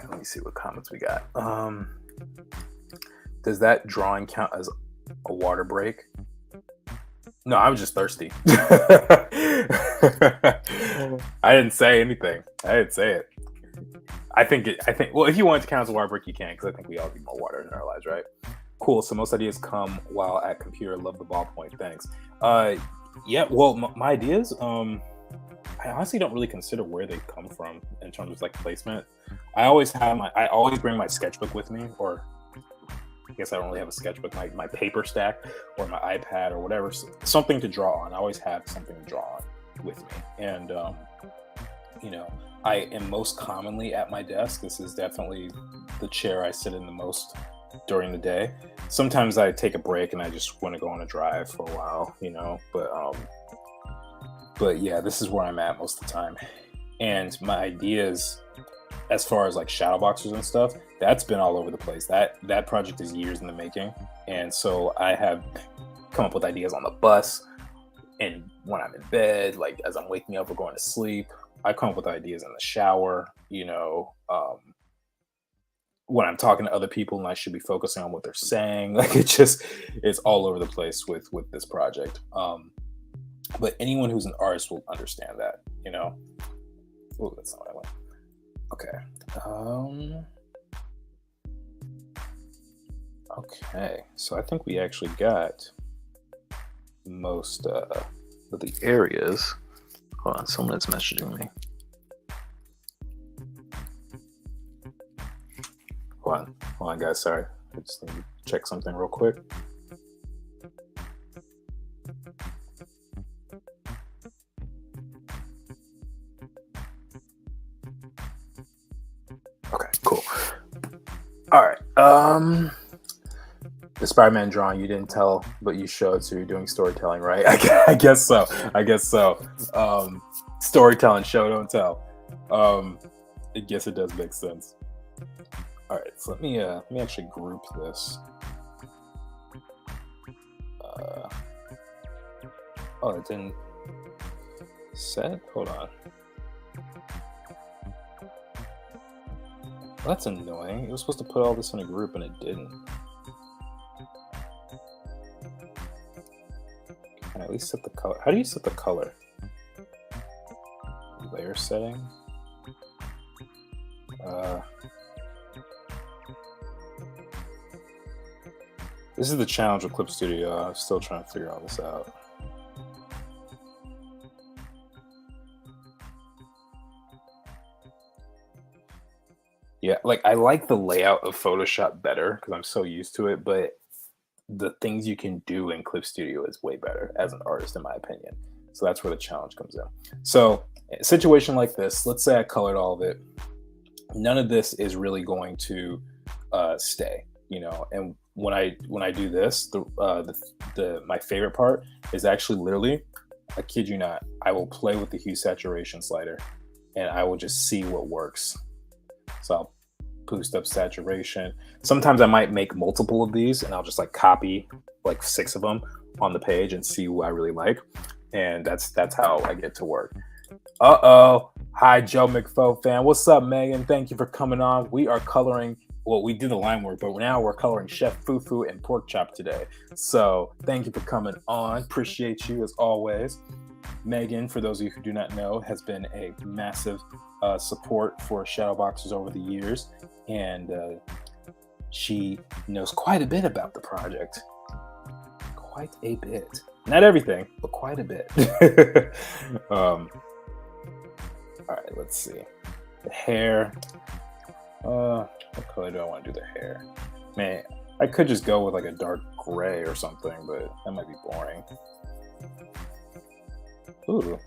Let me see what comments we got. Does that drawing count as a water break? No, I was just thirsty. I didn't say anything. I didn't say it. I think, well, if you want it to count as a water break, you can, because I think we all need more water in our lives, right? Cool. So most ideas come while at computer. Love the ballpoint. Thanks. Yeah, well, my ideas, I honestly don't really consider where they come from in terms of like placement. I always bring my sketchbook with me, or I guess I don't really have a sketchbook, my paper stack or my iPad or whatever, something to draw on. I always have something to draw on with me. And, I am most commonly at my desk. This is definitely the chair I sit in the most during the day. Sometimes I take a break and I just want to go on a drive for a while, but yeah, this is where I'm at most of the time. And my ideas, as far as like shadow boxers and stuff, that's been all over the place. That project is years in the making. And so I have come up with ideas on the bus and when I'm in bed, like as I'm waking up or going to sleep. I come up with ideas in the shower, when I'm talking to other people and I should be focusing on what they're saying. Like it's all over the place with this project. But anyone who's an artist will understand that, Oh, that's not what I want. Okay. Okay. So I think we actually got most of the areas. Hold on, someone is messaging me. Hold on, guys. Sorry, I just need to check something real quick. Okay, cool. All right. The Spider-Man drawing you didn't tell, but you showed, so you're doing storytelling, right? I guess so. Storytelling, show, don't tell. I guess it does make sense. All right, so let me actually group this. Oh, it didn't set? Hold on. Well, that's annoying. It was supposed to put all this in a group and it didn't. Can I at least set the color? How do you set the color? Layer setting? This is the challenge with Clip Studio. I'm still trying to figure all this out. Yeah, like I like the layout of Photoshop better because I'm so used to it, but the things you can do in Clip Studio is way better as an artist, in my opinion. So that's where the challenge comes in. So a situation like this, let's say I colored all of it. None of this is really going to stay, and when I do this, my favorite part is actually literally, I kid you not, I will play with the hue saturation slider and I will just see what works. So I'll boost up saturation. Sometimes I might make multiple of these and I'll just like copy like 6 of them on the page and see who I really like. And that's how I get to work. Uh-oh. Hi, Joe McFo fan. What's up, Megan? Thank you for coming on. We are coloring, well, we did the line work, but now we're coloring Chef Fufu and Pork Chop today. So thank you for coming on. Appreciate you as always. Megan, for those of you who do not know, has been a massive support for Shadowboxers over the years. And she knows quite a bit about the project. Quite a bit. Not everything, but quite a bit. All right, let's see. The hair. What color do I want to do the hair? Man, I could just go with like a dark gray or something, but that might be boring. Ooh,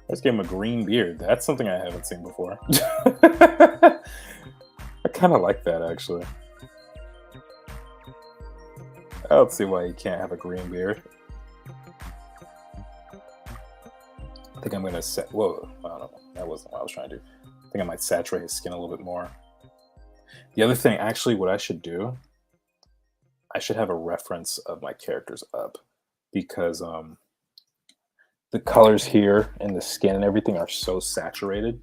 let's give him a green beard. That's something I haven't seen before. I kind of like that, actually. I don't see why he can't have a green beard. I think I'm going to set... Whoa, I don't know. That wasn't what I was trying to do. I think I might saturate his skin a little bit more. The other thing, actually, what I should do, I should have a reference of my characters up, because the colors here and the skin and everything are so saturated,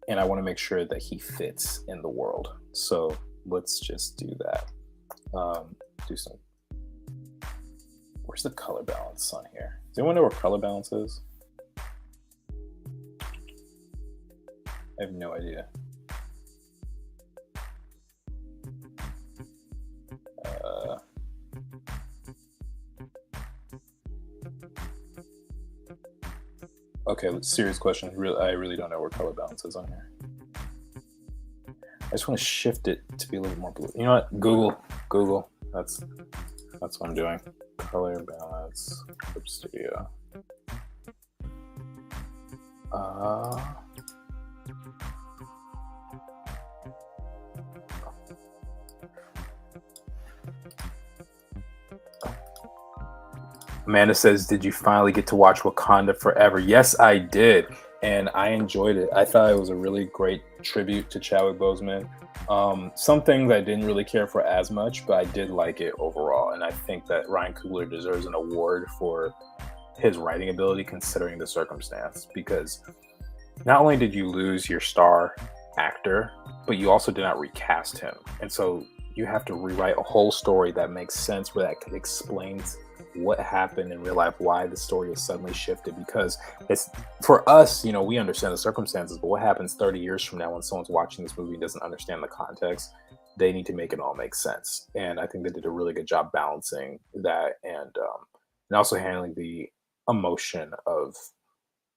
and I want to make sure that he fits in the world. So let's just do that. Do some... Where's the color balance on here? Does anyone know where color balance is? I have no idea. Okay, serious question. I really don't know where color balance is on here. I just want to shift it to be a little more blue. You know what? Google. That's what I'm doing. Color balance, Clip Studio. Amanda says, did you finally get to watch Wakanda Forever? Yes, I did. And I enjoyed it. I thought it was a really great tribute to Chadwick Boseman. Some things I didn't really care for as much, but I did like it overall. And I think that Ryan Coogler deserves an award for his writing ability considering the circumstance. Because not only did you lose your star actor, but you also did not recast him. And so you have to rewrite a whole story that makes sense, where that explains what happened in real life, why the story is suddenly shifted. Because it's, for us, you know, we understand the circumstances, but what happens 30 years from now when someone's watching this movie and doesn't understand the context? They need to make it all make sense. And I think they did a really good job balancing that, and also handling the emotion of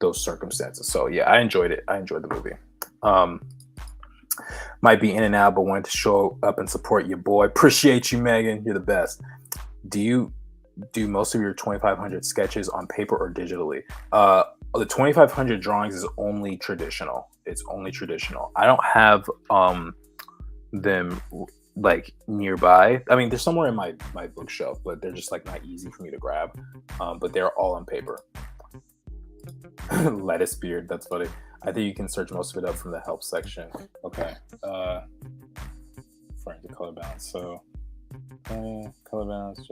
those circumstances. So yeah, I enjoyed it. I enjoyed the movie. Might be in and out, but wanted to show up and support your boy. Appreciate you, Megan. You're the best. Do you do most of your 2,500 sketches on paper or digitally? The 2,500 drawings is only traditional. It's only traditional. I don't have them like nearby. I mean, they're somewhere in my bookshelf, but they're just like not easy for me to grab. But they're all on paper. Lettuce beard, that's funny. I think you can search most of it up from the help section. Okay. Referring to color balance. So color balance,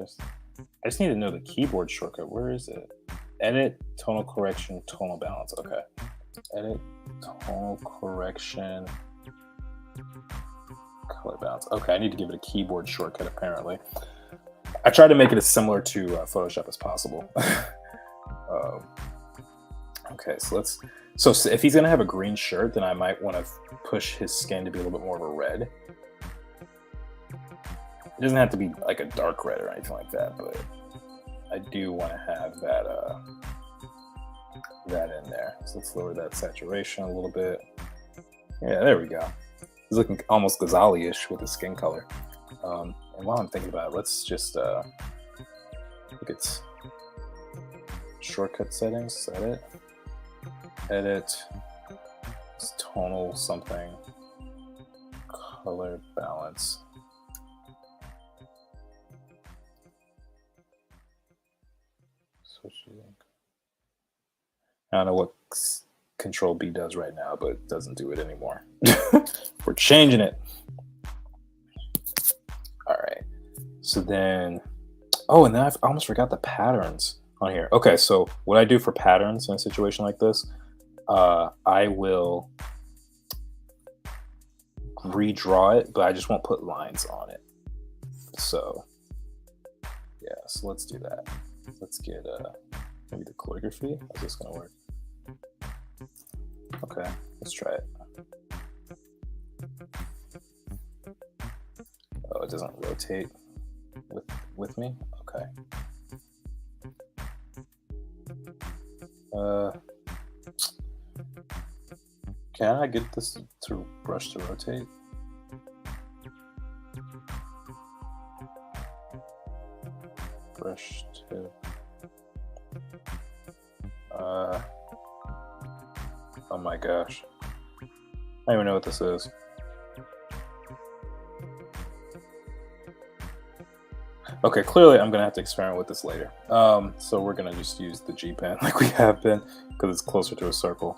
I just need to know the keyboard shortcut. Where is it? Edit, tonal correction, tonal balance. Okay. Edit, tonal correction, color balance. Okay, I need to give it a keyboard shortcut apparently. I try to make it as similar to Photoshop as possible. Okay, so if he's gonna have a green shirt, then I might want to push his skin to be a little bit more of a red. It doesn't have to be like a dark red or anything like that, but I do want to have that in there. So let's lower that saturation a little bit. Yeah, there we go. He's looking almost Ghazali-ish with his skin color. And while I'm thinking about it, let's just look at shortcut settings. Set it. Edit. It's tonal something. Color balance. I don't know what Control B does right now, but it doesn't do it anymore. We're changing it. All right. So then, oh, and then I almost forgot the patterns on here. Okay, so what I do for patterns in a situation like this, I will redraw it, but I just won't put lines on it. So yeah, so let's do that. Let's get maybe the calligraphy. How's this gonna work? Okay, let's try it. Oh, it doesn't rotate with me? Okay. Can I get this to brush to rotate? Brush to oh my gosh. I don't even know what this is. Okay, clearly I'm gonna have to experiment with this later. So we're gonna just use the G pen like we have been because it's closer to a circle.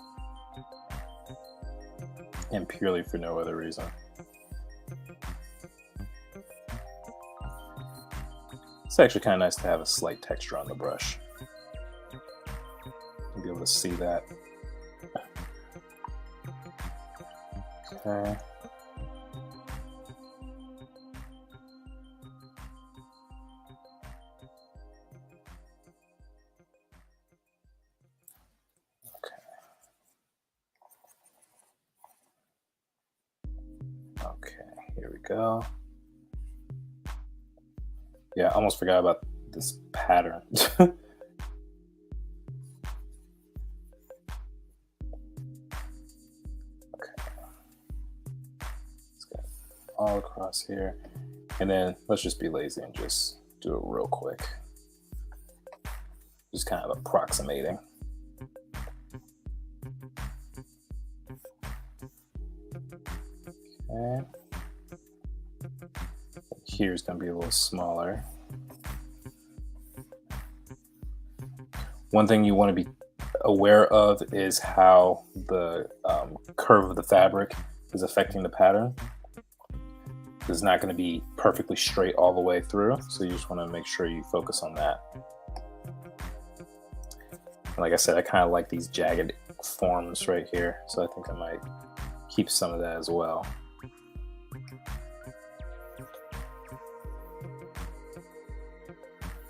And purely for no other reason. It's actually kind of nice to have a slight texture on the brush. You'll be able to see that. Okay. Okay, here we go. Yeah, I almost forgot about this pattern. Okay. Let's go all across here. And then let's just be lazy and just do it real quick. Just kind of approximating. Okay. Here's going to be a little smaller. One thing you want to be aware of is how the curve of the fabric is affecting the pattern. It's not going to be perfectly straight all the way through, so you just want to make sure you focus on that. And like I said, I kind of like these jagged forms right here, so I think I might keep some of that as well.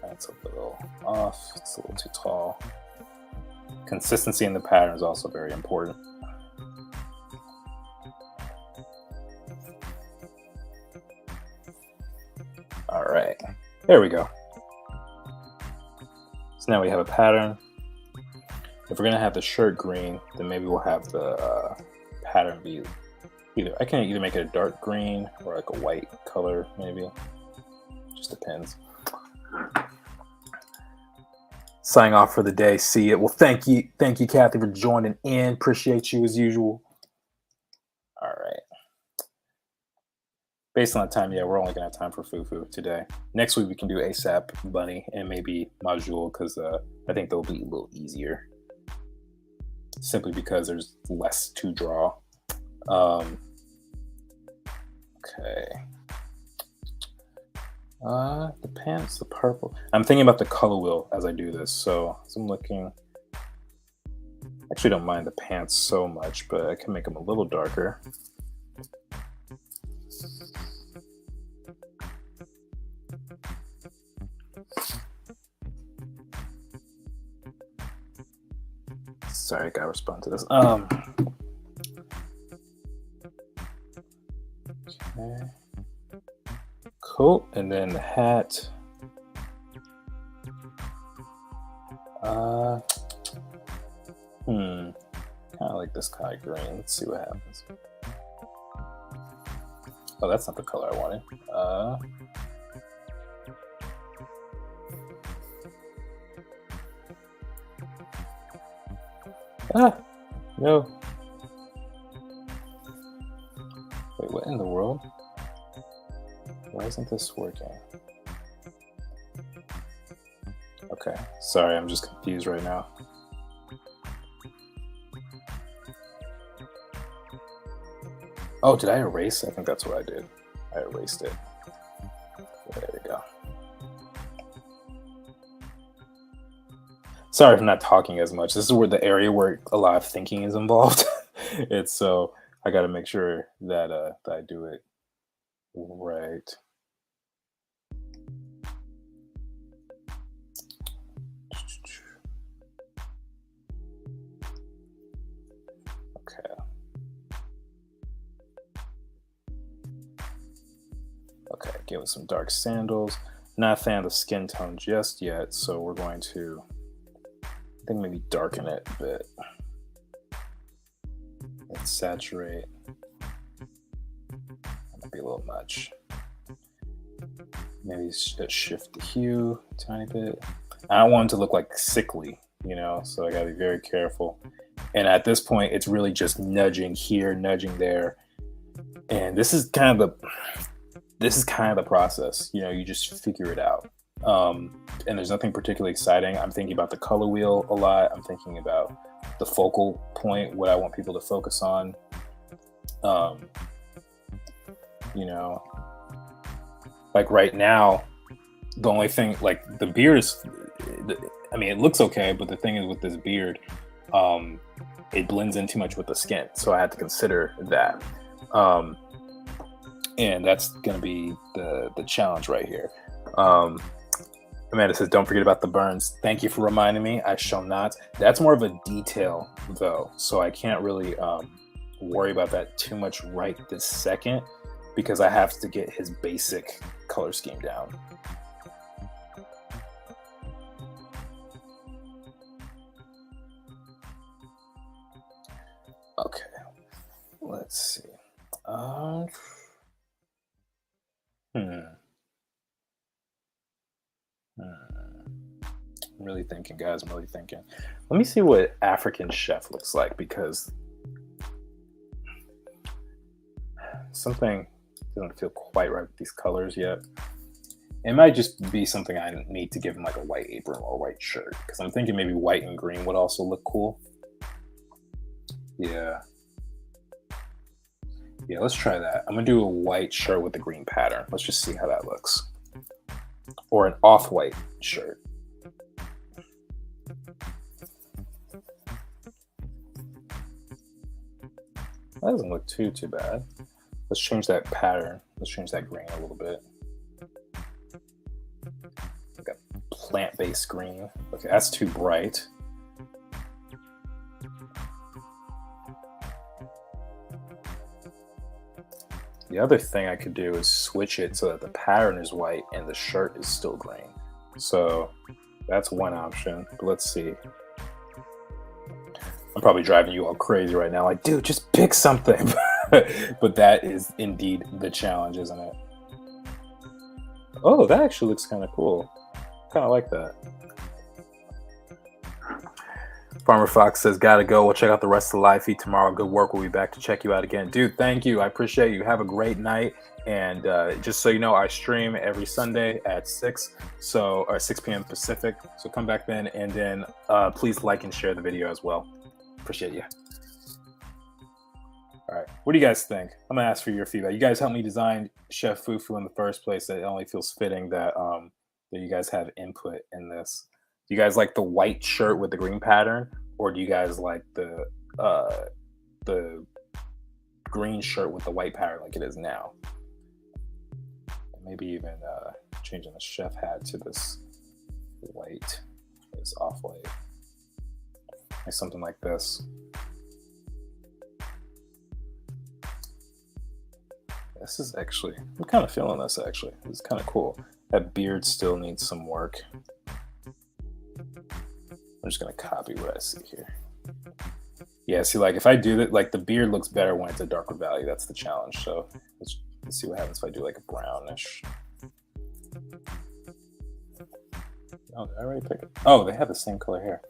That's a little off, it's a little too tall. Consistency in the pattern is also very important. All right, there we go. So now we have a pattern. If we're gonna have the shirt green, then maybe we'll have the pattern be either, I can either make it a dark green or like a white color, maybe. Just depends. Signing off for the day. See it. Well, thank you, Kathy, for joining in. Appreciate you as usual. All right. Based on the time, yeah, we're only gonna have time for Fufu today. Next week we can do ASAP Bunny and maybe Majul because I think they'll be a little easier. Simply because there's less to draw. Okay. The pants, the purple. I'm thinking about the color wheel as I do this. So I'm looking. Actually, don't mind the pants so much, but I can make them a little darker. Sorry, I gotta respond to this. Okay. Cool. And then the hat. Kind of like this kind of green. Let's see what happens. Oh, that's not the color I wanted. No. Wait, what in the world? Why isn't this working? Okay, sorry, I'm just confused right now. Oh, did I erase? I think that's what I did. I erased it. There we go. Sorry if I'm not talking as much. This is where the area where a lot of thinking is involved. It's so I got to make sure that that I do it right. Okay. Okay, give it some dark sandals. Not a fan of the skin tone just yet, so we're going to, I think, maybe darken it a bit. And saturate. That might be a little much. Maybe shift the hue a tiny bit. I don't want it to look like sickly, you know, so I gotta be very careful. And at this point, it's really just nudging here, nudging there. And this is kind of the process. You know, you just figure it out. And there's nothing particularly exciting. I'm thinking about the color wheel a lot. I'm thinking about the focal point, what I want people to focus on. You know, like right now, the only thing, like the beard is, I mean, it looks okay, but the thing is with this beard, it blends in too much with the skin. So I had to consider that. And that's going to be the challenge right here. Amanda says, don't forget about the burns. Thank you for reminding me. I shall not. That's more of a detail, though. So I can't really worry about that too much right this second because I have to get his basic color scheme down. Okay. Let's see. I'm really thinking, guys. I'm really thinking. Let me see what African Chef looks like because something doesn't feel quite right with these colors yet. It might just be something I need to give him like a white apron or a white shirt because I'm thinking maybe white and green would also look cool. Yeah. Yeah, let's try that. I'm gonna do a white shirt with a green pattern. Let's just see how that looks. Or an off-white shirt. That doesn't look too bad. Let's change that pattern. Let's change that green a little bit. Like a plant-based green. Okay, that's too bright. The other thing I could do is switch it so that the pattern is white and the shirt is still green. So that's one option. But let's see. I'm probably driving you all crazy right now. Like, dude, just pick something. But that is indeed the challenge, isn't it? Oh, that actually looks kind of cool. Kind of like that. Farmer Fox says, gotta go. We'll check out the rest of the live feed tomorrow. Good work. We'll be back to check you out again. Dude, thank you. I appreciate you. Have a great night. And just so you know, I stream every Sunday at 6 p.m. Pacific. So come back then. And then please like and share the video as well. Appreciate you. All right. What do you guys think? I'm going to ask for your feedback. You guys helped me design Chef Fufu in the first place. It only feels fitting that, that you guys have input in this. Do you guys like the white shirt with the green pattern, or do you guys like the green shirt with the white pattern like it is now? Maybe even changing the chef hat to this white, this off-white, like something like this. This is actually, I'm kind of feeling this actually. It's kind of cool. That beard still needs some work. I'm just gonna copy what I see here. Yeah, see, like if I do that, like the beard looks better when it's a darker value. That's the challenge. So let's see what happens if I do like a brownish. Oh, did I already pick it? Oh, they have the same color hair.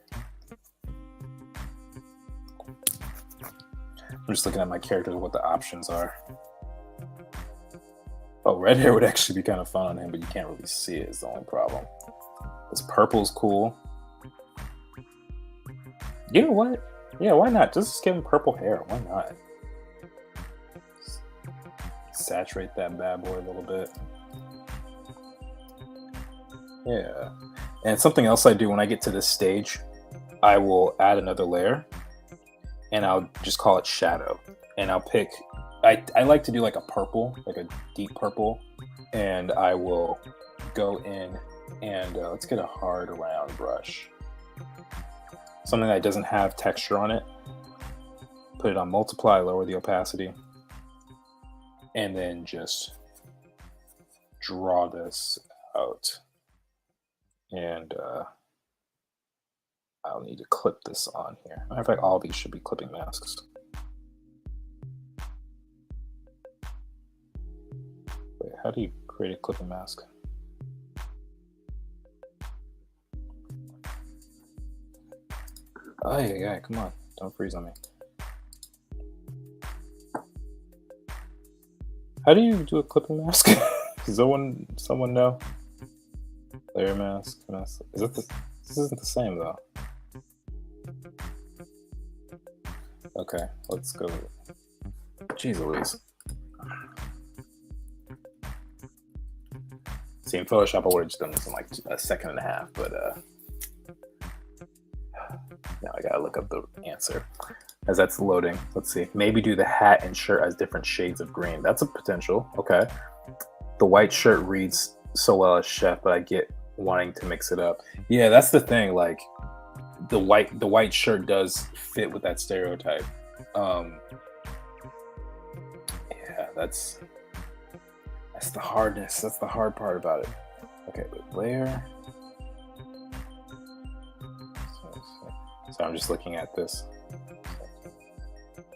I'm just looking at my characters, what the options are. Oh, red hair would actually be kind of fun on him, but you can't really see it is the only problem. This purple's cool. You know what? Yeah, why not? Just give him purple hair. Why not? saturate that bad boy a little bit. Yeah. And something else I do when I get to this stage, I will add another layer and I'll just call it shadow. And I'll pick, I like to do like a purple, like a deep purple. And I will go in and let's get a hard round brush. Something that doesn't have texture on it. Put it on multiply, lower the opacity. And then just draw this out. And I'll need to clip this on here. Matter of fact, all of these should be clipping masks. Wait, how do you create a clipping mask? Oh yeah, come on, don't freeze on me. How do you do a clipping mask? Does someone know? Layer mask. Is it this isn't the same though. Okay, let's go. Jeez Louise. See, in Photoshop, I would have just done this in like a second and a half, but now I gotta look up the answer as that's loading. Let's see. Maybe do the hat and shirt as different shades of green. That's a potential. Okay. The white shirt reads so well as Chef, but I get wanting to mix it up. Yeah, that's the thing. Like the white shirt does fit with that stereotype. Yeah, that's the hardness. That's the hard part about it. Okay, layer. So I'm just looking at this.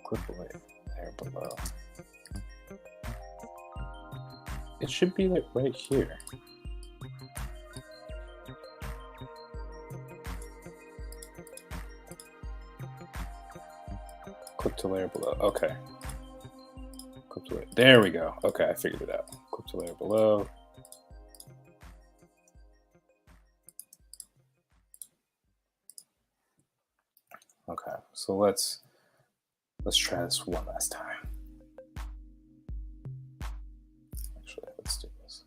Clip away there below. It should be like right here. Clip to layer below. Okay. Clip to layer. There we go. Okay, I figured it out. Clip to layer below. Okay, so let's try this one last time. Actually, let's do this.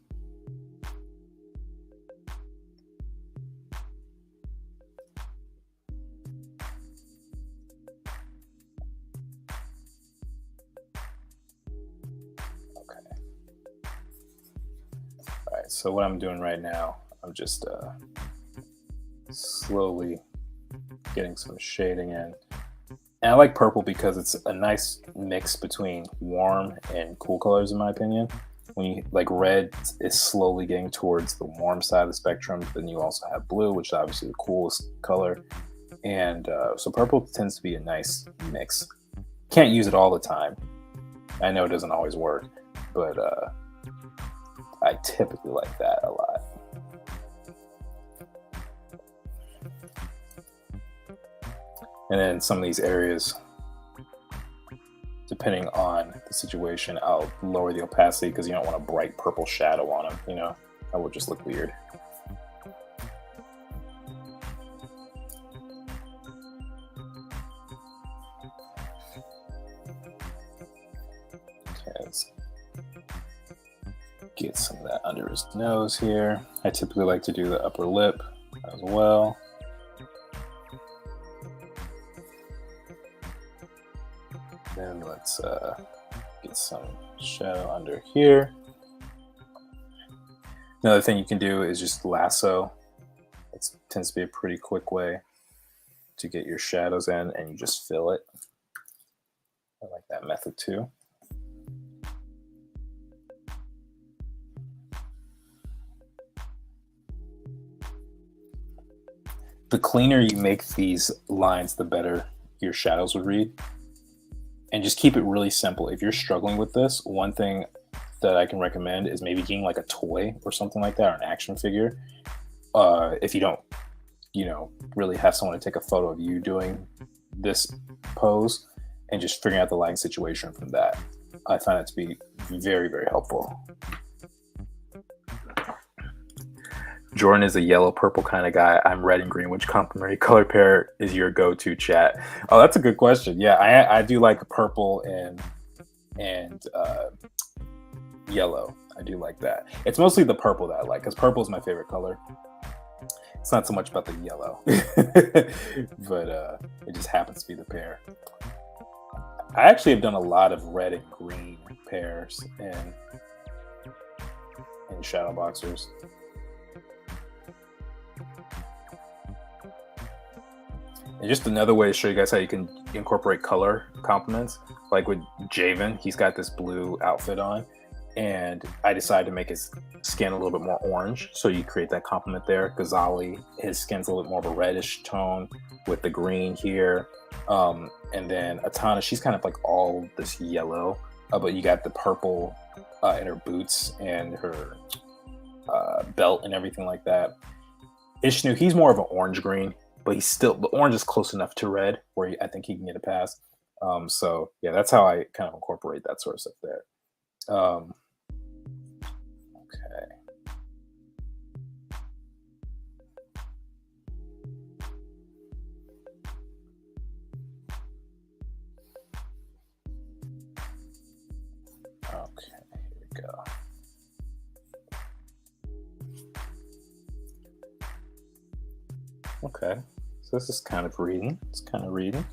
Okay. All right, so what I'm doing right now, I'm just slowly getting some shading in. And I like purple because it's a nice mix between warm and cool colors, in my opinion. When you like red is slowly getting towards the warm side of the spectrum, then you also have blue, which is obviously the coolest color. And so purple tends to be a nice mix. Can't use it all the time. I know it doesn't always work, but I typically like that a lot. And then some of these areas, depending on the situation, I'll lower the opacity because you don't want a bright purple shadow on them, you know? That would just look weird. Okay, let's get some of that under his nose here. I typically like to do the upper lip as well. Then let's get some shadow under here. Another thing you can do is just lasso. It tends to be a pretty quick way to get your shadows in, and you just fill it. I like that method too. The cleaner you make these lines, the better your shadows would read. And just keep it really simple. If you're struggling with this, one thing that I can recommend is maybe getting like a toy or something like that, or an action figure. If you don't, really have someone to take a photo of you doing this pose, and just figuring out the lighting situation from that. I find it to be very, very helpful. Jordan is a yellow purple kind of guy. I'm red and green. Which complementary color pair is your go-to, chat? Oh, that's a good question. Yeah, I do like purple and yellow. I do like that. It's mostly the purple that I like, because purple is my favorite color. It's not so much about the yellow, but it just happens to be the pair. I actually have done a lot of red and green pairs in shadow boxers. And just another way to show you guys how you can incorporate color complements. Like with Javen, he's got this blue outfit on, and I decided to make his skin a little bit more orange, so you create that complement there. Ghazali, his skin's a little bit more of a reddish tone with the green here. And then Atana, she's kind of like all this yellow, but you got the purple in her boots and her belt and everything like that. Ishnu, he's more of an orange green, but he's still, the orange is close enough to red where I think he can get a pass. So yeah, that's how I kind of incorporate that sort of stuff there. Okay. Okay, here we go. Okay, so this is kind of reading. It's kind of reading.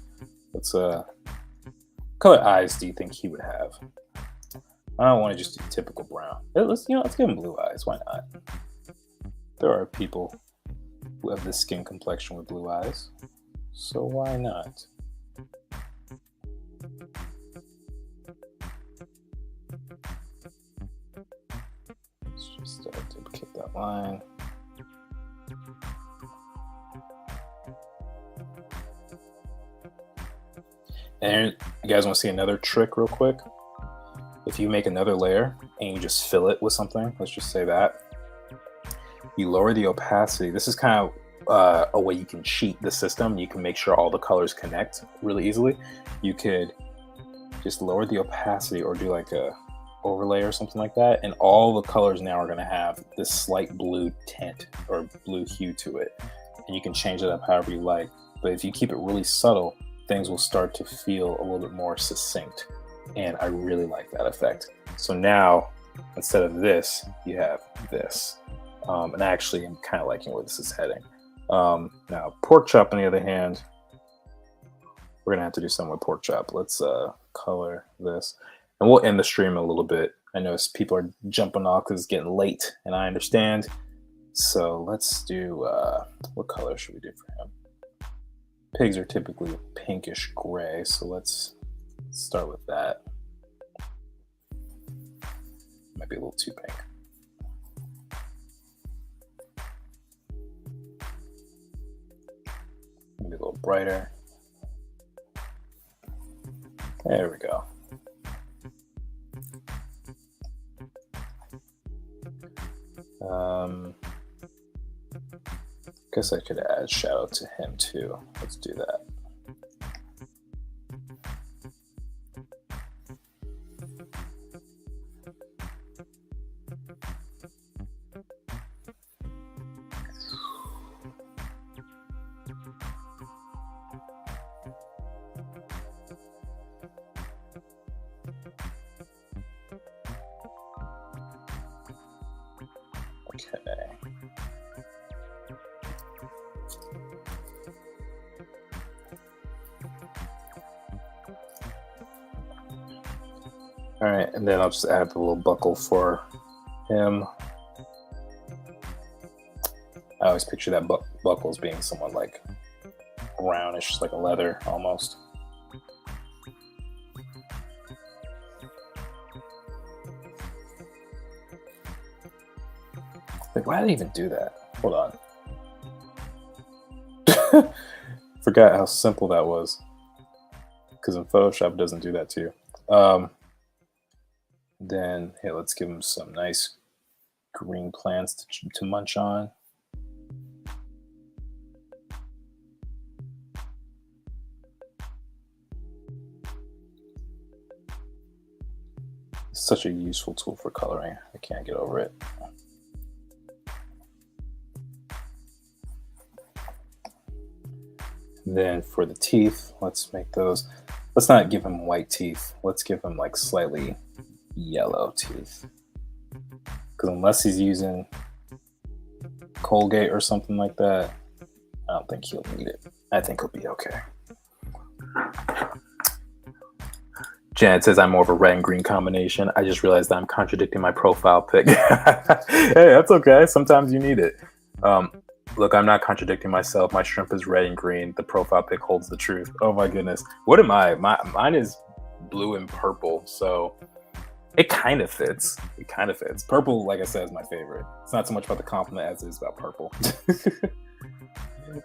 Let's color eyes do you think he would have? I don't want to just do typical brown. Let's give him blue eyes. Why not? There are people who have this skin complexion with blue eyes, so why not? Let's just duplicate that line. And you guys want to see another trick real quick? If you make another layer and you just fill it with something, let's just say that, you lower the opacity. This is kind of a way you can cheat the system. You can make sure all the colors connect really easily. You could just lower the opacity or do like a overlay or something like that, and all the colors now are going to have this slight blue tint or blue hue to it, and you can change it up however you like. But if you keep it really subtle, things will start to feel a little bit more succinct, and I really like that effect. So now instead of this, you have this, and I actually am kind of liking where this is heading. Now pork chop, on the other hand, we're gonna have to do something with pork chop. Let's color this, and we'll end the stream a little bit. I know people are jumping off because it's getting late, and I understand. So let's do what color should we do for him? Pigs are typically pinkish gray, so let's start with that. Might be a little too pink. Maybe a little brighter. There we go. Guess I could add shadow to him too. Let's do that. Okay. All right, and then I'll just add the little buckle for him. I always picture that buckle as being somewhat like brownish, like a leather almost. Like, why did I even do that? Hold on. Forgot how simple that was. Because in Photoshop, it doesn't do that to you. Then, hey, let's give him some nice green plants to munch on. It's such a useful tool for coloring. I can't get over it. Then for the teeth, let's make those. Let's not give him white teeth. Let's give him like slightly yellow teeth. Because unless he's using Colgate or something like that, I don't think he'll need it. I think he'll be okay. Janet says I'm more of a red and green combination. I just realized that I'm contradicting my profile pic. Hey, that's okay. Sometimes you need it. Look, I'm not contradicting myself. My shrimp is red and green. The profile pic holds the truth. Oh my goodness. What am I? Mine is blue and purple. So it kind of fits. It kind of fits. Purple, like I said, is my favorite. It's not so much about the compliment as it is about purple.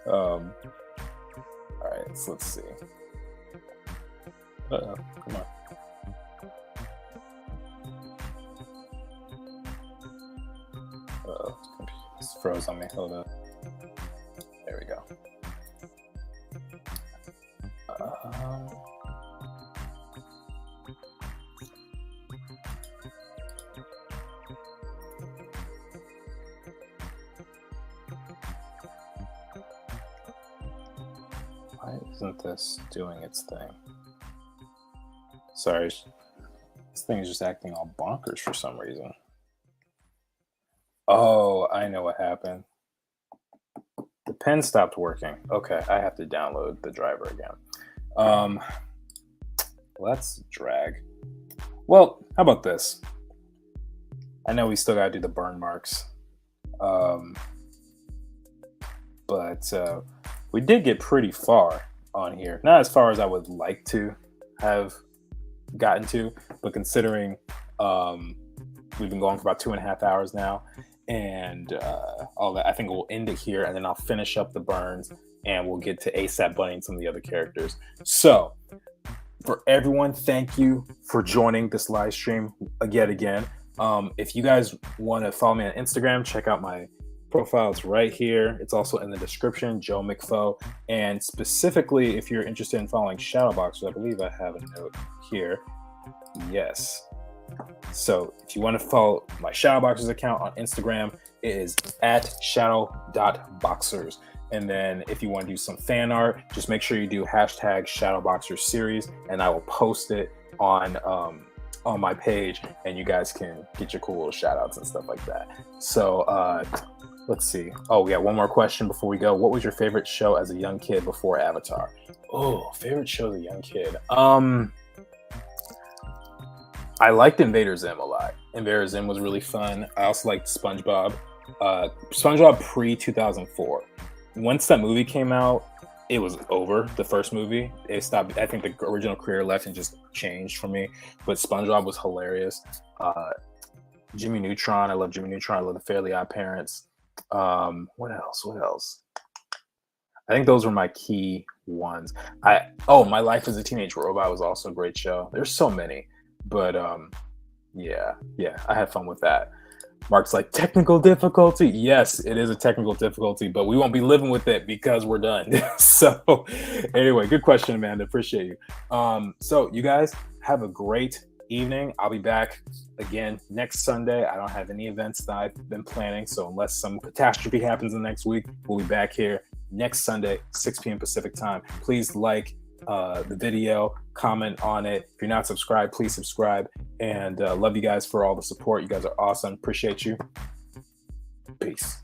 All right, so let's see. Come on. It's froze on me. Hold up. There we go. Why isn't this doing its thing? Sorry, this thing is just acting all bonkers for some reason. Oh, I know what happened. The pen stopped working. Okay, I have to download the driver again. Let's drag. Well, how about this? I know we still gotta do the burn marks. But we did get pretty far on here. Not as far as I would like to have gotten to, but considering we've been going for about 2.5 hours now, and all that, I think we'll end it here, and then I'll finish up the burns, and we'll get to ASAP Bunny and some of the other characters. So, for everyone, thank you for joining this live stream yet again. If you guys want to follow me on Instagram, check out my profile. It's right here. It's also in the description, Joe McFo. And specifically, if you're interested in following Shadowboxers, I believe I have a note here. Yes. So if you want to follow my Shadowboxers account on Instagram, it is at shadow.boxers. And then if you want to do some fan art, just make sure you do hashtag Shadowboxers series, and I will post it on my page, and you guys can get your cool little shout outs and stuff like that. So let's see. Oh, we got one more question before we go. What was your favorite show as a young kid before Avatar? Oh, favorite show as a young kid. I liked Invader Zim a lot. Invader Zim was really fun. I also liked SpongeBob. SpongeBob pre-2004. Once that movie came out, it was over. The first movie, it stopped. I think the original creator left and just changed for me. But SpongeBob was hilarious. Jimmy Neutron. I love Jimmy Neutron. I love the Fairly Odd Parents. What else? I think those were my key ones. My Life as a Teenage Robot was also a great show. There's so many. But yeah, I had fun with that. Mark's like, technical difficulty. Yes, it is a technical difficulty, but we won't be living with it because we're done. So anyway, good question, Amanda. Appreciate you. So you guys have a great evening. I'll be back again next Sunday. I don't have any events that I've been planning, so unless some catastrophe happens in the next week, we'll be back here next Sunday, 6 p.m. Pacific time. Please like the video, comment on it. If you're not subscribed, please subscribe, and love you guys for all the support. You guys are awesome. Appreciate you. Peace.